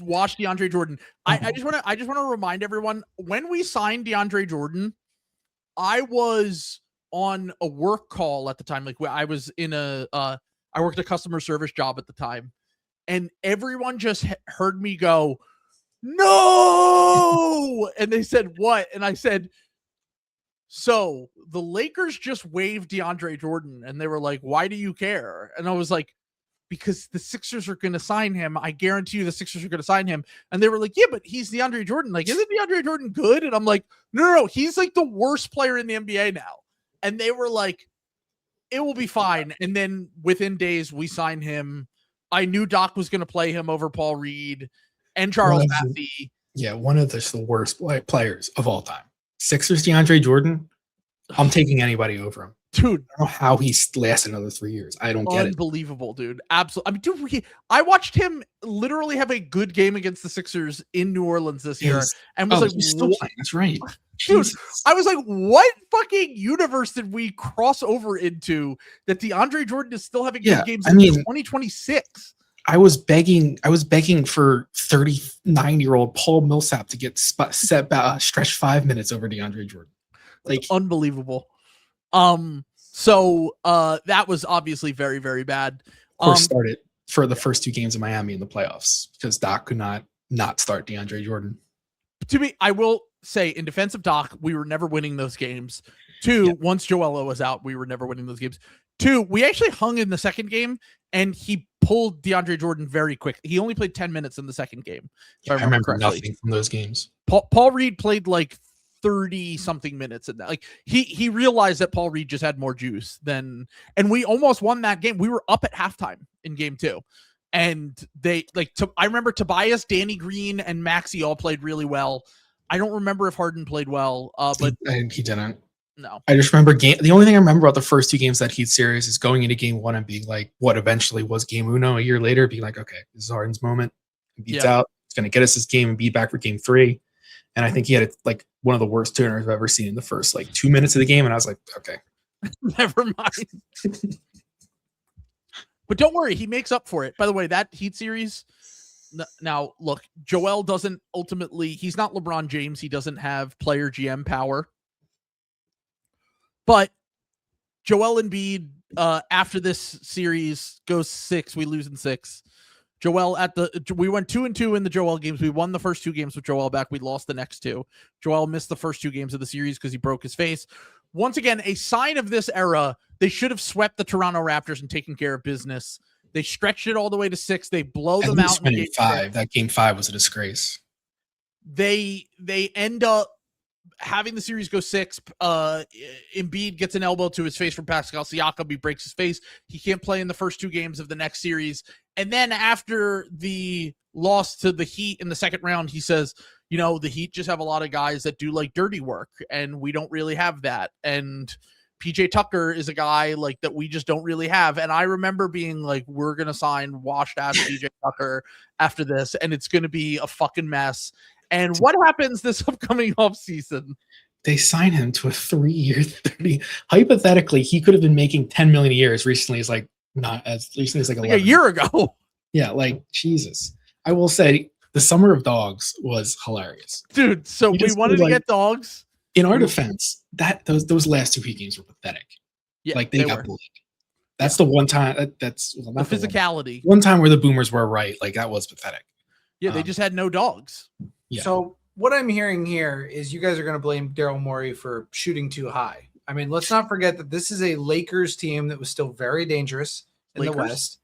watched DeAndre Jordan. I just want to remind everyone, when we signed DeAndre Jordan, I was on a work call at the time. Like, I was in I worked a customer service job at the time, and everyone just heard me go, no. And they said, what? And I said, So the Lakers just waived DeAndre Jordan and they were like, why do you care? And I was like, because the Sixers are going to sign him. I guarantee you the Sixers are going to sign him. And they were like, yeah, but he's DeAndre Jordan. Like, isn't DeAndre Jordan good? And I'm like, no, he's like the worst player in the NBA now. And they were like, it will be fine. And then within days, we signed him. I knew Doc was going to play him over Paul Reed and Charles Massey. Yeah, one of the worst players of all time. Sixers DeAndre Jordan, I'm taking anybody over him. Dude, I don't know how he lasts another 3 years. I don't get it. Unbelievable, dude. Absolutely. I mean, dude, I watched him literally have a good game against the Sixers in New Orleans this year, and was like, he's still playing. That's right. Dude, Jesus. I was like, what fucking universe did we cross over into that DeAndre Jordan is still having good games in 2026? I was begging for 39-year-old Paul Millsap to get stretch 5 minutes over DeAndre Jordan. Like, unbelievable. So that was obviously very, very bad. Of course, started for the first 2 games of Miami in the playoffs because Doc could not start DeAndre Jordan. To me, I will say in defense of Doc, we were never winning those games. 2, once Joella was out, we were never winning those games. 2, we actually hung in the second game and he pulled DeAndre Jordan very quick. He only played 10 minutes in the second game. I remember nothing from those games. Paul Reed played like 30 something minutes in that. Like he realized that Paul Reed just had more juice than, and we almost won that game. We were up at halftime in game 2. And I remember Tobias, Danny Green, and Maxey all played really well. I don't remember if Harden played well, but he didn't. No. I just remember the only thing I remember about the first 2 games that Heat series is going into game 1 and being like what eventually was game uno a year later, being like, okay, this is Harden's moment. He beats out. It's going to get us this game and be back for game 3. And I think he had like one of the worst turners I've ever seen in the first like 2 minutes of the game. And I was like, okay, never mind. But don't worry, he makes up for it. By the way, that Heat series. Now, look, Joel doesn't ultimately. He's not LeBron James. He doesn't have player GM power. But Joel Embiid, after this series goes 6, we lose in 6. Joel we went 2-2 in the Joel games. We won the first 2 games with Joel back. We lost the next 2. Joel missed the first 2 games of the series because he broke his face. Once again, a sign of this era. They should have swept the Toronto Raptors and taken care of business. They stretched it all the way to 6. They blow them out in game 5. That game 5 was a disgrace. They end up having the series go 6. Embiid gets an elbow to his face from Pascal Siakam. He breaks his face. He can't play in the first 2 games of the next series. And then after the loss to the Heat in the second round, he says, the Heat just have a lot of guys that do like dirty work, and we don't really have that. And PJ Tucker is a guy like that we just don't really have. And I remember being like, we're going to sign washed ass PJ Tucker after this, and it's going to be a fucking mess. And what happens this upcoming offseason? They sign him to a 3-year 30. Hypothetically, he could have been making $10 million a year as recently as like a year ago. Yeah, like Jesus. I will say the Summer of Dogs was hilarious, dude. So we wanted to get dogs. In our defense, those last 2 Heat games were pathetic. Yeah, like they got bullied. That's the one time. That's the physicality. One time where the Boomers were right. Like that was pathetic. Yeah, they just had no dogs. Yeah. So what I'm hearing here is you guys are going to blame Daryl Morey for shooting too high. I mean, let's not forget that this is a Lakers team that was still very dangerous in the West.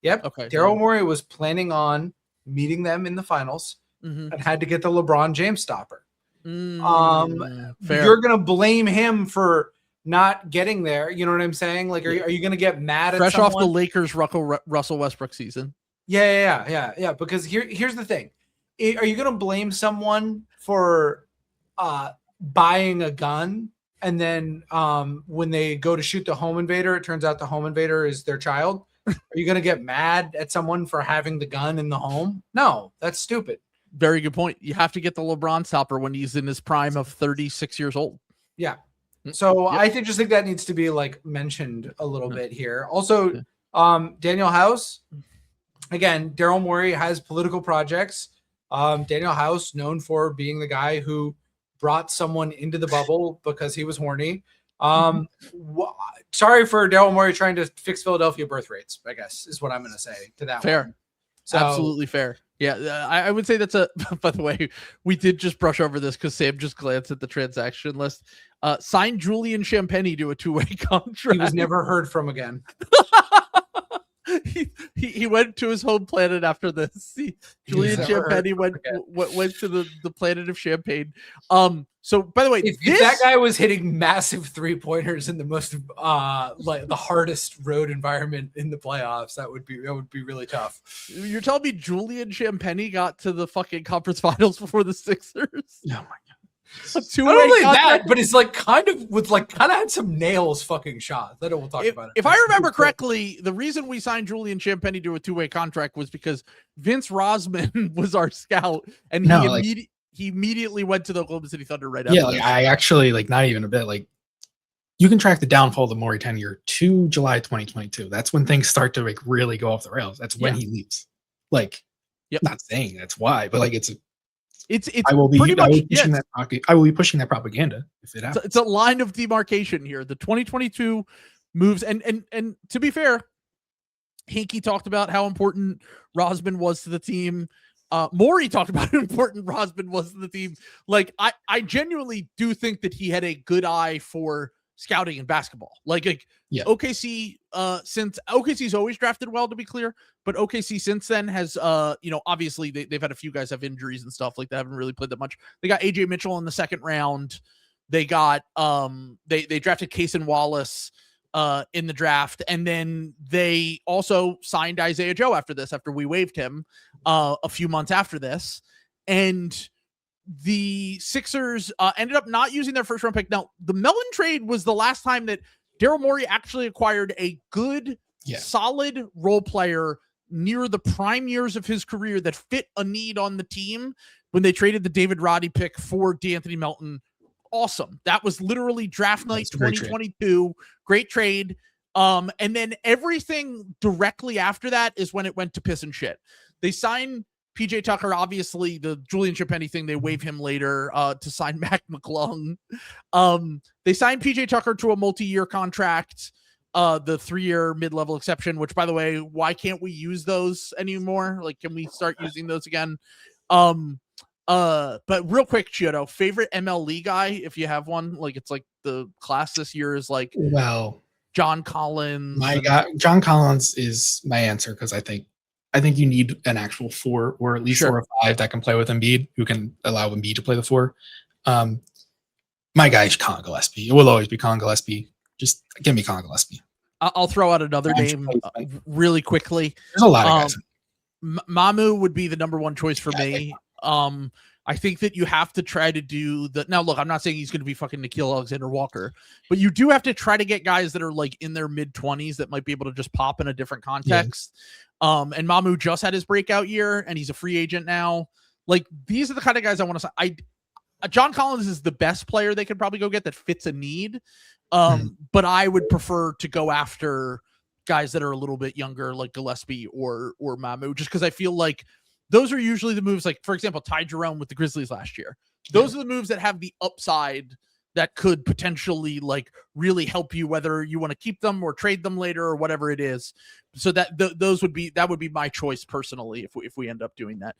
Yep. Okay. Daryl Morey was planning on meeting them in the finals and had to get the LeBron James stopper. Fair. You're going to blame him for not getting there. You know what I'm saying? Like, are you going to get mad fresh at someone? Off the Lakers Russell Westbrook season? Yeah. Because here's the thing. Are you going to blame someone for buying a gun and then when they go to shoot the home invader, it turns out the home invader is their child? Are you going to get mad at someone for having the gun in the home? No, that's stupid. Very good point. You have to get the LeBron stopper when he's in his prime of 36 years old. Yeah. So I just think that needs to be like mentioned a little bit here. Also, Daniel House, again, Daryl Morey has political projects. Daniel House, known for being the guy who brought someone into the bubble because he was horny. Sorry for Daryl Morey trying to fix Philadelphia birth rates, I guess, is what I'm going to say to that. Fair. One. So, absolutely fair. Yeah, I would say that's by the way, we did just brush over this because Sam just glanced at the transaction list. signed Julian Champagnie to a 2-way contract. He was never heard from again. he went to his home planet after this. Julian Champagnie went to the planet of Champagne. So by the way, if that guy was hitting massive 3-pointers in the most like the hardest road environment in the playoffs, that would be really tough. You're telling me Julian Champagnie got to the fucking conference finals before the Sixers? Oh my god. A 2-way Not only contract? that, but it's like kind of had some nails fucking shot. Then we'll talk about it. If I remember correctly, the reason we signed Julian Champagnie to a 2-way contract was because Vince Rosman was our scout, and he immediately went to the Oklahoma City Thunder right after. Yeah, like I actually not even a bit. Like you can track the downfall of the Morey tenure to July 2022. That's when things start to really go off the rails. That's when he leaves. Like, not saying that's why, but like it's I will be pushing that propaganda if it happens. It's a line of demarcation here. The 2022 moves, and to be fair, Hinkie talked about how important Rosman was to the team. Morey talked about how important Rosman was to the team. Like I genuinely do think that he had a good eye for scouting in basketball. OKC, since OKC's always drafted well, to be clear, but OKC since then has, obviously they've had a few guys have injuries and stuff like that, haven't really played that much. They got AJ Mitchell in the second round. They got, they drafted Cason Wallace in the draft. And then they also signed Isaiah Joe after we waived him a few months after this. And the Sixers ended up not using their first round pick. Now, the Mellon trade was the last time that Daryl Morey actually acquired a good, solid role player near the prime years of his career that fit a need on the team when they traded the David Roddy pick for DeAnthony Melton. Awesome. That was literally draft night 2022. Great trade. And then everything directly after that is when it went to piss and shit. They signed PJ Tucker, obviously the Julian Champagnie thing, they waive him later to sign Mac McClung. They signed PJ Tucker to a multi-year contract, the 3-year mid-level exception, which, by the way, why can't we use those anymore? Like, can we start using those again? But real quick, Chiodo, favorite MLE guy, if you have one, like it's like the class this year is like, well, John Collins. My God, John Collins is my answer because I think you need an actual 4 or at least 4 or 5 that can play with Embiid, who can allow Embiid to play the 4. My guy is Colin Gillespie. It will always be Colin Gillespie. Just give me Colin Gillespie. I'll throw out another name really quickly. There's a lot of guys. Mamu would be the number 1 choice for me. I think that you have to try to do the. Now, look, I'm not saying he's going to be fucking Nickeil Alexander-Walker, but you do have to try to get guys that are like in their mid-20s that might be able to just pop in a different context. And Mamu just had his breakout year, and he's a free agent now. Like, these are the kind of guys I want to say. John Collins is the best player they could probably go get that fits a need. But I would prefer to go after guys that are a little bit younger, like Gillespie or Mamu, just because I feel like those are usually the moves. Like, for example, Ty Jerome with the Grizzlies last year. Those are the moves that have the upside that could potentially like really help you, whether you want to keep them or trade them later or whatever it is. So that that would be my choice personally if we end up doing that.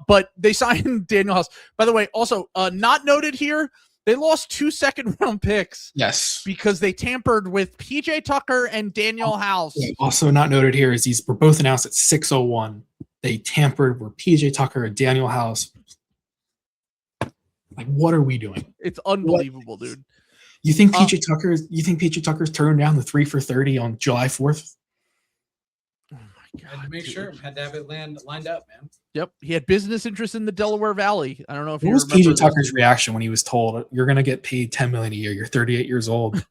But they signed Daniel House. By the way, also not noted here, they lost 2 second-round picks. Yes, because they tampered with PJ Tucker and Daniel House. Yeah, also not noted here is these were both announced at 6:01. They tampered with PJ Tucker and Daniel House. Like, what are we doing? It's unbelievable, dude. You think PJ Tucker's turned down the 3 for 30 on July 4th? Oh my god! Had to make sure, had to have it lined up, man. Yep, he had business interests in the Delaware Valley. I don't know if what was PJ Tucker's reaction when he was told you're going to get paid $10 million a year? You're 38 years old.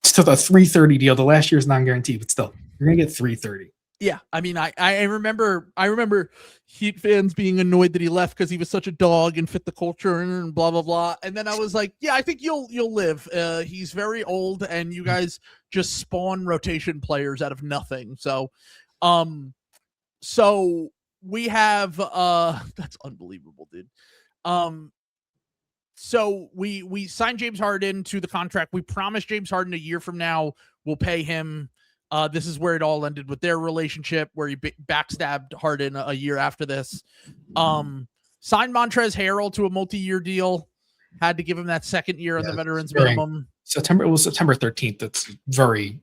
Still a 330 deal. The last year's non-guaranteed, but still, you're going to get 330. Yeah, I mean, I remember Heat fans being annoyed that he left because he was such a dog and fit the culture and blah blah blah. And then I was like, yeah, I think you'll live. He's very old, and you guys just spawn rotation players out of nothing. So, so we have that's unbelievable, dude. So we signed James Harden to the contract. We promised James Harden a year from now we'll pay him. This is where it all ended with their relationship, where he backstabbed Harden a year after this. Signed Montrezl Harrell to a multi-year deal. Had to give him that second year on the veterans during minimum. September. It was September 13th. That's very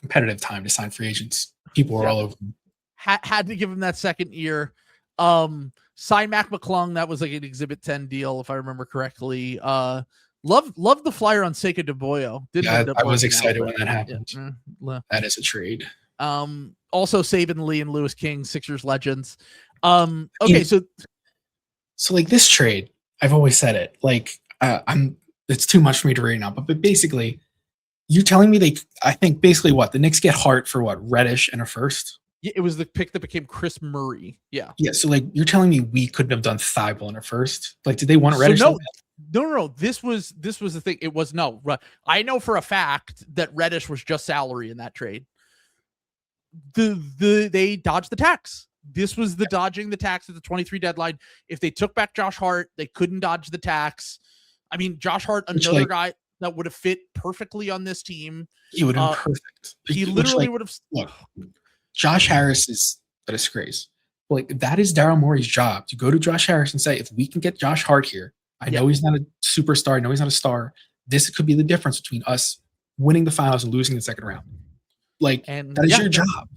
competitive time to sign free agents. People are all over them. Had to give him that second year. Sign Mac McClung. That was like an Exhibit 10 deal, if I remember correctly. Love the flyer on Seika de Boyo. I was excited when that happened. That is a trade. Also Saban Lee and Lewis King, Sixers legends. Okay, so like this trade, I've always said it. Like it's too much for me to read now, but basically, you're telling me I think basically what the Knicks get Hart for what, Reddish and a first. Yeah, it was the pick that became Chris Murray. Yeah. Yeah. So like you're telling me we couldn't have done Thibault in a first? Like, did they want Reddish? So no. This was the thing. It was no. I know for a fact that Reddish was just salary in that trade. They dodged the tax. This was the dodging the tax at the 23 deadline. If they took back Josh Hart, they couldn't dodge the tax. I mean, Josh Hart, another guy that would have fit perfectly on this team. He would have been perfect. He literally would have. Look, Josh Harris is a disgrace. Like, that is Daryl Morey's job, to go to Josh Harris and say, if we can get Josh Hart here, I know he's not a superstar, I know he's not a star. This could be the difference between us winning the finals and losing the second round. Like, that is your job.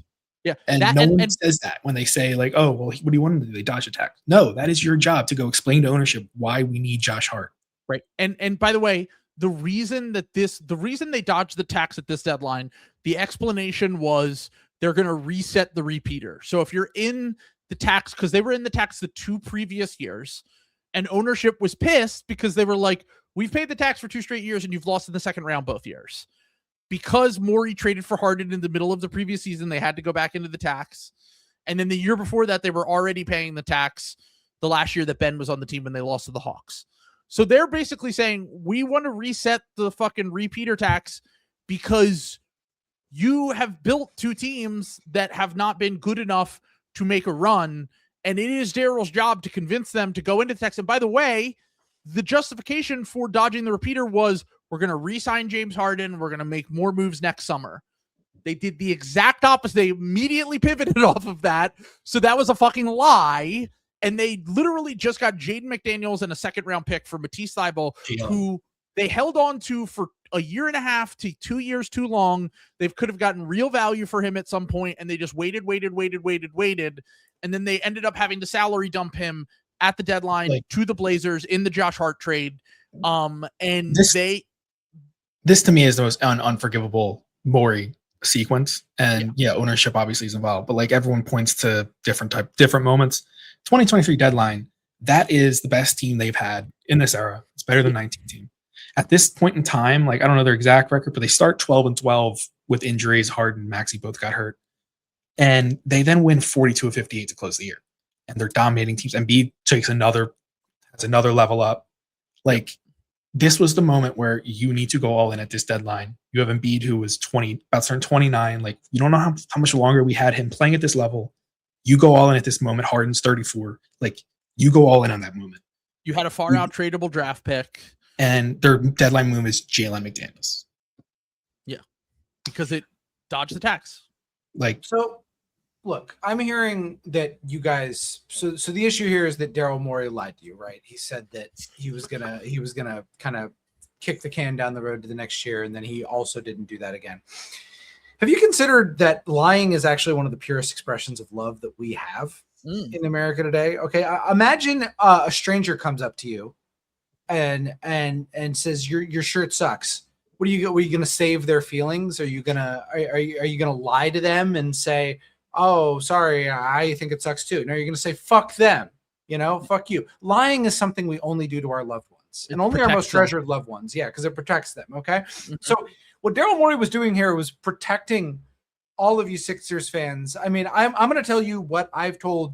Yeah. And no one says that when they say, like, oh, well, what do you want to do? They dodge attack. No, that is your job, to go explain to ownership why we need Josh Hart. Right. And by the way, the reason they dodged the tax at this deadline, the explanation was they're going to reset the repeater. So if you're in the tax, because they were in the tax the 2 previous years, and ownership was pissed because they were like, we've paid the tax for 2 straight years and you've lost in the second round both years. Because Morey traded for Harden in the middle of the previous season, they had to go back into the tax. And then the year before that, they were already paying the tax the last year that Ben was on the team when they lost to the Hawks. So they're basically saying, we want to reset the fucking repeater tax because you have built 2 teams that have not been good enough to make a run. And it is Daryl's job to convince them to go into the tax. And by the way, the justification for dodging the repeater was, we're going to re-sign James Harden. We're going to make more moves next summer. They did the exact opposite. They immediately pivoted off of that. So that was a fucking lie. And they literally just got Jaden McDaniels and a second-round pick for Matisse Thybulle, who they held on to for a year and a half to 2 years too long. They could have gotten real value for him at some point, and they just waited. And then they ended up having to salary dump him at the deadline to the Blazers in the Josh Hart trade. This to me is the most unforgivable Morey sequence. And ownership obviously is involved, but like everyone points to different moments. 2023 deadline, that is the best team they've had in this era. It's better than 19 team. At this point in time, like, I don't know their exact record, but they start 12-12 with injuries. Harden, Maxey both got hurt. And they then win 42 of 58 to close the year. And they're dominating teams. Embiid has another level up. Like, this was the moment where you need to go all in at this deadline. You have Embiid, who was about to turn 29. Like, you don't know how much longer we had him playing at this level. You go all in at this moment. Harden's 34. Like, you go all in on that moment. You had a far out tradable draft pick. And their deadline move is Jalen McDaniels. Yeah. Because it dodged the tax. Like, so look, I'm hearing that you guys, so the issue here is that Daryl Morey lied to you, right? He said that he was gonna kind of kick the can down the road to the next year, and then he also didn't do that again. Have you considered that lying is actually one of the purest expressions of love that we have in America today? Okay, imagine a stranger comes up to you and says your shirt sucks. What are you going to save their feelings? Are you gonna lie to them and say, oh, sorry, I think it sucks too? No, you're going to say, fuck them, fuck you. Lying is something we only do to our loved ones, and only our most treasured loved ones. Yeah, because it protects them. Okay. Mm-hmm. So what Daryl Morey was doing here was protecting all of you Sixers fans. I mean, I'm going to tell you what I've told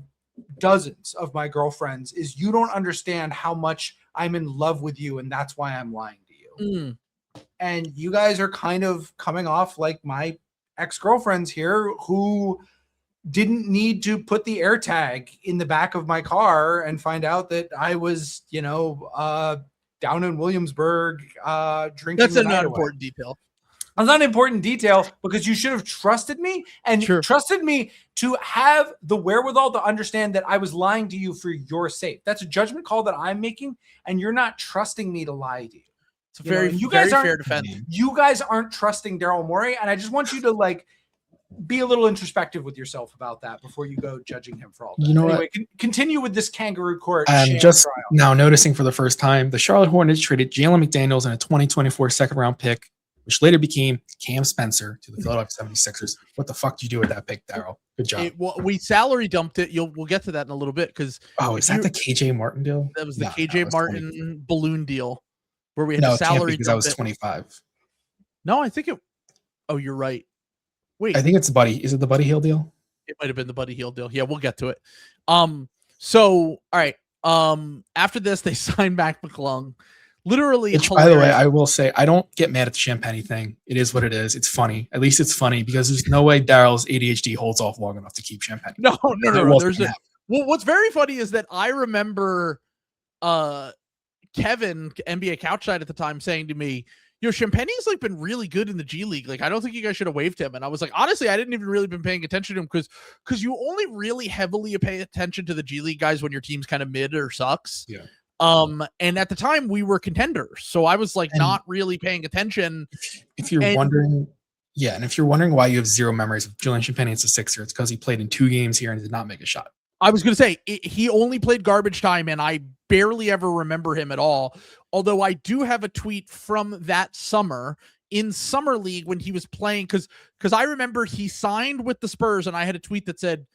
dozens of my girlfriends is, you don't understand how much I'm in love with you, and that's why I'm lying to you. And you guys are kind of coming off like my ex-girlfriends here, who didn't need to put the AirTag in the back of my car and find out that I was, down in Williamsburg, drinking. That's an important detail. That's not an important detail because you should have trusted me and Sure. trusted me to have the wherewithal to understand that I was lying to you for your sake. That's a judgment call that I'm making, and you're not trusting me to lie to you. It's a very, you very guys fair defense. You guys aren't trusting Daryl Morey, and I just want you to like be a little introspective with yourself about that before you go judging him for all that. You know anyway, continue with this kangaroo court. I'm just trial. now noticing for the first time the Charlotte Hornets traded Jalen McDaniels and a 2024 second-round pick, which later became Cam Spencer to the Philadelphia 76ers. What the fuck did you do with that pick, Daryl? Good job. We salary dumped it. We'll get to that in a little bit because is that the KJ Martin deal? That was the KJ Martin balloon deal where we had to salary because I was 25. No, I think it. Oh, you're right. Wait, I think it's Buddy. Is it the Buddy Hield deal? It might have been the Buddy Hield deal. Yeah, we'll get to it. So all right. After this, they signed Mac McClung. Literally, which, by the way, I will say I don't get mad at the Champagne thing. It is what it is. It's funny. At least it's funny because there's no way Daryl's ADHD holds off long enough to keep Champagne. No. Well, what's very funny is that I remember Kevin, NBA Couchside at the time, saying to me, Champagne's like been really good in the G League. Like, I don't think you guys should have waived him. And I was like, honestly, I didn't even really been paying attention to him because you only really heavily pay attention to the G League guys when your team's kind of mid or sucks. Yeah. And at the time we were contenders, so I was like not really paying attention. If you're wondering, and if you're wondering why you have zero memories of Julian Champagne as a Sixer, it's because he played in 2 games here and did not make a shot. I was going to say he only played garbage time, and I barely ever remember him at all. Although I do have a tweet from that summer in Summer League when he was playing, because I remember he signed with the Spurs, and I had a tweet that said,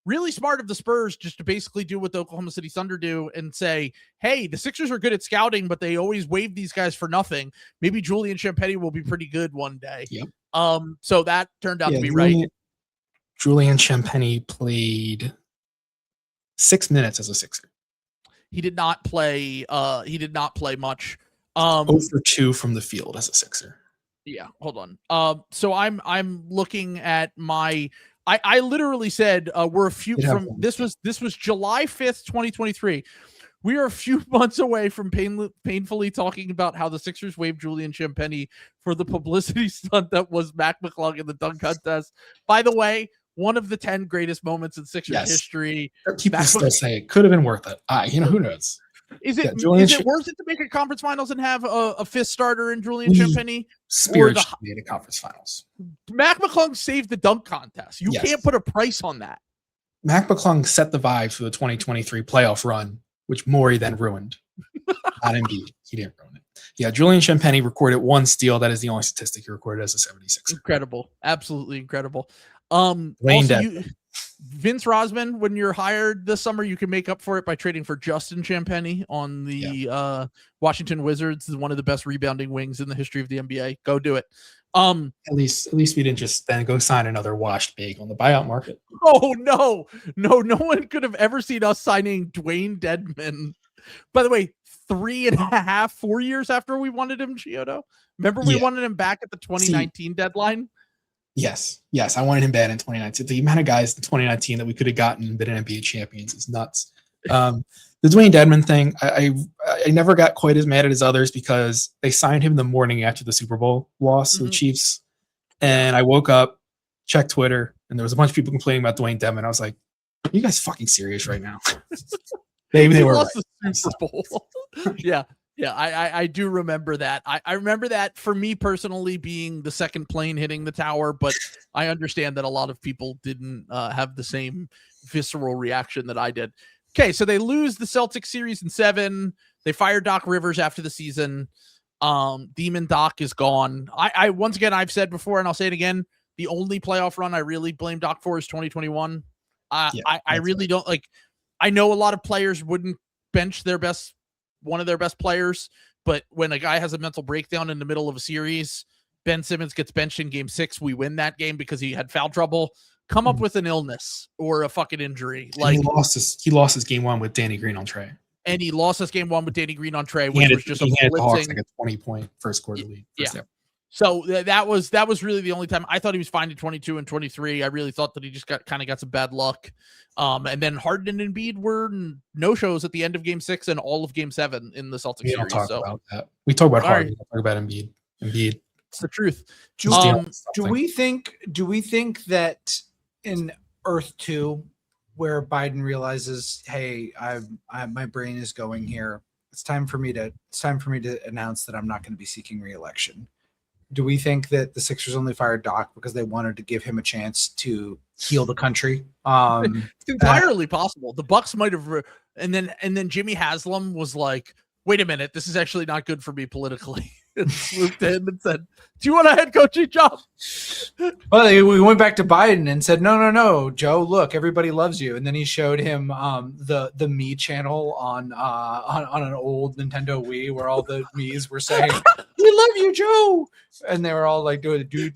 really smart of the Spurs just to basically do what the Oklahoma City Thunder do and say, hey, the Sixers are good at scouting, but they always waive these guys for nothing. Maybe Julian Champagne will be pretty good one day. Yep. So that turned out to be right. Julian Champagne played 6 minutes as a Sixer. He did not play much. 0 for 2 from the field as a Sixer. Yeah, hold on. So I'm looking at my I literally said we're a few from this was July 5th, 2023. We are a few months away from painfully talking about how the Sixers waived Julian Champagne for the publicity stunt that was Mac McClung in the dunk contest. By the way, one of the 10 greatest moments in Sixers history. People still say it could have been worth it. Who knows? Is it worth it to make a conference finals and have a fifth starter in Julian Champagne? Spiritually made a conference finals. Mac McClung saved the dunk contest. You can't put a price on that. Mac McClung set the vibe for the 2023 playoff run, which Morey then ruined. Not Embiid. He didn't ruin it. Yeah, Julian Champagne recorded 1 steal. That is the only statistic he recorded as a 76er. Incredible. Absolutely incredible. Vince Rosman, when you're hired this summer, you can make up for it by trading for Justin Champagne on the Washington Wizards. Is one of the best rebounding wings in the history of the NBA. Go do it. At least we didn't just then go sign another washed big on the buyout market. Oh no one could have ever seen us signing Dwayne Dedman. By the way, 3.5-4 years after we wanted him, Chiodo. Remember we wanted him back at the 2019 deadline. Yes, I wanted him bad in 2019. The amount of guys in 2019 that we could have gotten and been NBA champions is nuts. The Dwayne Dedman thing, I never got quite as mad as others because they signed him the morning after the Super Bowl loss to the Chiefs. And I woke up, checked Twitter, and there was a bunch of people complaining about Dwayne Dedman. I was like, are you guys fucking serious right now? Maybe they were lost the Super Bowl. Yeah, I do remember that. I remember that for me personally being the second plane hitting the tower, but I understand that a lot of people didn't have the same visceral reaction that I did. Okay, so they lose the Celtics series in 7. They fire Doc Rivers after the season. Demon Doc is gone. I once again, I've said before, and I'll say it again, the only playoff run I really blame Doc for is 2021. I really don't like. I know a lot of players wouldn't bench one of their best players, but when a guy has a mental breakdown in the middle of a series, Ben Simmons gets benched in game 6. We win that game because he had foul trouble. Come up with an illness or a fucking injury. Like he lost his game 1 with Danny Green on Trey. And he lost his game 1 with Danny Green on Trey, which was just a Hawks like a 20-point first quarter lead. So that was really the only time. I thought he was fine in 22 and 23. I really thought that he just got some bad luck. And then Harden and Embiid were no-shows at the end of game 6 and all of game 7 in the Celtics series. Talk about that. We talk about Harden. We talk about Embiid. Embiid It's the truth. Just dealing with Do something. we think that in Earth 2, where Biden realizes, hey, my brain is going here. It's time for me to announce that I'm not going to be seeking re-election. Do we think that the Sixers only fired Doc because they wanted to give him a chance to heal the country? It's entirely possible. The Bucks might have, and then Jimmy Haslam was like, "Wait a minute, this is actually not good for me politically." And swooped in and said, "Do you want a head coaching job?" Well, we went back to Biden and said, "No, Joe. Look, everybody loves you." And then he showed him the Me channel on an old Nintendo Wii, where all the Mii's were saying, "We love you, Joe," and they were all like doing do.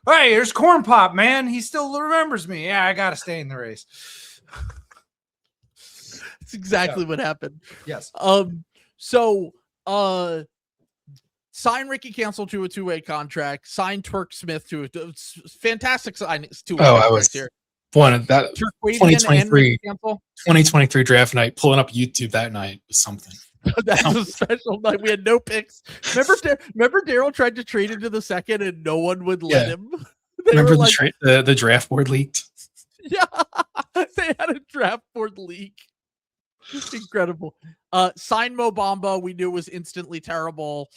Hey, there's Corn Pop, man. He still remembers me. Yeah, I gotta stay in the race. That's exactly what happened. Yes. So sign Ricky Cancel to a 2-way contract, sign Twerk Smith to a fantastic signings. I was here. One of that 2023 draft night, pulling up YouTube that night was something. That's a special night. We had no picks. Remember Daryl tried to trade into the second and no one would let him. Remember the draft board leaked? Yeah, they had a draft board leak. Incredible. Sign Mo Bamba, we knew was instantly terrible.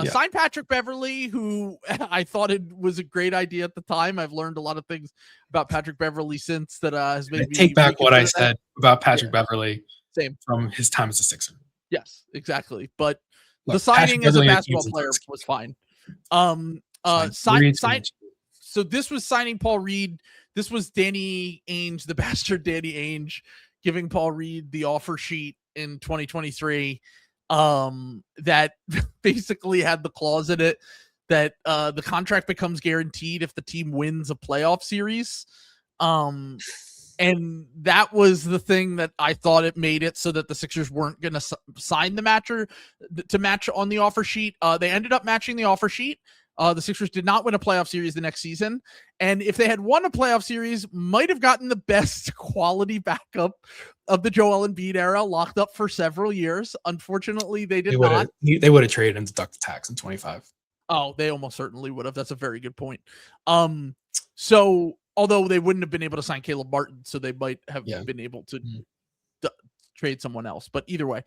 Sign Patrick Beverly, who I thought it was a great idea at the time. I've learned a lot of things about Patrick Beverly since that has made me take back what I said about Patrick Beverly. Same from his time as a Sixer. Yes, exactly. But the signing as a basketball player was fine. So this was signing Paul Reed. This was Danny Ainge, the bastard Danny Ainge, giving Paul Reed the offer sheet in 2023 that basically had the clause in it that the contract becomes guaranteed if the team wins a playoff series. And that was the thing that I thought it made it so that the Sixers weren't going to sign the matcher to match on the offer sheet. They ended up matching the offer sheet. The Sixers did not win a playoff series the next season. And if they had won a playoff series, might have gotten the best quality backup of the Joel Embiid era, locked up for several years. Unfortunately, they did not. They would have traded him to deduct the tax in 25. Oh, they almost certainly would have. That's a very good point. So although they wouldn't have been able to sign Caleb Martin, so they might have been able to trade someone else. But either way,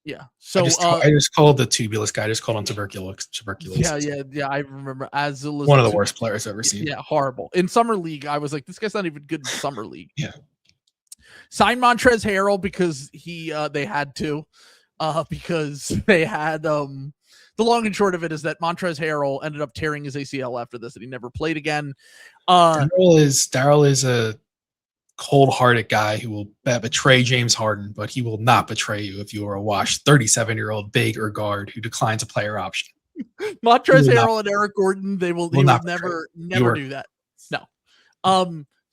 yeah. So I just called the tubulous guy. I just called him tuberculosis. Yeah. I remember Azul. One of the worst players I've ever seen. Yeah, horrible. In summer league, I was like, this guy's not even good in summer league. Yeah. Sign Montrezl Harrell because they had to, because they had the long and short of it is that Montrezl Harrell ended up tearing his ACL after this, and he never played again. Daryl is a cold-hearted guy who will betray James Harden, but he will not betray you if you are a washed 37-year-old big or guard who declines a player option. Montrezl Harrell and Eric Gordon, they will never do that. No.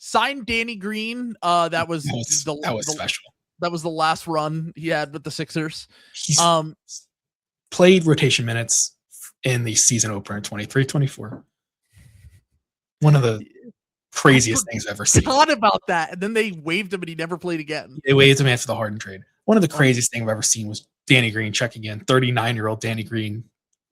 Signed Danny Green. That was special. That was the last run he had with the Sixers. He's played rotation minutes in the season opener in 23-24. One of the craziest things I've ever seen. Thought about that, and then they waived him, and he never played again. They waived him after the Harden trade. One of the craziest things I've ever seen was Danny Green checking in. 39-year-old Danny Green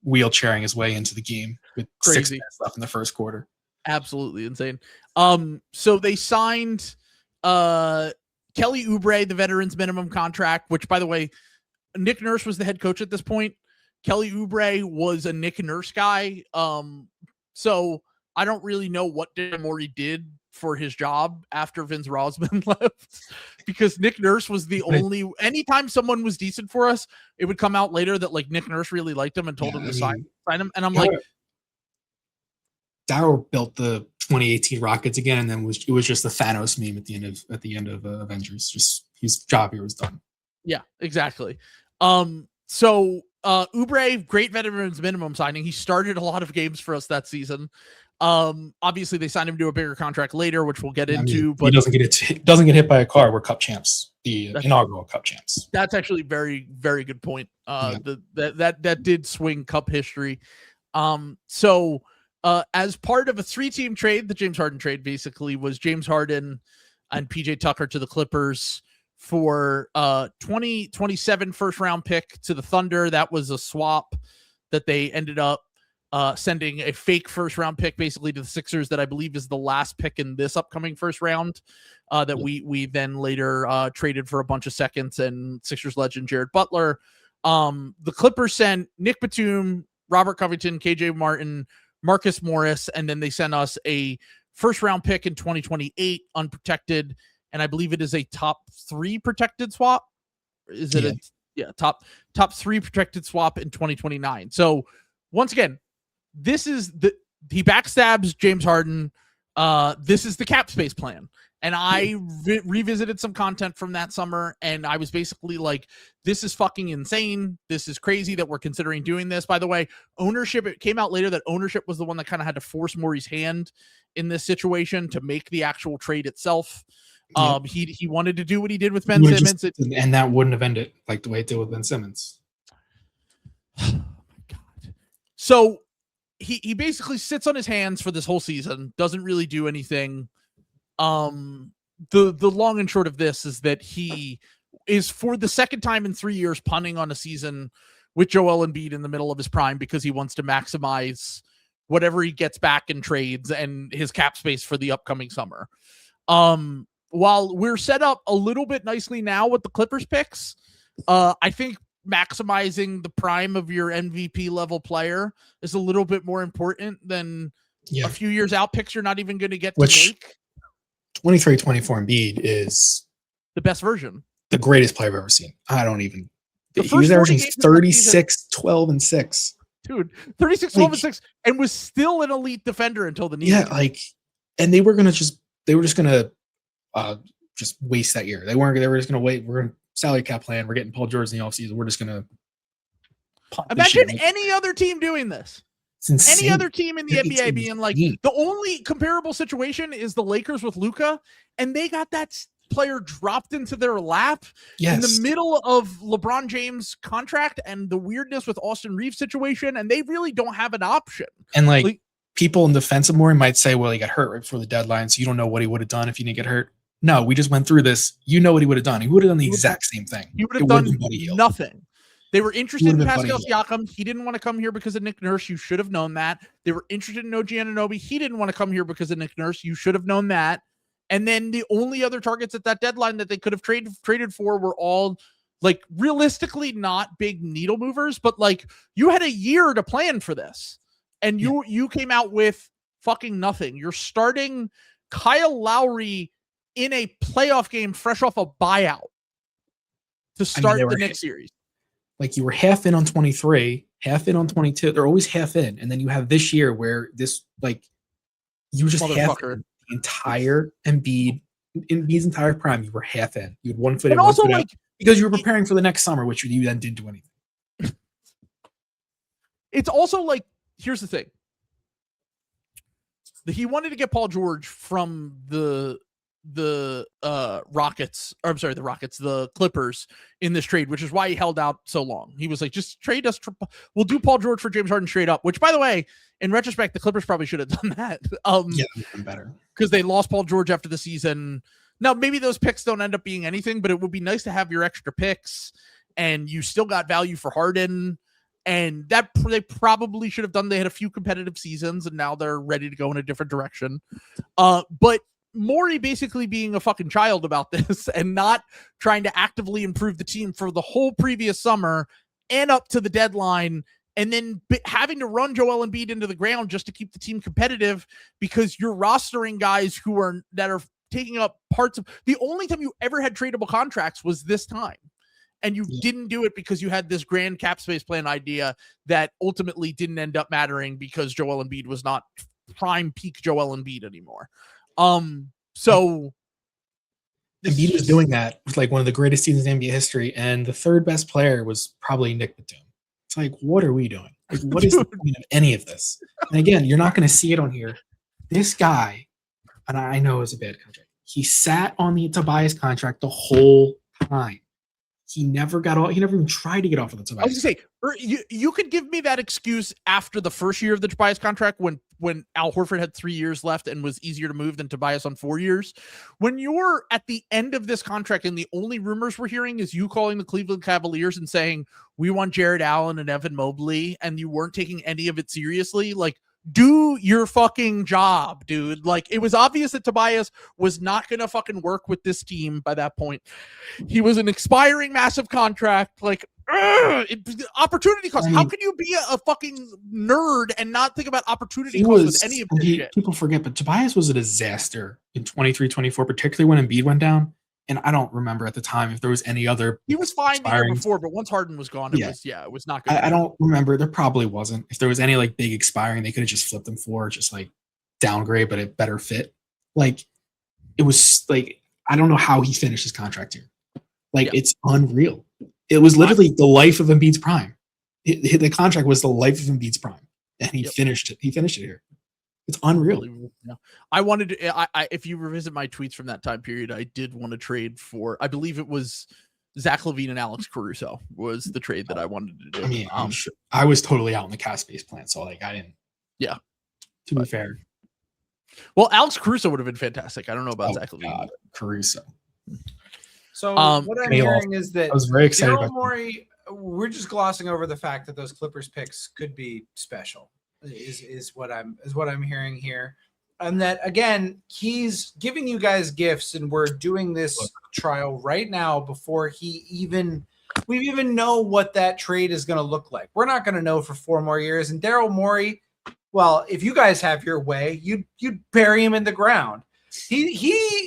wheelchairing his way into the game with 6 minutes left in the first quarter. Absolutely insane. So they signed Kelly Oubre, the veterans minimum contract, which, by the way, Nick Nurse was the head coach at this point. Kelly Oubre was a Nick Nurse guy. So I don't really know what Daryl Morey did for his job after Vince Rodman left, because Nick Nurse was the only, anytime someone was decent for us, it would come out later that like Nick Nurse really liked him and told him to sign him. And I'm like, Daryl built the 2018 Rockets again, and then it was just the Thanos meme at the end of Avengers. Just his job here was done. Yeah, exactly. So Oubre, great veterans minimum signing. He started a lot of games for us that season. Obviously they signed him to a bigger contract later, which we'll get into. But he doesn't get hit by a car. We're Cup champs, the inaugural Cup champs. That's actually very, very good point. That did swing Cup history. So as part of a 3-team trade, the James Harden trade basically was James Harden and PJ Tucker to the Clippers for 2027 first round pick to the Thunder. That was a swap that they ended up sending a fake first round pick basically to the Sixers that I believe is the last pick in this upcoming first round that we then later traded for a bunch of seconds and Sixers legend Jared Butler. The Clippers sent Nick Batum, Robert Covington, KJ Martin, Marcus Morris, and then they sent us a first round pick in 2028 unprotected, and I believe it is a top 3 protected swap. Is it top 3 protected swap in 2029? So once again, this is he backstabs James Harden. This is the cap space plan. And I revisited some content from that summer, and I was basically like, this is fucking insane. This is crazy that we're considering doing this. By the way, ownership, it came out later that ownership was the one that kind of had to force Morey's hand in this situation to make the actual trade itself. He wanted to do what he did with Ben Simmons. And that wouldn't have ended like the way it did with Ben Simmons. Oh my God. So he basically sits on his hands for this whole season, doesn't really do anything. The long and short of this is that he is for the second time in 3 years punting on a season with Joel Embiid in the middle of his prime because he wants to maximize whatever he gets back in trades and his cap space for the upcoming summer. While we're set up a little bit nicely now with the Clippers picks, I think maximizing the prime of your MVP level player is a little bit more important than a few years out picks you're not even going to get to make. 23-24 Embiid is the best version. The greatest player I've ever seen. I don't even. He was averaging 36, 12, and 6. Dude, 36, 12, and 6, and was still an elite defender until the knee. Yeah, and they were just gonna just waste that year. They were just gonna wait. We're gonna salary cap plan. We're getting Paul George in the offseason. We're just gonna imagine any other team doing this. Any other team in the NBA being like, the only comparable situation is the Lakers with Luka, and they got that player dropped into their lap in the middle of LeBron James' contract and the weirdness with Austin Reeves situation, and they really don't have an option. And people in defense of Morey might say, well, he got hurt right before the deadline, so you don't know what he would have done if he didn't get hurt. No, we just went through this. You know what he would have done. He would have done the exact same thing. He would have done nothing. They were interested in Pascal Siakam. He didn't want to come here because of Nick Nurse. You should have known that. They were interested in OG Anunoby. He didn't want to come here because of Nick Nurse. You should have known that. And then the only other targets at that deadline that they could have traded for were all realistically not big needle movers, but you had a year to plan for this. And you came out with fucking nothing. You're starting Kyle Lowry in a playoff game fresh off a buyout to start the next series. You were half in on 23, half in on 22. They're always half in. And then you have this year where this, you were just half in the entire Embiid's entire prime. You were half in. You had one foot in, one foot out because you were preparing for the next summer, which you then didn't do anything. It's also here's the thing. He wanted to get Paul George from the the Clippers in this trade, which is why he held out so long. He was like, just trade us. We'll do Paul George for James Harden straight up, which, by the way, in retrospect, the Clippers probably should have done that. Better. Because they lost Paul George after the season. Now, maybe those picks don't end up being anything, but it would be nice to have your extra picks and you still got value for Harden. And that they probably should have done. They had a few competitive seasons and now they're ready to go in a different direction. But Morey basically being a fucking child about this and not trying to actively improve the team for the whole previous summer and up to the deadline, and then having to run Joel Embiid into the ground just to keep the team competitive because you're rostering guys that are taking up parts of the only time you ever had tradable contracts was this time. And you didn't do it because you had this grand cap space plan idea that ultimately didn't end up mattering because Joel Embiid was not prime peak Joel Embiid anymore. So Embiid was doing that with one of the greatest seasons in NBA history, and the third best player was probably Nick Batum. It's what are we doing? What is the point of any of this? And again, you're not going to see it on here. This guy, and I know it's a bad contract, he sat on the Tobias contract the whole time. he never even tried to get off of the Tobias. I was gonna say, you could give me that excuse after the first year of the Tobias contract when Al Horford had 3 years left and was easier to move than Tobias on 4 years. When you're at the end of this contract and the only rumors we're hearing is you calling the Cleveland Cavaliers and saying, we want Jared Allen and Evan Mobley, and you weren't taking any of it seriously, like, do your fucking job, dude. Like, it was obvious that Tobias was not going to fucking work with this team by that point. He was an expiring massive contract. Like, opportunity cost. How can you be a fucking nerd and not think about opportunity cost with any of this shit? People forget, but Tobias was a disaster in 23-24, particularly when Embiid went down. And I don't remember at the time if there was any other. He was fine the year before, but once Harden was gone, it was not good. I don't remember. There probably wasn't. If there was any like big expiring, they could have just flipped him for just like downgrade, but a better fit. Like it was like, I don't know how he finished his contract here. Like it's unreal. It was literally the life of Embiid's prime. The contract was the life of Embiid's prime, and he finished it. He finished it here. It's unreal. Yeah. I wanted to, if you revisit my tweets from that time period, I did want to trade for, I believe it was Zach LaVine and Alex Caruso was the trade that I wanted to do. I mean, I'm sure I was totally out in the cap space plan, so like I didn't. Yeah. To be fair. Well, Alex Caruso would have been fantastic. I don't know about Zach LaVine. Caruso. So what I'm hearing is that I was very excited Daryl Morey, we're just glossing over the fact that those Clippers picks could be special. Is what I'm hearing here, and that again he's giving you guys gifts, and we're doing this trial right now before we even know what that trade is going to look like. We're not going to know for 4 more years. And Daryl Morey, well, if you guys have your way, you'd bury him in the ground. He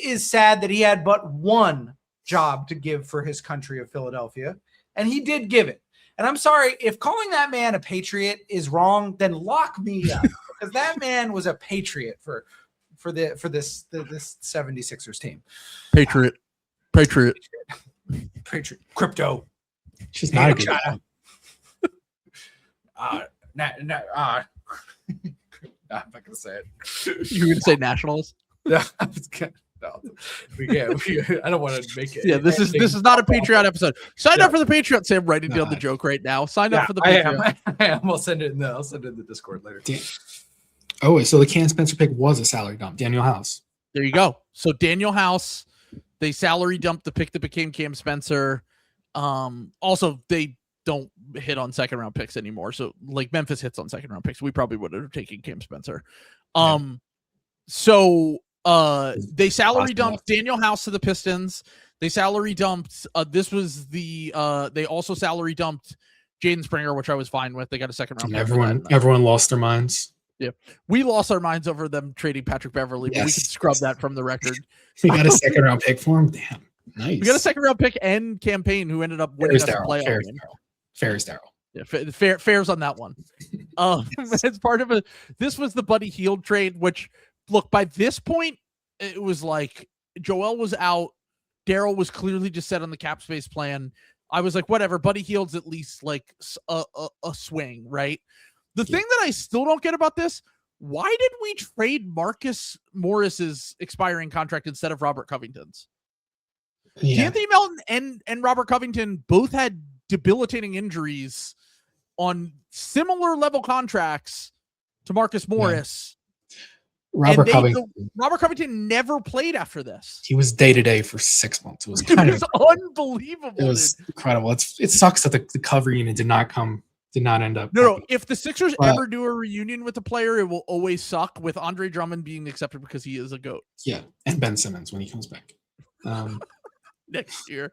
is sad that he had but one job to give for his country of Philadelphia, and he did give it. And I'm sorry, if calling that man a patriot is wrong, then lock me up, because that man was a patriot for this 76ers team. Patriot. Crypto. She's not a good China. I'm not gonna say it. You were gonna say nationals? Yeah, no, we can't. I don't want to make it. Yeah, this is not a Patreon episode. Sign up for the Patreon. Sam, writing down the joke right now. Sign up for the Patreon. I am. I'll send it in the Discord later. Oh, so the Cam Spencer pick was a salary dump. Daniel House. There you go. So Daniel House, they salary dumped the pick that became Cam Spencer. Also, they don't hit on second round picks anymore. So like Memphis hits on second round picks. We probably would have taken Cam Spencer. So they salary dumped Daniel House to the Pistons. They salary dumped Mm-hmm. they also salary dumped Jaden Springer, which I was fine with. They got a second round pick. Everyone lost their minds. Yeah, we lost our minds over them trading Patrick Beverly, but we can scrub that from the record. We got a second round pick for him. Damn, nice. We got a second round pick and campaign who ended up winning us a playoff game. Fair is Daryl. Yeah, fair's on that one. As part of this was the Buddy Hield trade, which look, by this point, it was like Joel was out. Daryl was clearly just set on the cap space plan. I was like, whatever. Buddy Hield's at least like a swing, right? The thing that I still don't get about this, why did we trade Marcus Morris's expiring contract instead of Robert Covington's? Yeah. Anthony Melton and Robert Covington both had debilitating injuries on similar level contracts to Marcus Morris. Robert Covington never played after this. He was day-to-day for 6 months. It was unbelievable. It was incredible. It sucks that the cover unit did not end up. No. If the Sixers ever do a reunion with a player, it will always suck, with Andre Drummond being accepted because he is a GOAT. Yeah, and Ben Simmons when he comes back. Next year,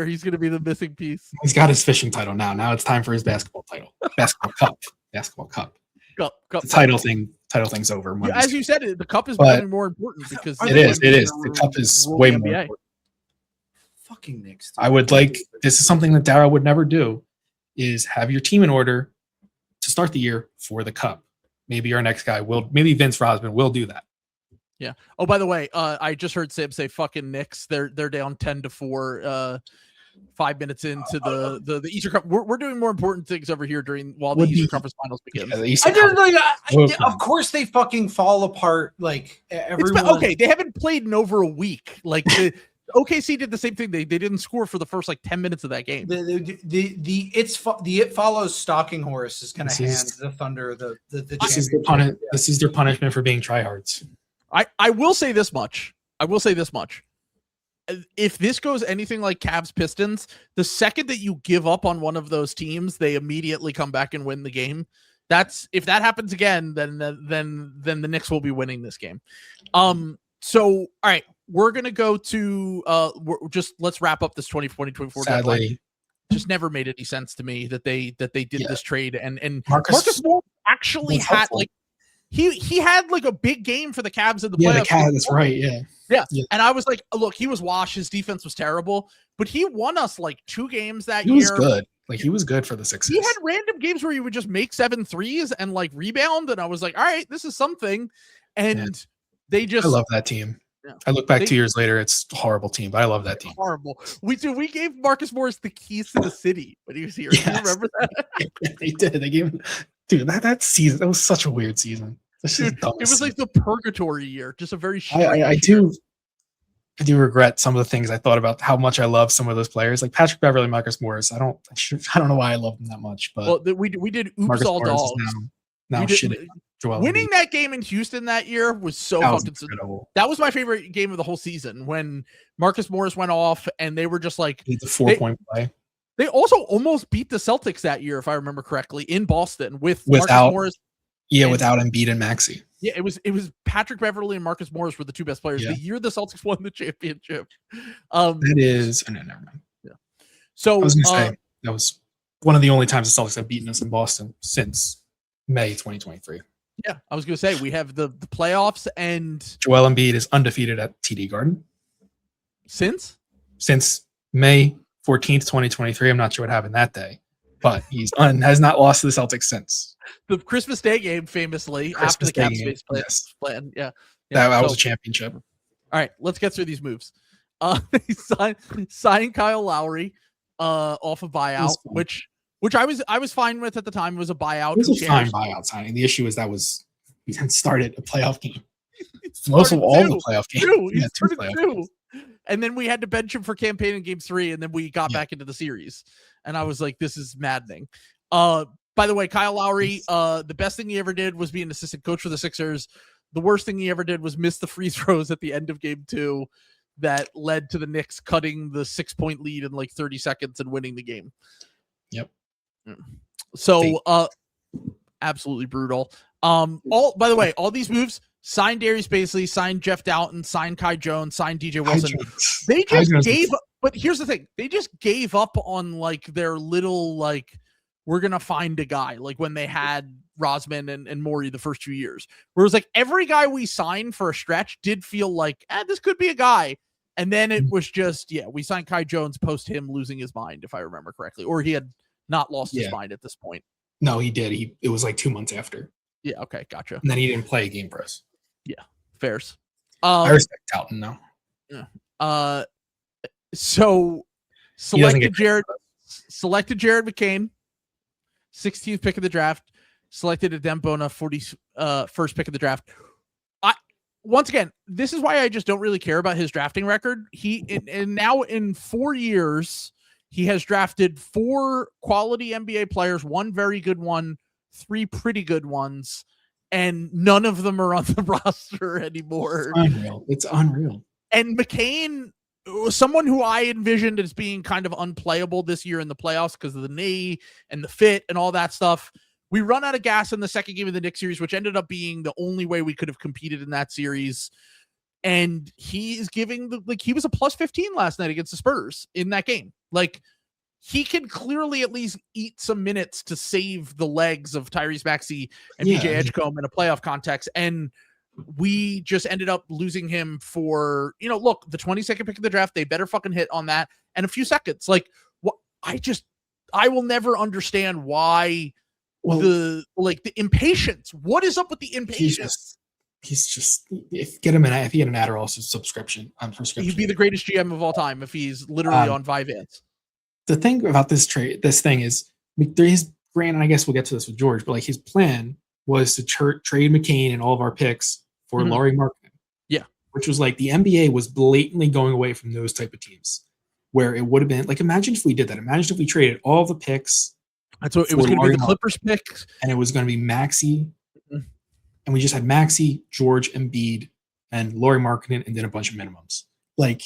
he's going to be the missing piece. He's got his fishing title now. Now it's time for his basketball title. Basketball cup. The title thing's over. Yeah, as you said, the cup is becoming more important because it is. The cup is way more important. Fucking Knicks. I would like. This is something that Daryl would never do. Is have your team in order to start the year for the cup. Maybe our next guy will. Maybe Vince Rodman will do that. Yeah. Oh, by the way, I just heard Sam say "fucking Knicks." They're down 10-4. 5 minutes into the Eastern Cup. We're doing more important things over here while the Eastern Conference Finals begins. Of course, they fucking fall apart. Like everyone. Okay, they haven't played in over a week. Like OKC did the same thing. They didn't score for the first like 10 minutes of that game. The it follows stalking horse is going to hand the Thunder the this is their this is their punishment for being tryhards. I will say this much. If this goes anything like Cavs Pistons, the second that you give up on one of those teams, they immediately come back and win the game. If that happens again, then the Knicks will be winning this game. So all right, we're gonna go to let's wrap up this 2024 deadline. Just never made any sense to me that they did this trade, and Marcus Morris actually had like he had like a big game for the Cavs in the playoffs. The Cavs, that's right. Yeah. And I was like, look, he was washed. His defense was terrible, but he won us like 2 games that year. He was good. Like, he was good for the Sixers. He had random games where he would just make 7 threes and like rebound, and I was like, all right, this is something. And they just, I love that team. Yeah. I look back 2 years later, it's a horrible team, but I love that team. Horrible. We gave Marcus Morris the keys to the city when he was here. Yes. Do you remember that? They did. They gave him, dude, that season, that was such a weird season. Dude, it was like the purgatory year, just a very I do regret some of the things I thought about how much I love some of those players, like Patrick Beverley, Marcus Morris. I don't know why I love them that much, but we did oops Marcus all Morris dogs. Now shitting. Winning that game in Houston that year was so fucking incredible. That was my favorite game of the whole season when Marcus Morris went off and they were just like the 4-point play. They also almost beat the Celtics that year, if I remember correctly, in Boston without Marcus Morris. Yeah, without Embiid and Maxey. Yeah, it was Patrick Beverley and Marcus Morris were the 2 best players. The year the Celtics won the championship. That is, never mind. Yeah. So I was gonna say that was one of the only times the Celtics have beaten us in Boston since May 2023. Yeah, I was gonna say we have the playoffs, and Joel Embiid is undefeated at TD Garden since May 14th, 2023. I'm not sure what happened that day, but has not lost to the Celtics since the Christmas Day game, famously after the Cavs space plan. Yeah, that was a championship. All right, let's get through these moves. They signed Kyle Lowry off a buyout, which I was fine with at the time. It was a buyout. It was a fine buyout signing. The issue is we then started a playoff game. Most of all the playoff games. He started 2. And then we had to bench him for campaign in game 3, and then we got back into the series. And I was like, this is maddening. By the way, Kyle Lowry, the best thing he ever did was be an assistant coach for the Sixers. The worst thing he ever did was miss the free throws at the end of game 2 that led to the Knicks cutting the 6-point lead in like 30 seconds and winning the game. Yep. So absolutely brutal. By the way, all these moves, signed Darius Baisley, signed Jeff Doughton, signed Kai Jones, signed DJ Wilson. They just gave up, but here's the thing. They just gave up on like their little, like, we're going to find a guy, like when they had Rosman and Morey the first 2 years. Whereas like every guy we signed for a stretch did feel like, this could be a guy. And then it was just, we signed Kai Jones post him losing his mind, if I remember correctly, or he had not lost his mind at this point. No, he did. It was like 2 months after. Yeah. Okay. Gotcha. And then he didn't play a game for us. Yeah. Fairs. I respect Dalton now. Yeah. So selected Jared McCain, 16th pick of the draft, selected Adem Bona, 41st pick of the draft. Once again, this is why I just don't really care about his drafting record. And now in 4 years, he has drafted 4 quality NBA players, 1 very good one, 3 pretty good ones, and none of them are on the roster anymore. It's unreal. And McCain, someone who I envisioned as being kind of unplayable this year in the playoffs because of the knee and the fit and all that stuff. We run out of gas in the second game of the Knicks series, which ended up being the only way we could have competed in that series. And he is giving he was a plus 15 last night against the Spurs in that game. Like, he can clearly at least eat some minutes to save the legs of Tyrese Maxey and BJ Edgecombe in a playoff context. And we just ended up losing him for, look, the 22nd pick of the draft, they better fucking hit on that. And a few seconds. Like, what? I will never understand why the impatience. What is up with the impatience? He's just, if he had an Adderall subscription on prescription, he'd be the greatest GM of all time if he's literally on Vyvanse. The thing about this thing is, his brand, and I guess we'll get to this with George, but like his plan was to trade McCain and all of our picks for Lauri Markkanen. Yeah. which was like the NBA was blatantly going away from those type of teams, where it would have been like, imagine if we did that. Imagine if we traded all the picks. That's what it was going to be. The Clippers pick, and it was going to be Maxey, Mhm. and we just had Maxey, George, Embiid, and Lauri Markkanen, and then a bunch of minimums. Like,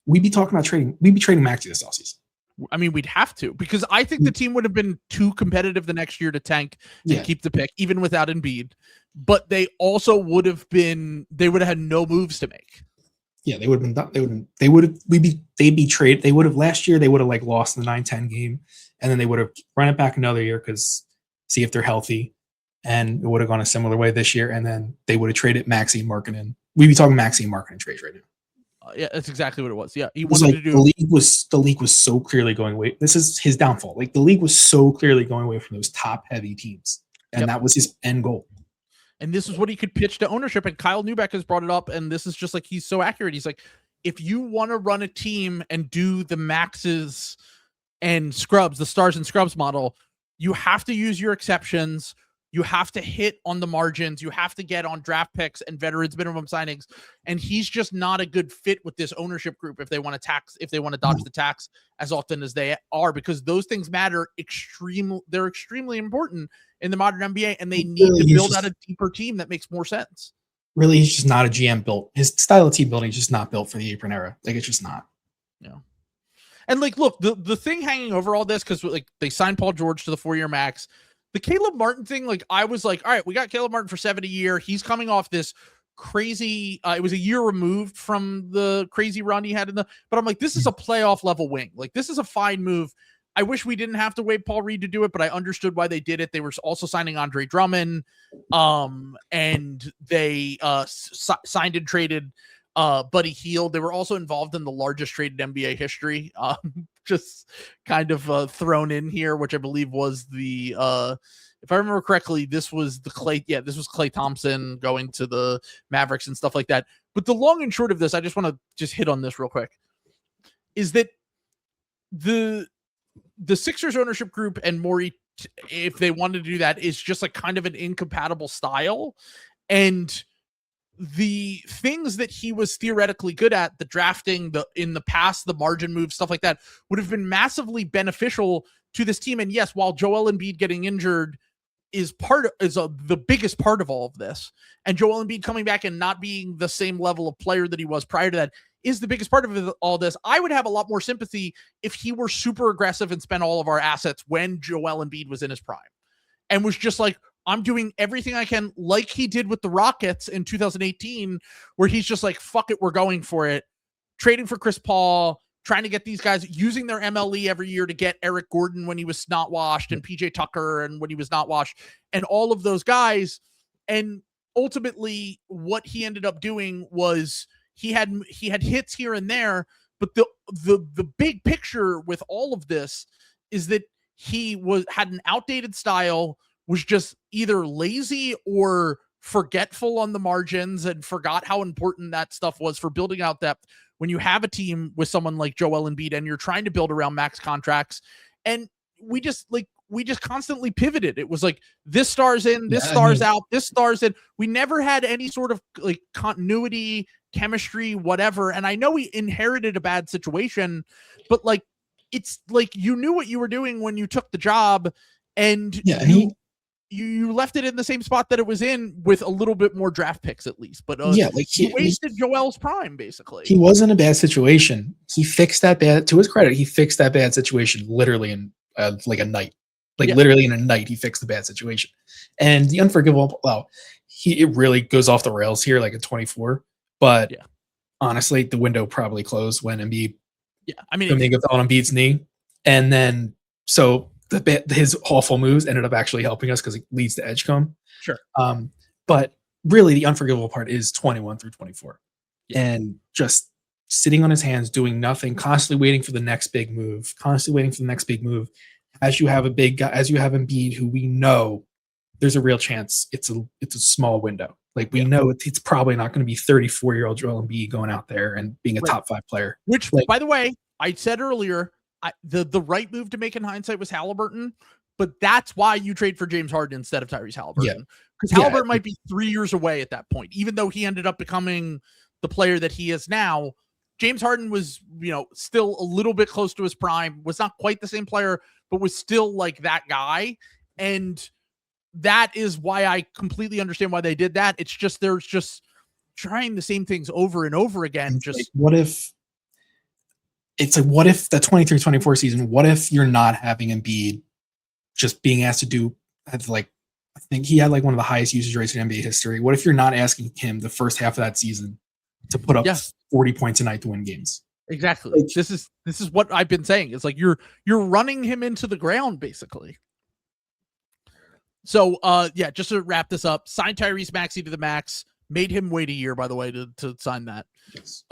we'd be talking about trading. We'd be trading Maxey this offseason. I mean, we'd have to, because I think the team would have been too competitive the next year to tank and keep the pick, even without Embiid. But they also would have had no moves to make. Yeah, they would have been. They'd be traded. They would have last year. They would have like lost the 9-10 game, and then they would have run it back another year because see if they're healthy, and it would have gone a similar way this year. And then they would have traded Maxey and Markkanen. We'd be talking Maxey and Markkanen trades right now. Yeah, that's exactly what it was. Yeah, he was wanted like, to do. The league was so clearly going away. This is his downfall. Like the league was so clearly going away from those top heavy teams, and that was his end goal. And this is what he could pitch to ownership. And Kyle Neubeck has brought it up, and this is just like, he's so accurate. He's like, if you want to run a team and do the maxes and scrubs, the stars and scrubs model, you have to use your exceptions. You have to hit on the margins. You have to get on draft picks and veterans minimum signings. And he's just not a good fit with this ownership group if they want to dodge the tax as often as they are, because those things matter they're extremely important in the modern NBA, and they need to build out a deeper team that makes more sense. Really, he's just not a GM built. His style of team building is just not built for the apron era. Like, it's just not. Yeah. And like, look, the thing hanging over all this, because like they signed Paul George to the 4-year max. The Caleb Martin thing, like I was like, all right, we got Caleb Martin for 7 a year. He's coming off this crazy, it was a year removed from the crazy run he had but I'm like, this is a playoff level wing. Like, this is a fine move. I wish we didn't have to wait Paul Reed to do it, but I understood why they did it. They were also signing Andre Drummond, and they signed and traded Buddy Hield. They were also involved in the largest trade in NBA history, just kind of thrown in here, which I believe was the if I remember correctly, this was Klay Thompson going to the Mavericks and stuff like that. But the long and short of this, I just want to just hit on this real quick, is that the Sixers ownership group and Morey, if they wanted to do that, is just like kind of an incompatible style. And the things that he was theoretically good at, the drafting, in the past, the margin moves, stuff like that, would have been massively beneficial to this team. And yes, while Joel Embiid getting injured is the biggest part of all of this, and Joel Embiid coming back and not being the same level of player that he was prior to that is the biggest part of all this, I would have a lot more sympathy if he were super aggressive and spent all of our assets when Joel Embiid was in his prime, and was just like, I'm doing everything I can, like he did with the Rockets in 2018, where he's just like, fuck it, we're going for it. Trading for Chris Paul, trying to get these guys, using their MLE every year to get Eric Gordon when he was not washed, and PJ Tucker and when he was not washed, and all of those guys. And ultimately what he ended up doing was he had hits here and there, but the big picture with all of this is that he had an outdated style, was just either lazy or forgetful on the margins, and forgot how important that stuff was for building out depth when you have a team with someone like Joel Embiid and you're trying to build around max contracts. And we just constantly pivoted. It was like, this star's in, this star's out, this star's in. We never had any sort of like continuity, chemistry, whatever. And I know we inherited a bad situation, but like, it's like, you knew what you were doing when you took the job, and you left it in the same spot that it was in, with a little bit more draft picks at least. But he wasted Joel's prime, basically. He was in a bad situation. He fixed that bad, to his credit, he fixed that bad situation literally in like a night. Literally in a night, he fixed the bad situation. And the unforgivable, it really goes off the rails here, like in 24. But honestly, the window probably closed when Embiid, Domingo fell on Embiid's knee. And then, so his awful moves ended up actually helping us because it leads to Edgecombe. Sure. But really, the unforgivable part is 21 through 24. And just sitting on his hands, doing nothing, constantly waiting for the next big move, As you have a big guy, as you have Embiid, who we know there's a real chance it's a small window. Like, we know it's probably not going to be 34-year-old Joel Embiid going out there and being a top 5 player. Which, by the way, I said earlier, the right move to make in hindsight was Halliburton, but that's why you trade for James Harden instead of Tyrese Halliburton. Because Halliburton might be 3 years away at that point, even though he ended up becoming the player that he is now. James Harden was, still a little bit close to his prime, was not quite the same player, but was still like that guy. And that is why I completely understand why they did that. It's just, there's just trying the same things over and over again. Just like, what if the 23-24 season, what if you're not having Embiid just being asked to do, like, I think he had like one of the highest usage rates in NBA history. What if you're not asking him the first half of that season to put up 40 points a night to win games? Exactly. Like, this is what I've been saying. It's like you're running him into the ground, basically. So just to wrap this up, sign Tyrese Maxey to the max, made him wait a year, by the way, to sign that. Yes.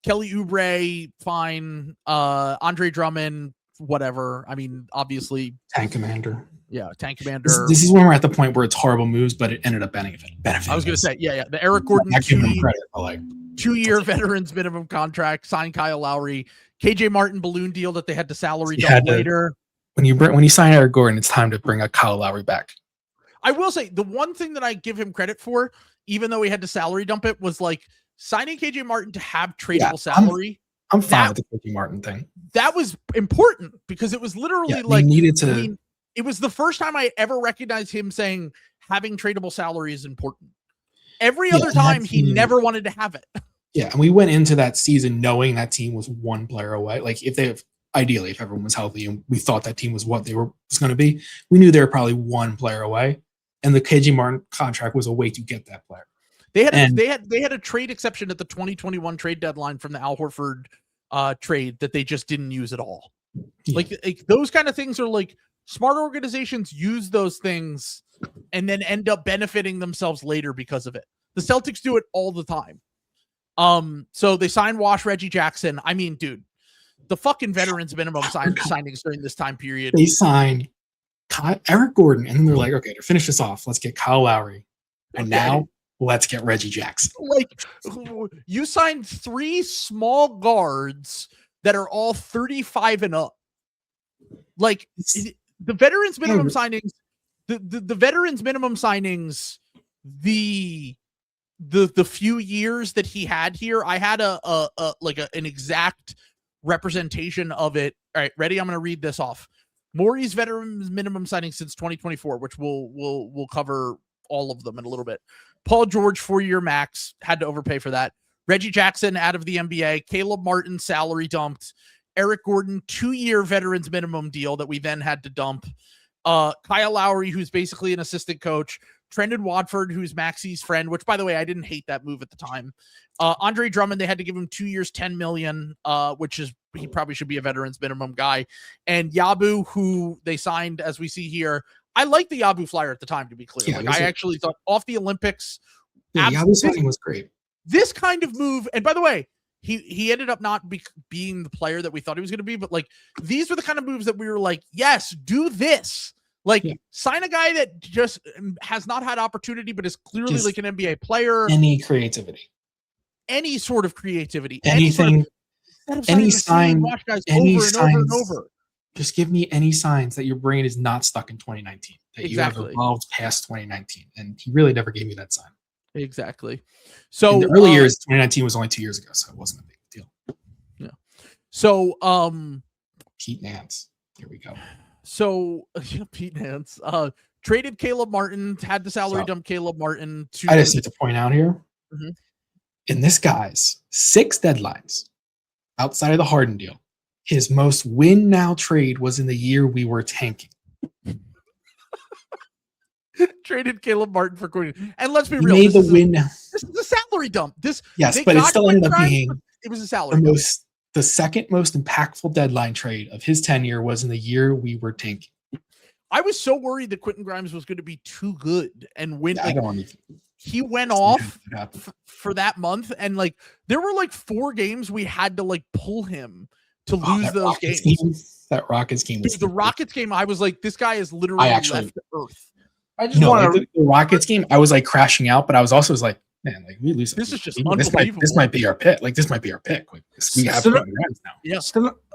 Kelly Oubre, fine. Andre Drummond, whatever. I mean, obviously Tank Commander. Yeah, Tank Commander. This is when we're at the point where it's horrible moves, but it ended up benefiting. I was going to say, the Eric Gordon I give him credit, but like 2-year veterans minimum contract, signed Kyle Lowry, KJ Martin balloon deal that they had to salary dump later. When you sign Eric Gordon, it's time to bring a Kyle Lowry back. I will say the one thing that I give him credit for, even though he had to salary dump it, was like signing KJ Martin to have tradable salary. I'm fine with the KJ Martin thing. That was important because it was literally it was the first time I ever recognized him saying having tradable salary is important. Every other time he never wanted to have it. Yeah, and we went into that season knowing that team was one player away. Like if everyone was healthy and we thought that team was what they was going to be, we knew they were probably one player away. And the KJ Martin contract was a way to get that player. They had a trade exception at the 2021 trade deadline from the Al Horford trade that they just didn't use at all. Yeah. Like those kind of things are like smart organizations use those things and then end up benefiting themselves later because of it. The Celtics do it all the time. So they signed Reggie Jackson. I mean, dude, the fucking veterans minimum signings during this time period. They signed Eric Gordon, and then they're like, okay, to finish this off, let's get Kyle Lowry. And now let's get Reggie Jackson. Like, you signed 3 small guards that are all 35 and up. Like, the veterans minimum signings, the veterans minimum signings, the few years that he had here, I had an exact representation of it. All right, ready? I'm going to read this off. Morey's veterans minimum signing since 2024, which we'll cover all of them in a little bit. Paul George, 4-year max, had to overpay for that. Reggie Jackson out of the NBA. Caleb Martin salary dumped. Eric Gordon, 2-year veterans minimum deal that we then had to dump. Kyle Lowry, who's basically an assistant coach. Trendon Watford, who's Maxey's friend, which, by the way, I didn't hate that move at the time. Andre Drummond, they had to give him 2 years, $10 million, which is he probably should be a veterans minimum guy. And Yabu, who they signed, as we see here. I liked the Yabu flyer at the time, to be clear. I actually thought off the Olympics. Yeah, Yabu signing was great. This kind of move, and by the way, he ended up not being the player that we thought he was going to be, but like these were the kind of moves that we were like, yes, do this. Like, sign a guy that just has not had opportunity, but is clearly just like an NBA player. Any creativity. Any sort of creativity. Anything. Any sign. Watch guys over and over. Just give me any signs that your brain is not stuck in 2019. That you have evolved past 2019. And he really never gave me that sign. Exactly. So in the early years, 2019 was only 2 years ago, so it wasn't a big deal. Yeah. So Pete Nance. Here we go. So Pete Nance traded Caleb Martin, had the salary dump Caleb Martin to. I just need to point out here, in this guy's 6 deadlines outside of the Harden deal, his most win now trade was in the year we were tanking. Traded Caleb Martin for Gordon, and let's be real. Made the win. This is a salary dump. Yes, but it still ended up being it was a salary dump. The second most impactful deadline trade of his tenure was in the year we were tanking. I was so worried that Quentin Grimes was going to be too good and win. He went off for that month, and like there were like 4 games we had to like pull him to lose those games. That Rockets game was the Rockets game. I was like, this guy is literally left Earth. I just want the Rockets game. I was like crashing out, but I was also like, man, like we lose. This is just unbelievable. This might be our pick. Like this might be our pick. We have now. Yes.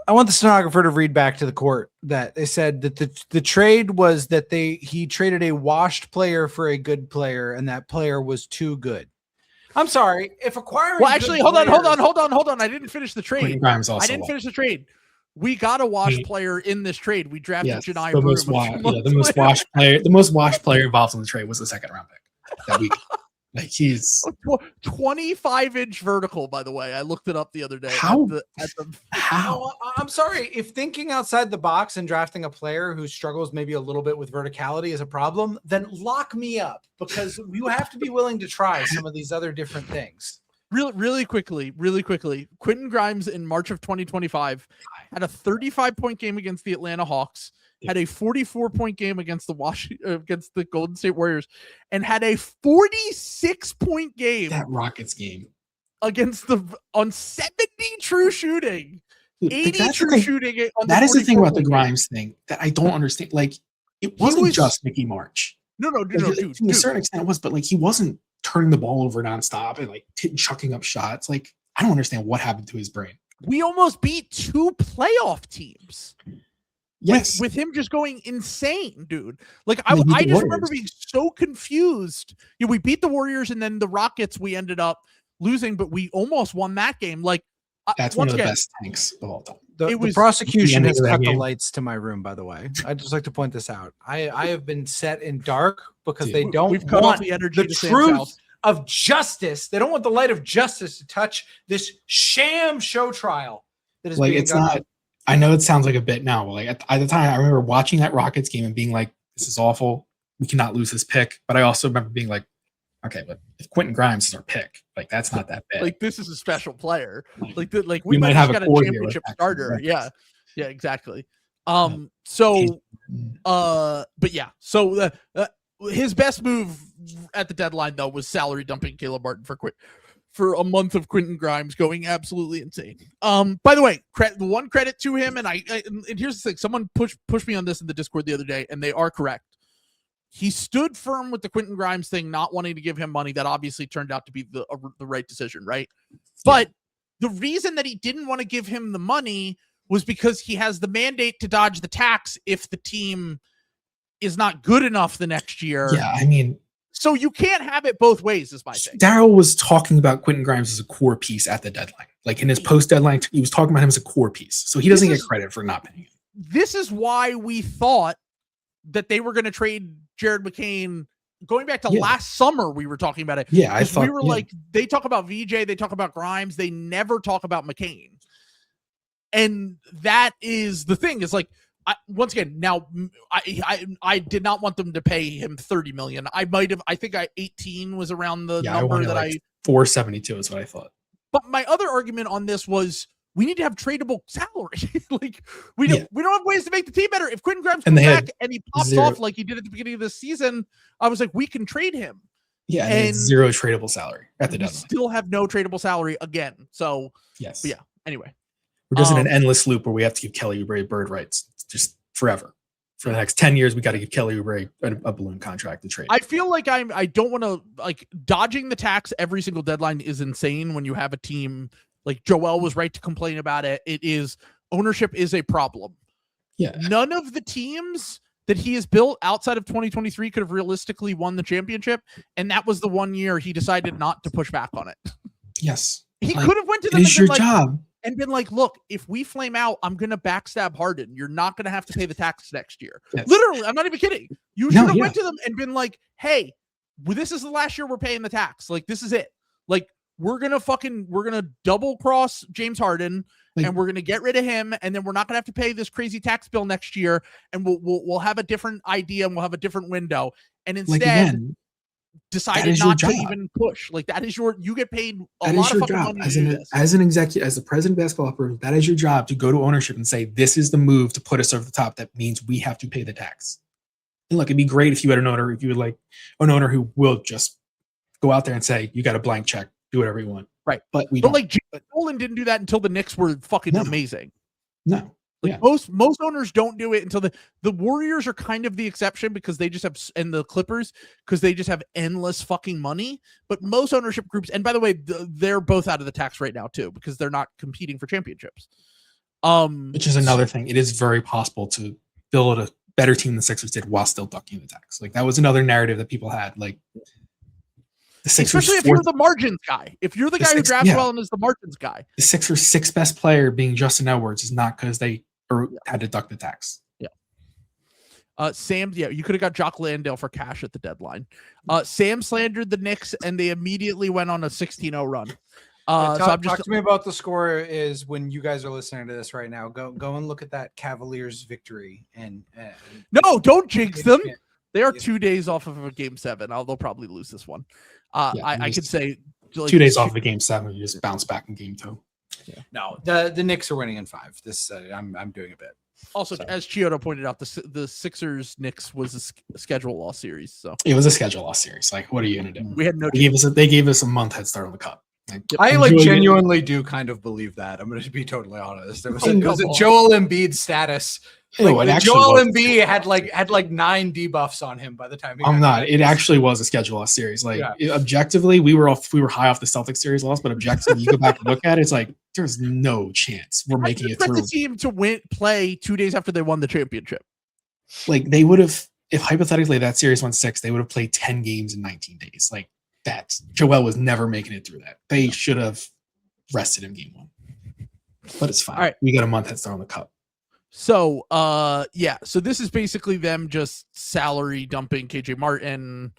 I want the stenographer to read back to the court that they said that the trade was that he traded a washed player for a good player, and that player was too good. I'm sorry. If acquiring Well, actually, good hold players- on. I didn't finish the Quentin trade. Grimes also. I didn't finish the trade. We got a wash player in this trade. We drafted Yes, Janai the Broom. most washed player. The most washed player involved in the trade was the second round pick that week. Like he's 25-inch vertical, by the way. I looked it up the other day. How? No, I'm sorry. If thinking outside the box and drafting a player who struggles maybe a little bit with verticality is a problem, then lock me up because you have to be willing to try some of these other different things. Really quickly. Quentin Grimes in March of 2025 had a 35-point game against the Atlanta Hawks, had a 44-point game against the Golden State Warriors, and had a 46-point game that Rockets game on 70 true shooting. Dude, 80 true shooting. That is the thing about the Grimes thing that I don't understand. Like, it wasn't just Mickey March. No, dude. To a certain extent, it was, but like he wasn't turning the ball over nonstop and like chucking up shots. Like, I don't understand what happened to his brain. We almost beat 2 playoff teams. Yes, with him just going insane, dude. Like I just remember being so confused. Yeah, we beat the Warriors and then the Rockets. We ended up losing, but we almost won that game. Like that's one of the best tanks of all time. The prosecution has cut the lights to my room, by the way. I'd just like to point this out. I have been set in dark because they don't want the truth of justice. They don't want the light of justice to touch this sham show trial that is like being it's done. not. I know it sounds like a bit now, but like at the time, I remember watching that Rockets game and being like, "This is awful. We cannot lose this pick." But I also remember being like, "Okay, but if Quentin Grimes is our pick, like that's not that bad. Like this is a special player. Like we might have got a championship starter. Yeah, exactly. But yeah. So his best move at the deadline though was salary dumping Caleb Martin for a month of Quentin Grimes going absolutely insane. By the way, one credit to him, and and here's the thing: someone pushed me on this in the Discord the other day, and they are correct. He stood firm with the Quentin Grimes thing, not wanting to give him money. That obviously turned out to be the right decision, right? Yeah. But the reason that he didn't want to give him the money was because he has the mandate to dodge the tax if the team is not good enough the next year. Yeah, I mean, so you can't have it both ways, is my thing. Daryl was talking about Quentin Grimes as a core piece at the deadline. Like in his post-deadline, he was talking about him as a core piece. So he doesn't get credit for not paying him. This is why we thought that they were going to trade Jared McCain. Going back to last summer, we were talking about it. Yeah, I thought we were like, they talk about VJ, they talk about Grimes, they never talk about McCain. And that is the thing, is like, once again, now I did not want them to pay him $30 million. I think 18 was around the number that I 472 is what I thought. But my other argument on this was we need to have tradable salary. Like we don't have ways to make the team better. If Quentin Grimes comes back and he pops off like he did at the beginning of this season, I was like, we can trade him. Yeah, and zero tradable salary at the deadline. Still have no tradable salary again. So yes, yeah. Anyway, we're just in an endless loop where we have to give Kelly Oubre bird rights just forever. For the next 10 years, we got to give Kelly Oubre a balloon contract to trade. I feel like I don't want to, like, dodging the tax every single deadline is insane when you have a team. Like Joel was right to complain about it. Ownership is a problem. Yeah. None of the teams that he has built outside of 2023 could have realistically won the championship. And that was the one year he decided not to push back on it. Yes. He could have went to them and been job. And been like, look, if we flame out, I'm going to backstab Harden. You're not going to have to pay the tax next year. Yes. Literally, I'm not even kidding. You should have went to them and been like, hey, this is the last year we're paying the tax. Like, this is it. Like, we're going to double cross James Harden, and we're going to get rid of him. And then we're not going to have to pay this crazy tax bill next year. And we'll have a different idea and we'll have a different window. And instead, decided not to even push. Like, that is you get paid a lot of fucking money as an executive, as the president of basketball operations. That is your job, to go to ownership and say, this is the move to put us over the top. That means we have to pay the tax. And look, it'd be great if you had an owner who will just go out there and say, you got a blank check, do whatever you want. Right. But like Nolan didn't do that until the Knicks were fucking amazing. No. Like most owners don't do it until the Warriors are kind of the exception because they just have, and the Clippers, because they just have endless fucking money. But most ownership groups, and by the way, they're both out of the tax right now too, because they're not competing for championships. Which is another thing. It is very possible to build a better team than the Sixers did while still ducking the tax. Like, that was another narrative that people had. Like, The Sixers especially if you're the margins guy. If you're the guy who drafts well and is the margins guy. The Sixers' sixth best player being Justin Edwards is not because they had to duck the tax. Yeah. Sam, you could have got Jock Landale for cash at the deadline. Sam slandered the Knicks, and they immediately went on a 16-0 run. Talk to me about the score is when you guys are listening to this right now. Go and look at that Cavaliers victory. And no, don't jinx them. They are 2 days off of a game 7. They'll probably lose this one. I could say like, 2 days off of a game 7. You just bounce back in game 2. Yeah. No, the Knicks are winning in 5. This I'm doing a bit. Also, as Chiodo pointed out, the Sixers Knicks was a schedule loss series. So it was a schedule loss series. Like, what are you gonna do? We had no. They gave us a month head start on the cup. I genuinely do kind of believe that. I'm going to be totally honest. It was a Joel Embiid status. Joel Embiid had like 9 debuffs on him by the time. It actually was a schedule loss series. Like objectively, we were high off the Celtics series loss, but objectively, you go back and look at it, it's like there's no chance we're making it through. The team to play 2 days after they won the championship. Like they would have, if hypothetically that series went 6, they would have played 10 games in 19 days. Like. Joel was never making it through that. They should have rested him game 1. But it's fine. All right. We got a month head start on the cup. So so this is basically them just salary dumping KJ Martin.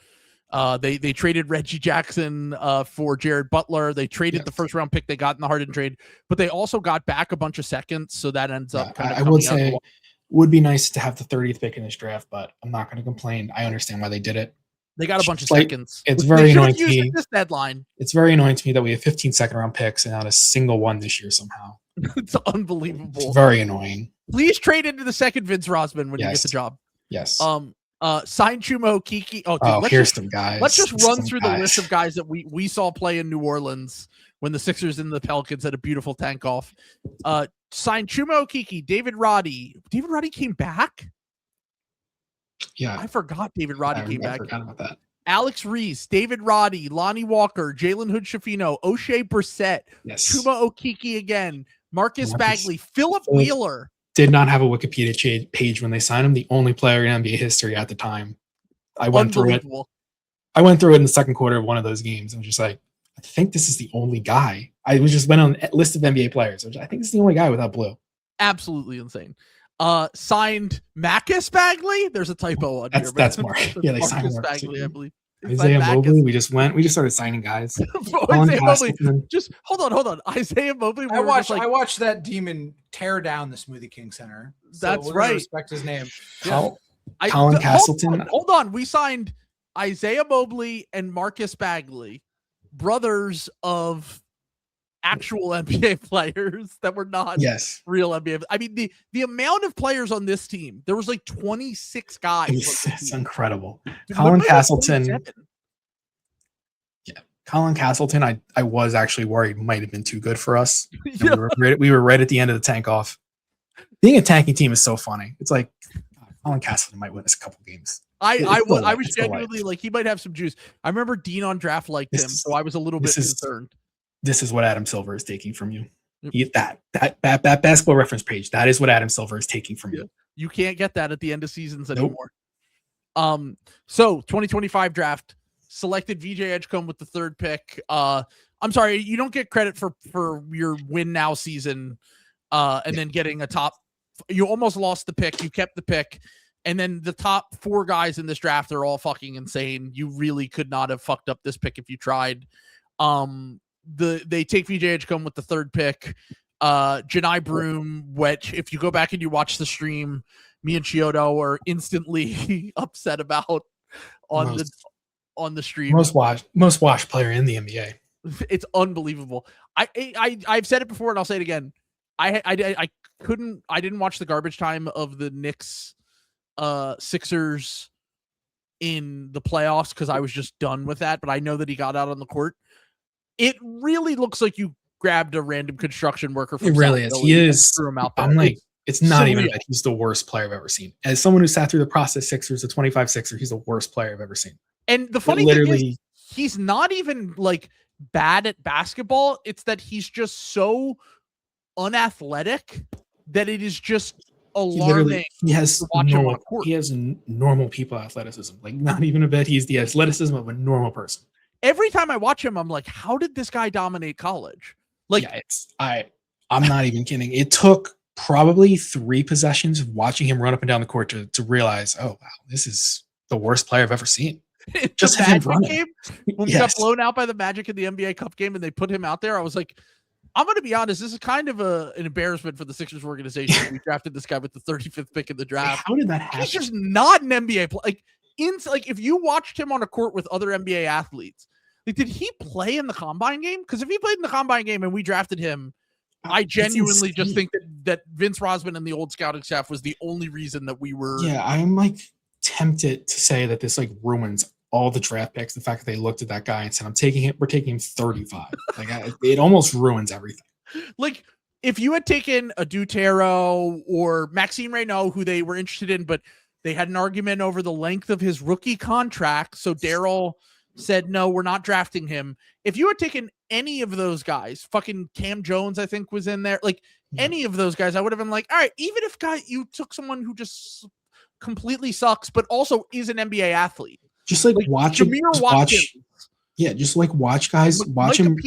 They traded Reggie Jackson for Jared Butler. They traded the first round pick they got in the Harden trade, but they also got back a bunch of seconds, so that ends up I would say would be nice to have the 30th pick in this draft, but I'm not going to complain. I understand why they did it. They got a bunch of seconds. It's very annoying to me. This deadline. It's very annoying to me that we have 15 second round picks and not a single one this year somehow. It's unbelievable. It's very annoying. Please trade into the second Vince Rodman when you get the job. Yes. Sign Chuma Okeke. Let's just run through the list of guys that we saw play in New Orleans when the Sixers and the Pelicans had a beautiful tank off. Sign Chuma Okeke, David Roddy. David Roddy came back. Yeah, I forgot David Roddy came back. I forgot about that. Alex Reese, David Roddy, Lonnie Walker, Jalen Hood-Schifino, O'Shea Brissett, Chuma Okeke again, Marcus Bagley, Philip Wheeler. Did not have a Wikipedia page when they signed him. The only player in NBA history at the time. I went through it. I went through it in the second quarter of one of those games. I'm just like, I think this is the only guy. I went on a list of NBA players. I think this is the only guy without blue. Absolutely insane. Signed Marcus Bagley. There's a typo on here. That's Mark. Yeah, they signed Marcus Bagley, I believe. Isaiah Mobley. We just started signing guys. Isaiah Mobley. Just hold on. Isaiah Mobley. I watched that demon tear down the Smoothie King Center. That's right. Respect his name. Colin Castleton. Hold on. We signed Isaiah Mobley and Marcus Bagley, brothers of actual NBA players that were not real NBA. I mean, the amount of players on this team, there was like 26 guys. It's incredible. Colin Castleton. Yeah. Colin Castleton, I was actually worried might have been too good for us. We were right at the end of the tank off. Being a tanking team is so funny. It's like Colin Castleton might win us a couple games. I was genuinely like, he might have some juice. I remember Dean on draft liked him, so I was a little bit concerned. This is what Adam Silver is taking from you. That basketball reference page. That is what Adam Silver is taking from you. You can't get that at the end of seasons anymore. So 2025 draft selected VJ Edgecombe with the 3rd pick. I'm sorry, you don't get credit for your win now season. And then getting a top. You almost lost the pick. You kept the pick. And then the top 4 guys in this draft are all fucking insane. You really could not have fucked up this pick if you tried. They take VJ Edgecombe with the 3rd pick. Janai Broom, which if you go back and you watch the stream, me and Chiodo are instantly upset about on the stream. Most watched player in the NBA. It's unbelievable. I've said it before and I'll say it again. I didn't watch the garbage time of the Knicks Sixers in the playoffs because I was just done with that, but I know that he got out on the court. It really looks like you grabbed a random construction worker from it really is. He is. Threw him out there. I'm like, it's not even that he's the worst player I've ever seen. As someone who sat through the process Sixers, the 25 Sixers, he's the worst player I've ever seen. And the funny thing is, he's not even like bad at basketball. It's that he's just so unathletic that it is just alarming. He has normal people athleticism. Like not even a bit. He's the athleticism of a normal person. every time I watch him, I'm like, how did this guy dominate college? Like, yeah, I'm not even kidding. It took probably 3 possessions of watching him run up and down the court to realize, oh wow, this is the worst player I've ever seen. Just the have him Magic running. game, when we got blown out by the Magic in the NBA Cup game and they put him out there, I was like, I'm going to be honest, this is kind of an embarrassment for the Sixers organization. We drafted this guy with the 35th pick in the draft. How did that happen? He's just not an NBA player. Like if you watched him on a court with other NBA athletes, like, did he play in the combine game? Because if he played in the combine game and we drafted him, I genuinely just think that Vince Rosman and the old scouting staff was the only reason that we were. Yeah, I'm like tempted to say that this like ruins all the draft picks. The fact that they looked at that guy and said, we're taking him 35. Like it almost ruins everything. Like if you had taken a Dutero or Maxime Reynaud, who they were interested in, but they had an argument over the length of his rookie contract. So Daryl said, no, we're not drafting him. If you had taken any of those guys, fucking Cam Jones, I think was in there, like any of those guys, I would have been like, all right, even if you took someone who just completely sucks, but also is an NBA athlete. Just like watch him. Yeah, just like watch guys, watch him,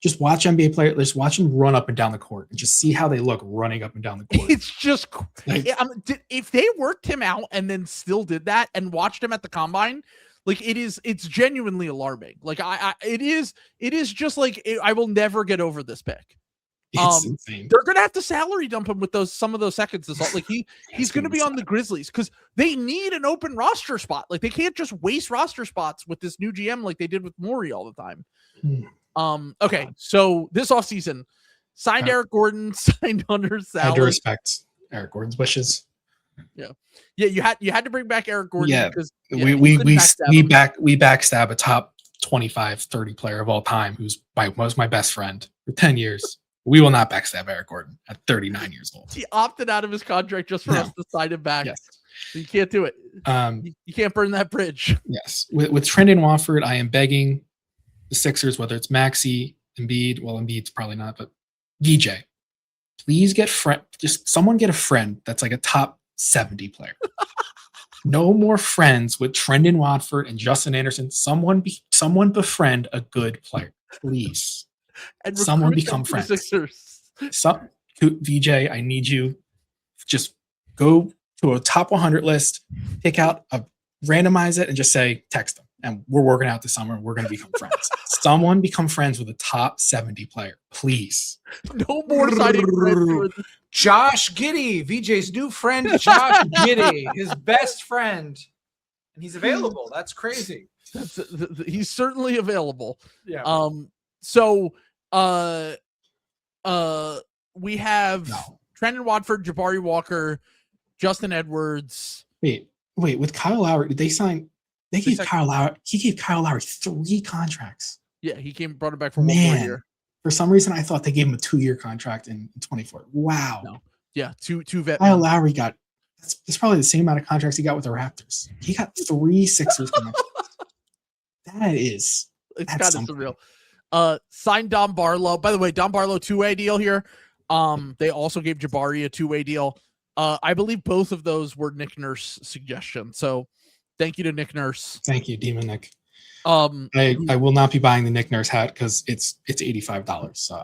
just watch NBA players, just watch him run up and down the court and just see how they look running up and down the court. It's just, if they worked him out and then still did that and watched him at the combine, like it's genuinely alarming. Like it is just like, I will never get over this pick. It's insane. They're gonna have to salary dump him with some of those seconds. Like he's gonna be on the Grizzlies because they need an open roster spot. Like they can't just waste roster spots with this new GM like they did with Morey all the time. Okay, so this offseason, signed Eric Gordon, signed Hunter Sally. I had to respect Eric Gordon's wishes. Yeah, you had to bring back Eric Gordon. Yeah, because we backstab a top 25, 30 player of all time who's was my best friend for 10 years. We will not backstab Eric Gordon at 39 years old. He opted out of his contract just for us to sign him back. Yes. So you can't do it. You can't burn that bridge. Yes. With Trendon Watford, I am begging the Sixers, whether it's Maxey, Embiid, well, Embiid's probably not, but VJ, please just someone get a friend that's like a top 70 player. No more friends with Trendon Watford and Justin Anderson. Someone befriend a good player, please. And someone become friends. VJ, I need you. Just go to a top 100 list, randomize it, and just say text them. And we're working out this summer. We're going to become friends. Someone become friends with a top 70 player, please. No more signing friends. Josh Giddey, VJ's new friend, Josh Giddey, his best friend, and he's available. That's crazy. He's certainly available. Yeah. So we have Trendon Watford, Jabari Walker, Justin Edwards. Wait, with Kyle Lowry, did they sign? He gave Kyle Lowry 3 contracts. Yeah, brought him back for 1 more year. For some reason, I thought they gave him a 2-year contract in 24. Wow. No. Yeah, two vet. Kyle Lowry that's probably the same amount of contracts he got with the Raptors. He got 3 Sixers contracts. It's kind of surreal. Signed Don Barlow. By the way, Don Barlow 2-way deal here. They also gave Jabari a 2-way deal. I believe both of those were Nick Nurse suggestions. So thank you to Nick Nurse. Thank you, Demon Nick. I will not be buying the Nick Nurse hat because it's $85. So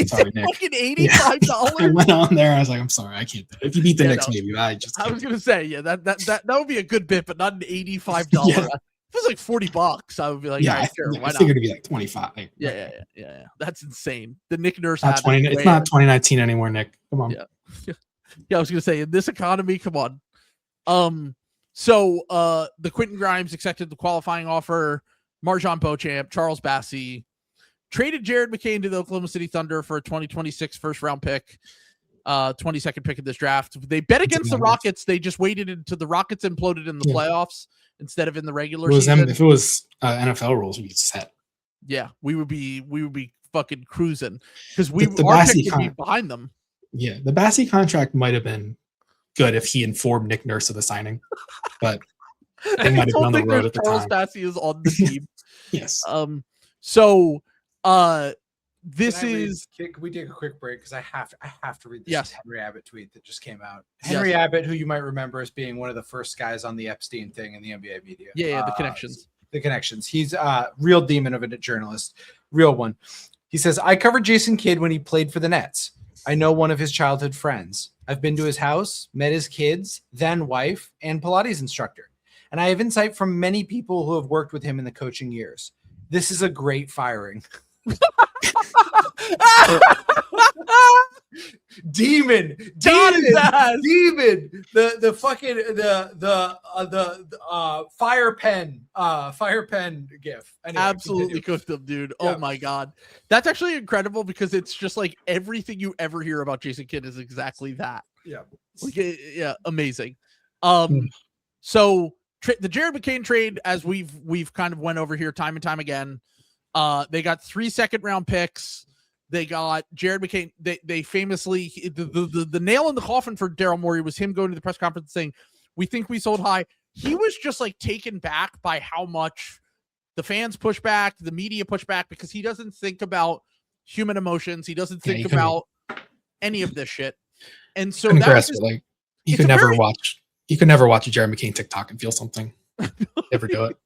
sorry, Nick. Fucking $85. Yeah. I went on there. I was like, I'm sorry, I can't. If you beat the Knicks, maybe I was gonna say, that would be a good bit, but not an $85. Yeah. If it was like $40, I would be like, yeah, sure, I figured it'd be like 25. Yeah. That's insane. The Nick Nurse hat. It's not 2019 anymore, Nick. Come on. Yeah, I was gonna say, in this economy, come on. So the Quentin Grimes accepted the qualifying offer. Marjon Beauchamp, Charles Bassey, traded Jared McCain to the Oklahoma City Thunder for a 2026 first-round pick, 22nd pick of this draft. They bet against the Rockets. They just waited until the Rockets imploded in the playoffs instead of in the regular season. If it was NFL rules, we'd be set. Yeah, we would be fucking cruising because our pick would be behind them. Yeah, the Bassey contract might have been good if he informed Nick Nurse of the signing, but they might have been on the road at the Charles time. Bassey is on the team. Yes. So this is. Can we take a quick break because I have to read this Henry Abbott tweet that just came out. Henry Abbott, who you might remember as being one of the first guys on the Epstein thing in the NBA media. Yeah, the connections. the connections. He's a real demon of a journalist, real one. He says, I covered Jason Kidd when he played for the Nets. I know one of his childhood friends. I've been to his house, met his kids, then wife, and Pilates instructor. And I have insight from many people who have worked with him in the coaching years. This is a great firing. Demon, the fucking fire pen gif. Anyway, absolutely cooked him, dude. Yeah. Oh my god, that's actually incredible because it's just like everything you ever hear about Jason Kidd is exactly that. Yeah, like, yeah, amazing. So the Jared McCain trade, as we've kind of went over here time and time again, they got 3 second-round picks. They got Jared McCain. They famously, the nail in the coffin for Daryl Morey was him going to the press conference saying, "We think we sold high." He was just like taken back by how much the fans push back, the media push back, because he doesn't think about human emotions. He doesn't think about any of this shit. And so that was just, like you could never watch a Jared McCain TikTok and feel something. Never do it.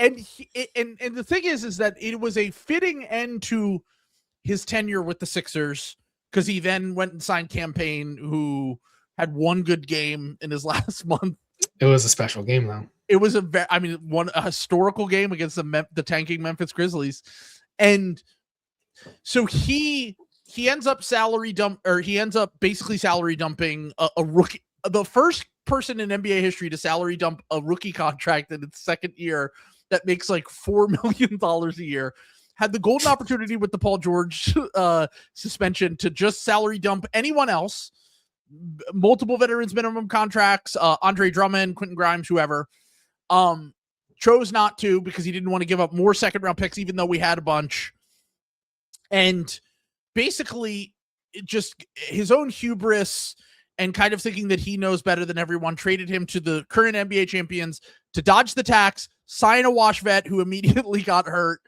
And the thing is that it was a fitting end to his tenure with the Sixers, because he then went and signed Campaign, who had one good game in his last month. It was a special game, though. It was a historical game against the tanking Memphis Grizzlies. And so he ends up basically salary dumping a rookie, the first person in NBA history to salary dump a rookie contract in its second year that makes like $4 million a year. Had the golden opportunity with the Paul George suspension to just salary dump anyone else, multiple veterans minimum contracts, Andre Drummond, Quentin Grimes, whoever. Chose not to because he didn't want to give up more second-round picks, even though we had a bunch. And basically, just his own hubris and kind of thinking that he knows better than everyone traded him to the current NBA champions to dodge the tax, sign a wash vet who immediately got hurt,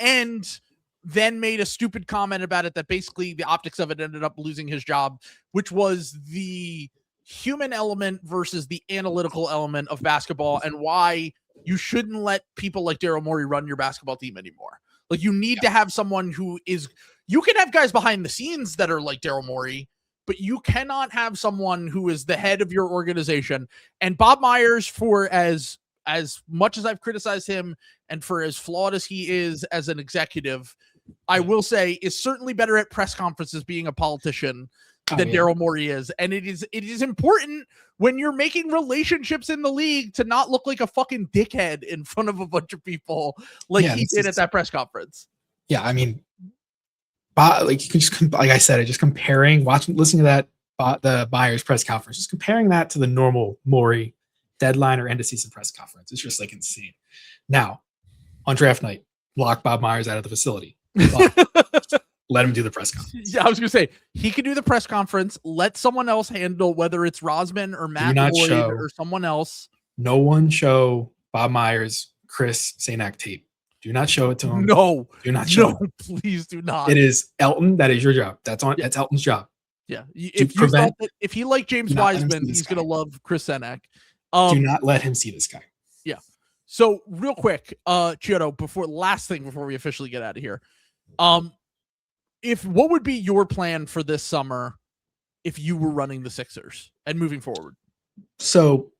and then made a stupid comment about it that basically the optics of it ended up losing his job, which was the human element versus the analytical element of basketball, and why you shouldn't let people like Daryl Morey run your basketball team anymore. Like, you need to have someone who is, you can have guys behind the scenes that are like Daryl Morey, but you cannot have someone who is the head of your organization. And Bob Myers, for as much as I've criticized him and for as flawed as he is as an executive, I will say is certainly better at press conferences being a politician than Daryl Morey is. And it is important when you're making relationships in the league to not look like a fucking dickhead in front of a bunch of people like he did at that press conference. Yeah, I mean, like you can just, like I said, just listening to that the Myers press conference, just comparing that to the normal Morey deadline or end of season press conference, it's just like insane. Now, on draft night, lock Bob Myers out of the facility. Let him do the press conference. Yeah, I was gonna say he could do the press conference. Let someone else handle, whether it's Rosman or Matt Lloyd or someone else. No one show Bob Myers, Chris Sanak tape. Do not show it to him. No, do not show. No, please do not. It is Elton. That is your job. That's Elton's job. Yeah. If he liked James Wiseman, he's gonna love Chris Sanak. Do not let him see this guy. Yeah. So real quick, Chiodo, last thing before we officially get out of here. What would be your plan for this summer if you were running the Sixers and moving forward? So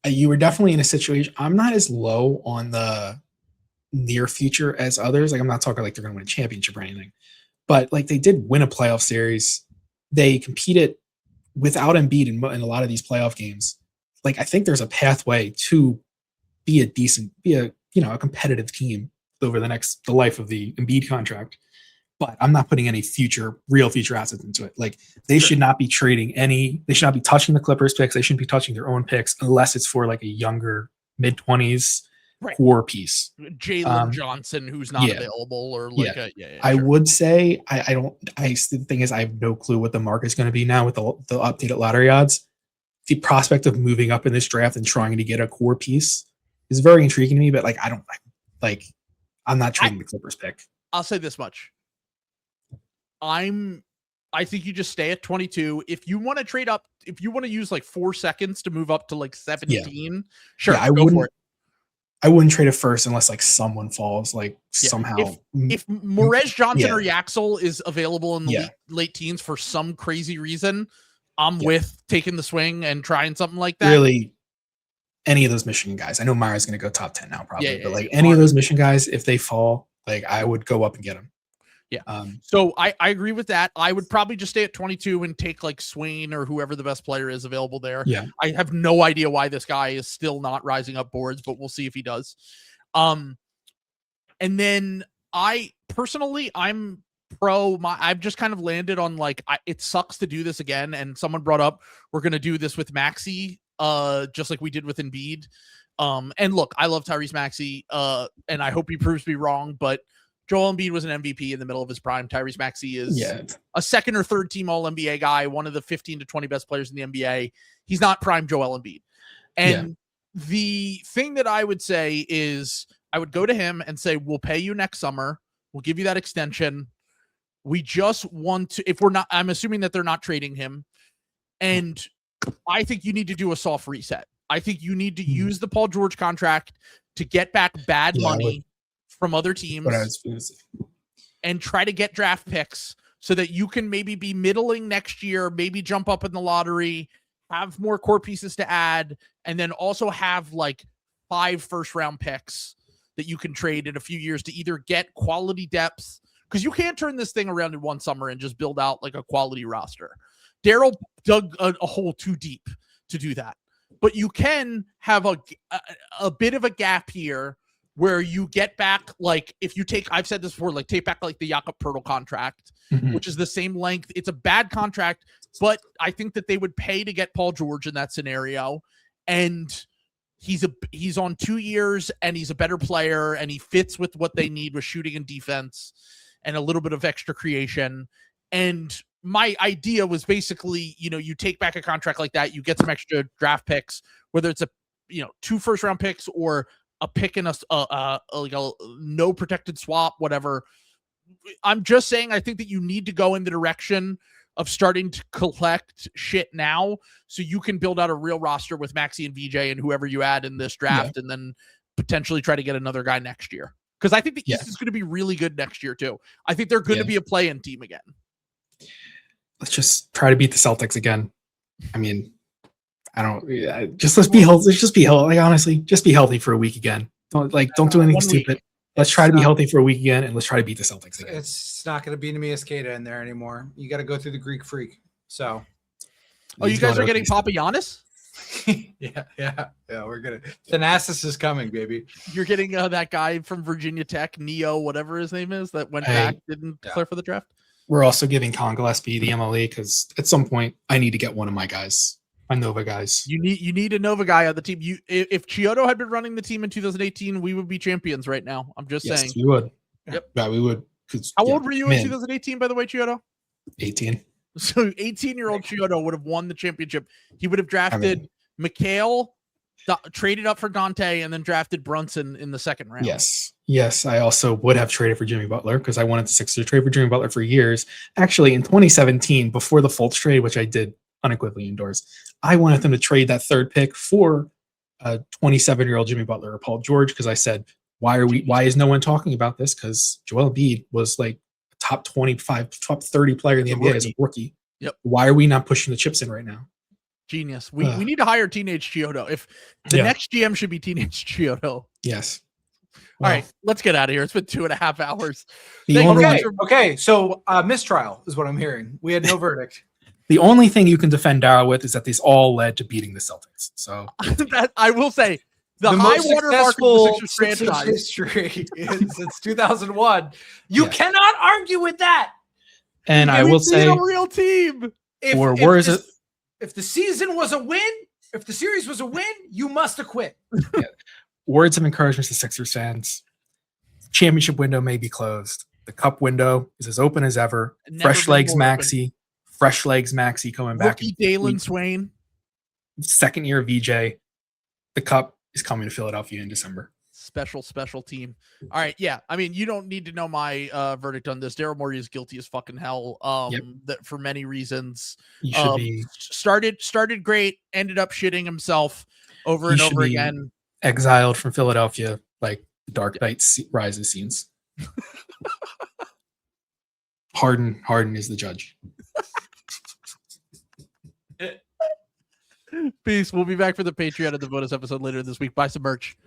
you were definitely in a situation. I'm not as low on the near future as others. Like, I'm not talking like they're going to win a championship or anything, but like they did win a playoff series. They competed without Embiid in a lot of these playoff games. Like, I think there's a pathway to be a competitive team over the life of the Embiid contract. But I'm not putting any real future assets into it. Like, they should not be trading they should not be touching the Clippers picks. They shouldn't be touching their own picks unless it's for like a younger mid-20s core piece. Jalen Johnson, who's not available, or like I would say the thing is, I have no clue what the market is going to be now with the updated lottery odds. The prospect of moving up in this draft and trying to get a core piece is very intriguing to me, but I'm not trading the Clippers pick. I'll say this much. I think you just stay at 22. If you want to trade up, if you want to use like 4 seconds to move up to like 17, sure, I go wouldn't. for it. I wouldn't trade it first unless like someone falls like somehow. If Morez Johnson Yeah. or Yaxel is available in the late teens for some crazy reason, I'm with taking the swing and trying something like that. Really, any of those Michigan guys. I know Meyer's going to go top 10 now probably, but like any Meyers. of those Michigan guys, if they fall, like I would go up and get them. Yeah. So I agree with that. I would probably just stay at 22 and take like Swain or whoever the best player is available there. Yeah. I have no idea why this guy is still not rising up boards, but we'll see if he does. And then I'm pro. I've just kind of landed on like, it sucks to do this again. And someone brought up, we're going to do this with Maxey, just like we did with Embiid. And look, I love Tyrese Maxey, and I hope he proves me wrong, but Joel Embiid was an MVP in the middle of his prime. Tyrese Maxey is a second or third team All-NBA guy, one of the 15 to 20 best players in the NBA. He's not prime Joel Embiid. And the thing that I would say is I would go to him and say, we'll pay you next summer. We'll give you that extension. We just want to, if we're not, I'm assuming that they're not trading him. And I think you need to do a soft reset. I think you need to use the Paul George contract to get back bad money from other teams and try to get draft picks so that you can maybe be middling next year, maybe jump up in the lottery, have more core pieces to add, and then also have like 5 first-round picks that you can trade in a few years to either get quality depth, because you can't turn this thing around in one summer and just build out like a quality roster. Daryl dug a hole too deep to do that. But you can have a bit of a gap here where you get back, like, if you take, I've said this before, like, take back, like, the Jakob Poeltl contract, which is the same length. It's a bad contract, but I think that they would pay to get Paul George in that scenario. And he's on 2 years, and he's a better player, and he fits with what they need with shooting and defense and a little bit of extra creation. And my idea was basically, you take back a contract like that, you get some extra draft picks, whether it's 2 first-round picks or a pick in a no protected swap, whatever. I'm just saying, I think that you need to go in the direction of starting to collect shit now so you can build out a real roster with Maxey and VJ and whoever you add in this draft, and then potentially try to get another guy next year. Because I think the East is going to be really good next year too. I think they're going to be a play-in team again. Let's just try to beat the Celtics again. I mean, let's be healthy. Let's just be healthy. Like, honestly, just be healthy for a week again. Don't do anything stupid. Let's try to be healthy for a week again, and let's try to beat the Celtics again. It's not going to be Nehemiah Skata in there anymore. You got to go through the Greek Freak. So, you guys are getting Papa Giannis? yeah. We're gonna. Thanasis is coming, baby. You're getting that guy from Virginia Tech, Neo, whatever his name is, that went back, didn't declare for the draft. We're also giving Congo SB the MLE because at some point I need to get one of my guys. My Nova guys. You need a Nova guy on the team. If Chiodo had been running the team in 2018, we would be champions right now. I'm just saying. We would. Yep. Yeah, we would. How old were you in 2018, by the way, Chiodo? 18. So 18-year-old Chiodo would have won the championship. He would have drafted Mikhail, traded up for Dante, and then drafted Brunson in the second round. Yes. I also would have traded for Jimmy Butler because I wanted the Sixers to trade for Jimmy Butler for years. Actually, in 2017, before the Fultz trade, which I did unequivocally endorse, I wanted them to trade that third pick for a 27-year-old Jimmy Butler or Paul George because I said, why is no one talking about this? Because Joel Embiid was like a top 25, top 30 player in the NBA as a rookie. Yep. Why are we not pushing the chips in right now? Genius. We need to hire teenage Chiodo. If the next GM should be teenage Chiodo. Yes. All right, let's get out of here. It's been 2.5 hours. Okay. So mistrial is what I'm hearing. We had no verdict. The only thing you can defend Daryl with is that these all led to beating the Celtics. So that, I will say the high watermark of the Sixers franchise history is since 2001. You cannot argue with that. And I will say, a real team. If the season was a win, if the series was a win, you must have quit. Words of encouragement to Sixers fans. Championship window may be closed. The cup window is as open as ever. Fresh legs, Maxey coming back. Rookie Dalen Swain. Second year VJ. The cup is coming to Philadelphia in December. Special team. All right, yeah. I mean, you don't need to know my verdict on this. Daryl Morey is guilty as fucking hell. That for many reasons. He should be started great, ended up shitting himself over and over again. exiled from Philadelphia, like the Dark Knight Rises scenes. Harden is the judge. Peace. We'll be back for the Patreon and the bonus episode later this week. Buy some merch.